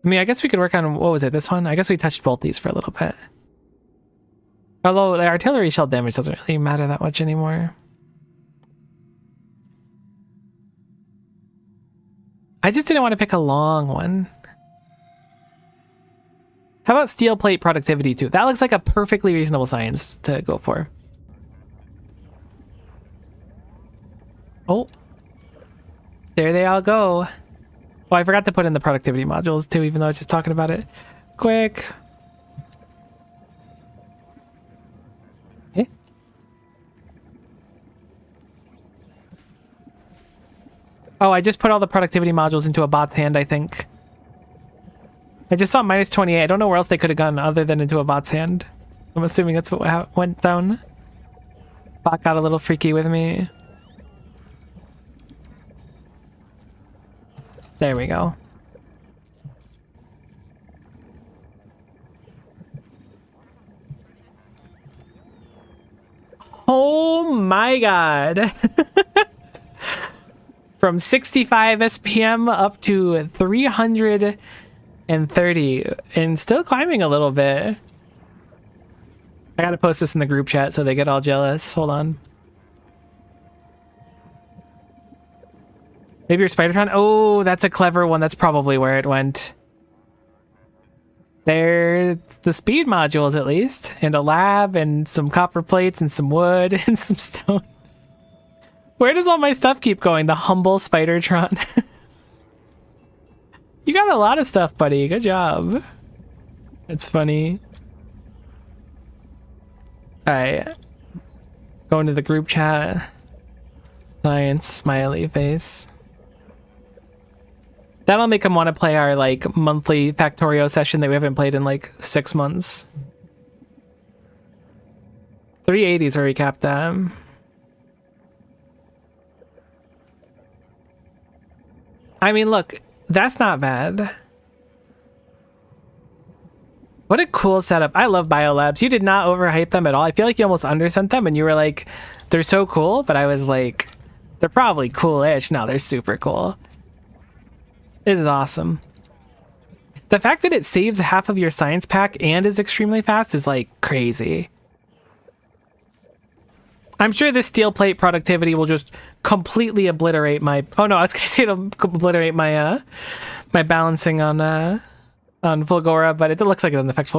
I mean, I guess we could work on, what was it, this one? I guess we touched both these for a little bit. Although the artillery shell damage doesn't really matter that much anymore. I just didn't want to pick a long one. How about steel plate productivity too? That looks like a perfectly reasonable science to go for. Oh. There they all go. Oh, I forgot to put in the productivity modules too, even though I was just talking about it. Quick. Eh? Oh, I just put all the productivity modules into a bot's hand, I think. I just saw minus 28. I don't know where else they could have gone other than into a bot's hand. I'm assuming that's what went down. Bot got a little freaky with me. There we go. Oh my god. From 65 SPM up to 330 and still climbing a little bit. I gotta post this in the group chat so they get all jealous. Hold on. Maybe your Spidertron? Oh, that's a clever one. That's probably where it went. There's the speed modules at least, and a lab, and some copper plates, and some wood, and some stone. Where does all my stuff keep going? The humble Spidertron. You got a lot of stuff, buddy. Good job. It's funny. Alright. Go into the group chat. Science, smiley face. That'll make him want to play our like monthly Factorio session that we haven't played in like 6 months. 380 is where we capped that. I mean, look, that's not bad. What a cool setup. I love biolabs. You did not overhype them at all. I feel like you almost undersent them and you were like, they're so cool, but I was like, they're probably cool-ish. No, they're super cool. This is awesome. The fact that it saves half of your science pack and is extremely fast is like crazy. I'm sure this steel plate productivity will just completely obliterate my... Oh no, I was gonna say it'll obliterate my my balancing on Fulgora, but it looks like it doesn't affect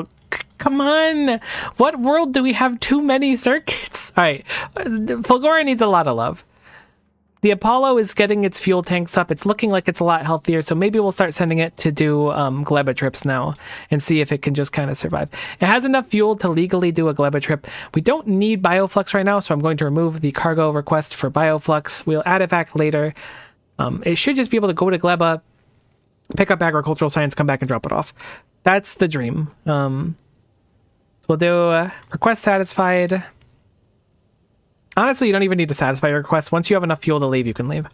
Come on! What world do we have too many circuits? Alright, Fulgora needs a lot of love. The Apollo is getting its fuel tanks up. It's looking like it's a lot healthier, so maybe we'll start sending it to do Gleba trips now and see if it can just kind of survive. It has enough fuel to legally do a Gleba trip. We don't need Bioflux right now, so I'm going to remove the cargo request for Bioflux. We'll add it back later. It should just be able to go to Gleba, pick up agricultural science, come back and drop it off. That's the dream. So we'll do request satisfied. Honestly, you don't even need to satisfy your request. Once you have enough fuel to leave, you can leave.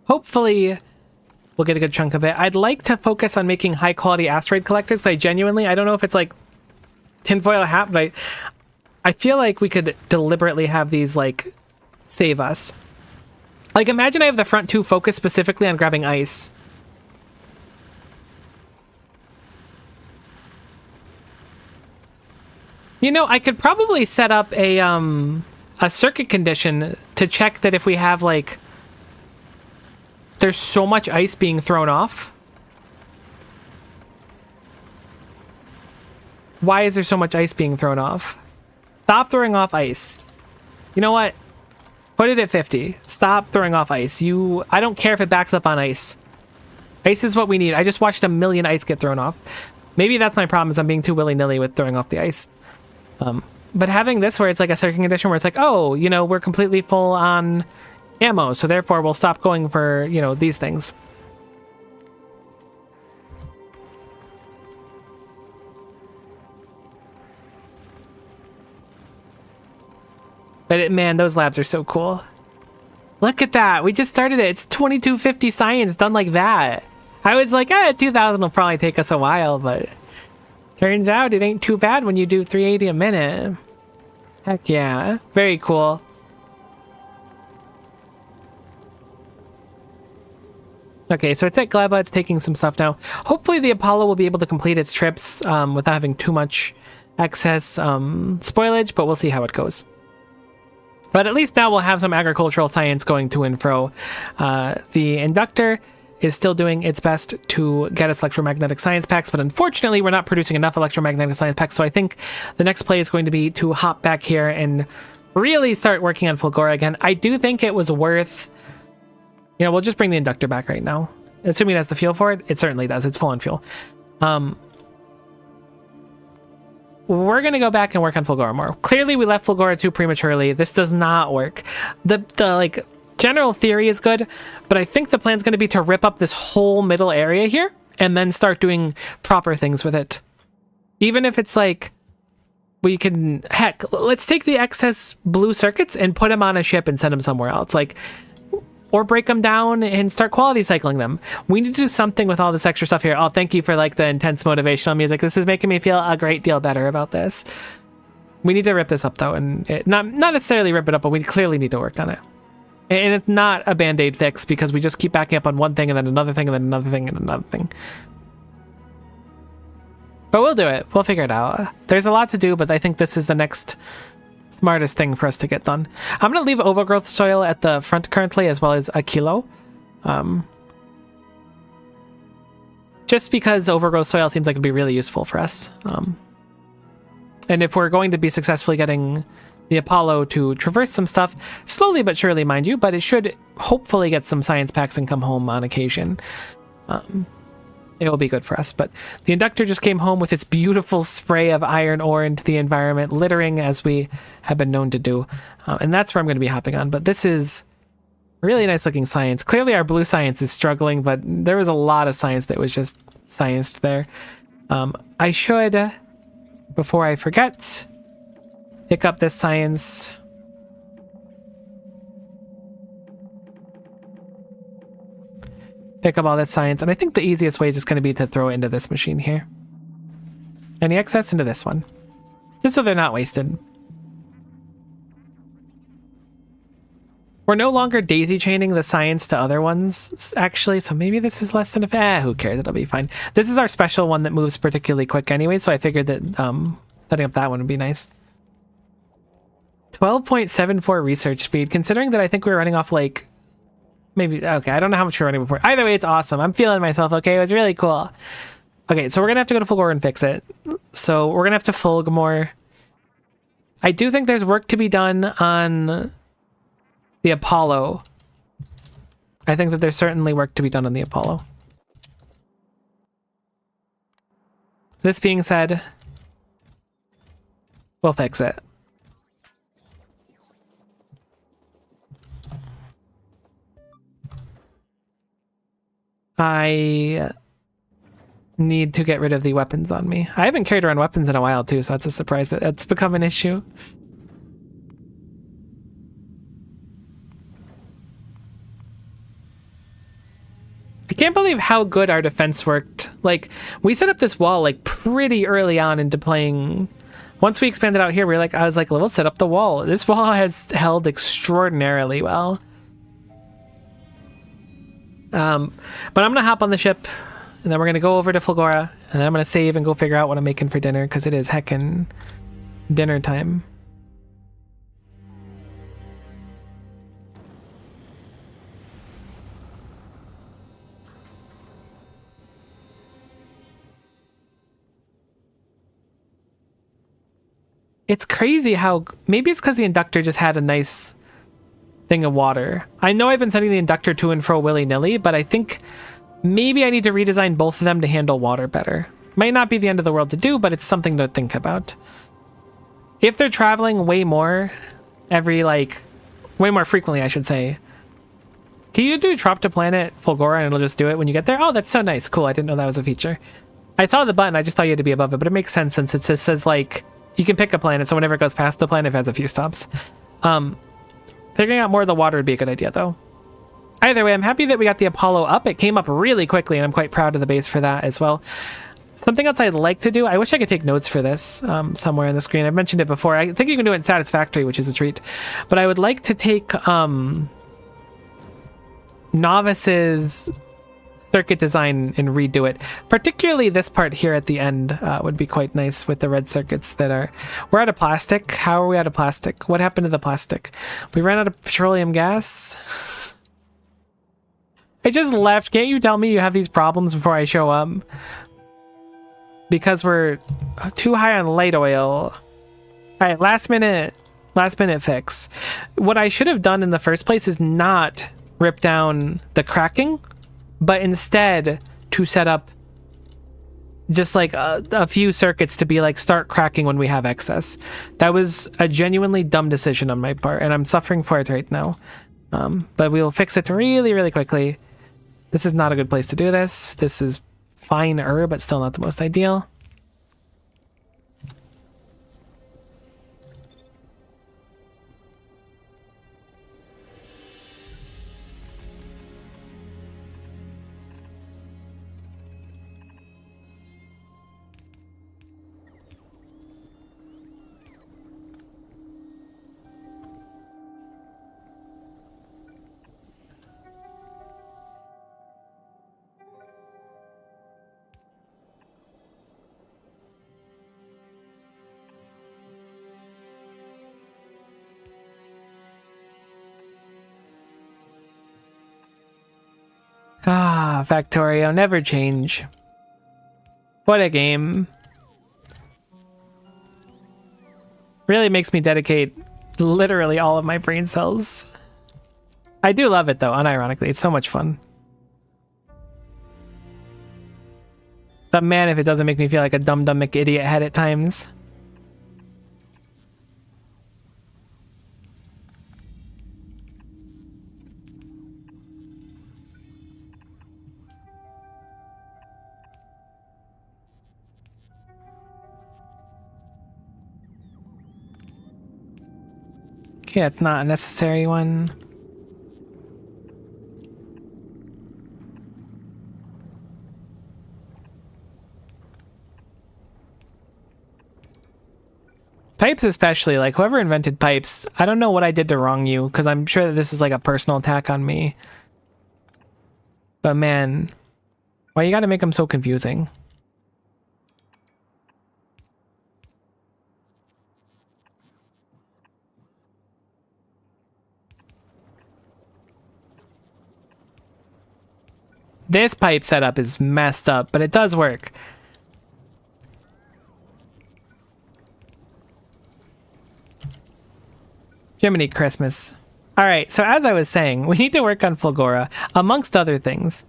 Hopefully, we'll get a good chunk of it. I'd like to focus on making high-quality asteroid collectors. I don't know if it's like tinfoil hat, but I feel like we could deliberately have these, like, save us. Like, imagine I have the front two focused specifically on grabbing ice. You know, I could probably set up a circuit condition to check that if we have, like, there's so much ice being thrown off. Why is there so much ice being thrown off? Stop throwing off ice. You know what? Put it at 50. Stop throwing off ice. I don't care if it backs up on ice. Ice is what we need. I just watched a million ice get thrown off. Maybe that's my problem, is I'm being too willy-nilly with throwing off the ice. But having this where it's like a certain condition where it's like, oh, you know, we're completely full on ammo, so therefore we'll stop going for, you know, these things. But man, those labs are so cool. Look at that. We just started it. It's 2250 science done like that. I was like, 2000 will probably take us a while, but turns out it ain't too bad when you do 380 a minute. Heck yeah. Very cool. Okay, so it's at Gleba. It's taking some stuff now. Hopefully the Apollo will be able to complete its trips without having too much excess spoilage, but we'll see how it goes. But at least now we'll have some agricultural science going to and fro. The inductor is still doing its best to get us electromagnetic science packs, but unfortunately we're not producing enough electromagnetic science packs, so I think the next play is going to be to hop back here and really start working on Fulgora again. I do think it was worth... You know, we'll just bring the inductor back right now. Assuming it has the fuel for it. It certainly does. It's full on fuel. We're going to go back and work on Fulgora more. Clearly, we left Fulgora too prematurely. This does not work. The like general theory is good, but I think the plan's going to be to rip up this whole middle area here and then start doing proper things with it. Even if it's like, we can... Heck, let's take the excess blue circuits and put them on a ship and send them somewhere else. Like... Or break them down and start quality cycling them. We need to do something with all this extra stuff here. Oh, thank you for like the intense motivational music. This is making me feel a great deal better about this. We need to rip this up though, and not necessarily rip it up, but we clearly need to work on it. And it's not a band-aid fix because we just keep backing up on one thing and then another thing and then another thing and another thing. But we'll do it. We'll figure it out. There's a lot to do, but I think this is the next smartest thing for us to get done. I'm going to leave overgrowth soil at the front currently, as well as a kilo. Just because overgrowth soil seems like it'd be really useful for us. And if we're going to be successfully getting the Apollo to traverse some stuff, slowly but surely, mind you, but it should hopefully get some science packs and come home on occasion. It will be good for us. But the inductor just came home with its beautiful spray of iron ore into the environment, littering as we have been known to do. And that's where I'm going to be hopping on. But this is really nice looking science. Clearly our blue science is struggling, but there was a lot of science that was just scienced there. I should, before I forget, pick up this science. Pick up all this science, and I think the easiest way is just going to be to throw it into this machine here. Any excess into this one. Just so they're not wasted. We're no longer daisy chaining the science to other ones, actually, so maybe this is less than a... who cares, it'll be fine. This is our special one that moves particularly quick anyway, so I figured that setting up that one would be nice. 12.74 research speed, considering that I think we were running off like... Maybe, okay, I don't know how much we were running before. Either way, it's awesome. I'm feeling myself, okay? It was really cool. Okay, so we're going to have to go to Fulgora and fix it. So we're going to have to fulg more. I do think there's work to be done on the Apollo. I think that there's certainly work to be done on the Apollo. This being said, we'll fix it. I need to get rid of the weapons on me. I haven't carried around weapons in a while too, so that's a surprise that it's become an issue. I can't believe how good our defense worked. Like, we set up this wall like pretty early on into playing. Once we expanded out here, I was like, well, we'll set up the wall. This wall has held extraordinarily well. But I'm going to hop on the ship, and then we're going to go over to Fulgora, and then I'm going to save and go figure out what I'm making for dinner, because it is heckin' dinner time. It's crazy how... Maybe it's because the inductor just had a nice thing of water. I know I've been sending the inductor to and fro willy-nilly, but I think maybe I need to redesign both of them to handle water better. Might not be the end of the world to do, but it's something to think about. If they're traveling way more, way more frequently, I should say. Can you do drop to planet Fulgora and it'll just do it when you get there? Oh, that's so nice. Cool. I didn't know that was a feature. I saw the button. I just thought you had to be above it, but it makes sense since it just says like you can pick a planet. So whenever it goes past the planet, it has a few stops. Figuring out more of the water would be a good idea though. Either way, I'm happy that we got the Apollo up. It came up really quickly and I'm quite proud of the base for that as well. Something else I'd like to do, I wish I could take notes for this somewhere on the screen. I've mentioned it before. I think you can do it in Satisfactory, which is a treat. But I would like to take Novice's circuit design and redo it. Particularly this part here at the end would be quite nice with the red circuits that are... We're out of plastic. How are we out of plastic? What happened to the plastic? We ran out of petroleum gas. I just left. Can't you tell me you have these problems before I show up? Because we're too high on light oil. All right, last minute fix. What I should have done in the first place is not rip down the cracking, but instead to set up just like a few circuits to be like start cracking when we have excess. That was a genuinely dumb decision on my part, and I'm suffering for it right now. But we will fix it really, really quickly. This is not a good place to do this. This is fine-er, but still not the most ideal. Ah, Factorio, never change. What a game. Really makes me dedicate literally all of my brain cells. I do love it though, unironically. It's so much fun. But man, if it doesn't make me feel like a dumb idiot head at times. Okay, that's not a necessary one. Pipes especially, like whoever invented pipes, I don't know what I did to wrong you, because I'm sure that this is like a personal attack on me. But man, why you gotta make them so confusing? This pipe setup is messed up, but it does work. Jiminy Christmas. Alright, so as I was saying, we need to work on Fulgora, amongst other things.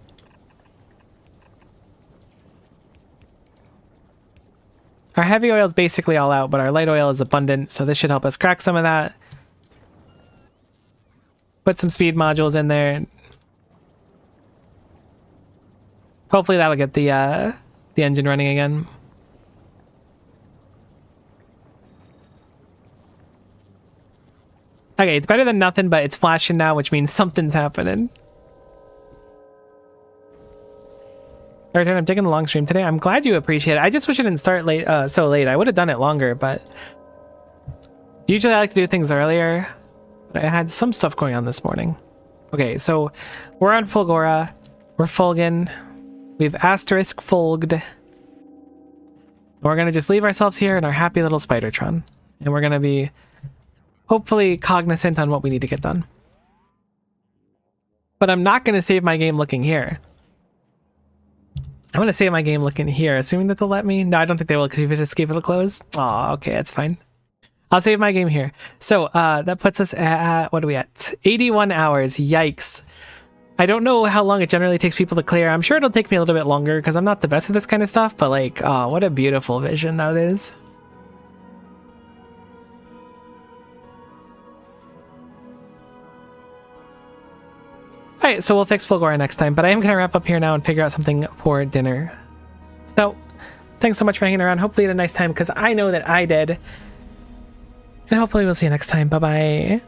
Our heavy oil is basically all out, but our light oil is abundant, so this should help us crack some of that. Put some speed modules in there. Hopefully that'll get the engine running again. Okay, it's better than nothing, but it's flashing now, which means something's happening. Alright, I'm taking a long stream today. I'm glad you appreciate it. I just wish it didn't start late, so late. I would have done it longer, but usually I like to do things earlier. But I had some stuff going on this morning. Okay, so we're on Fulgora. We're fulging. We've asterisk fulged. We're gonna just leave ourselves here in our happy little Spidertron, and we're gonna be hopefully cognizant on what we need to get done. But I'm not gonna save my game looking here. I'm gonna save my game looking here, assuming that they'll let me. No, I don't think they will, because you just gave it a close. Oh, okay, that's fine. I'll save my game here. So that puts us at, what are we at? 81 hours. Yikes. I don't know how long it generally takes people to clear. I'm sure it'll take me a little bit longer because I'm not the best at this kind of stuff, but like, oh, what a beautiful vision that is. Alright, so we'll fix Fulgora next time, but I am going to wrap up here now and figure out something for dinner. So, thanks so much for hanging around. Hopefully you had a nice time, because I know that I did. And hopefully we'll see you next time. Bye-bye.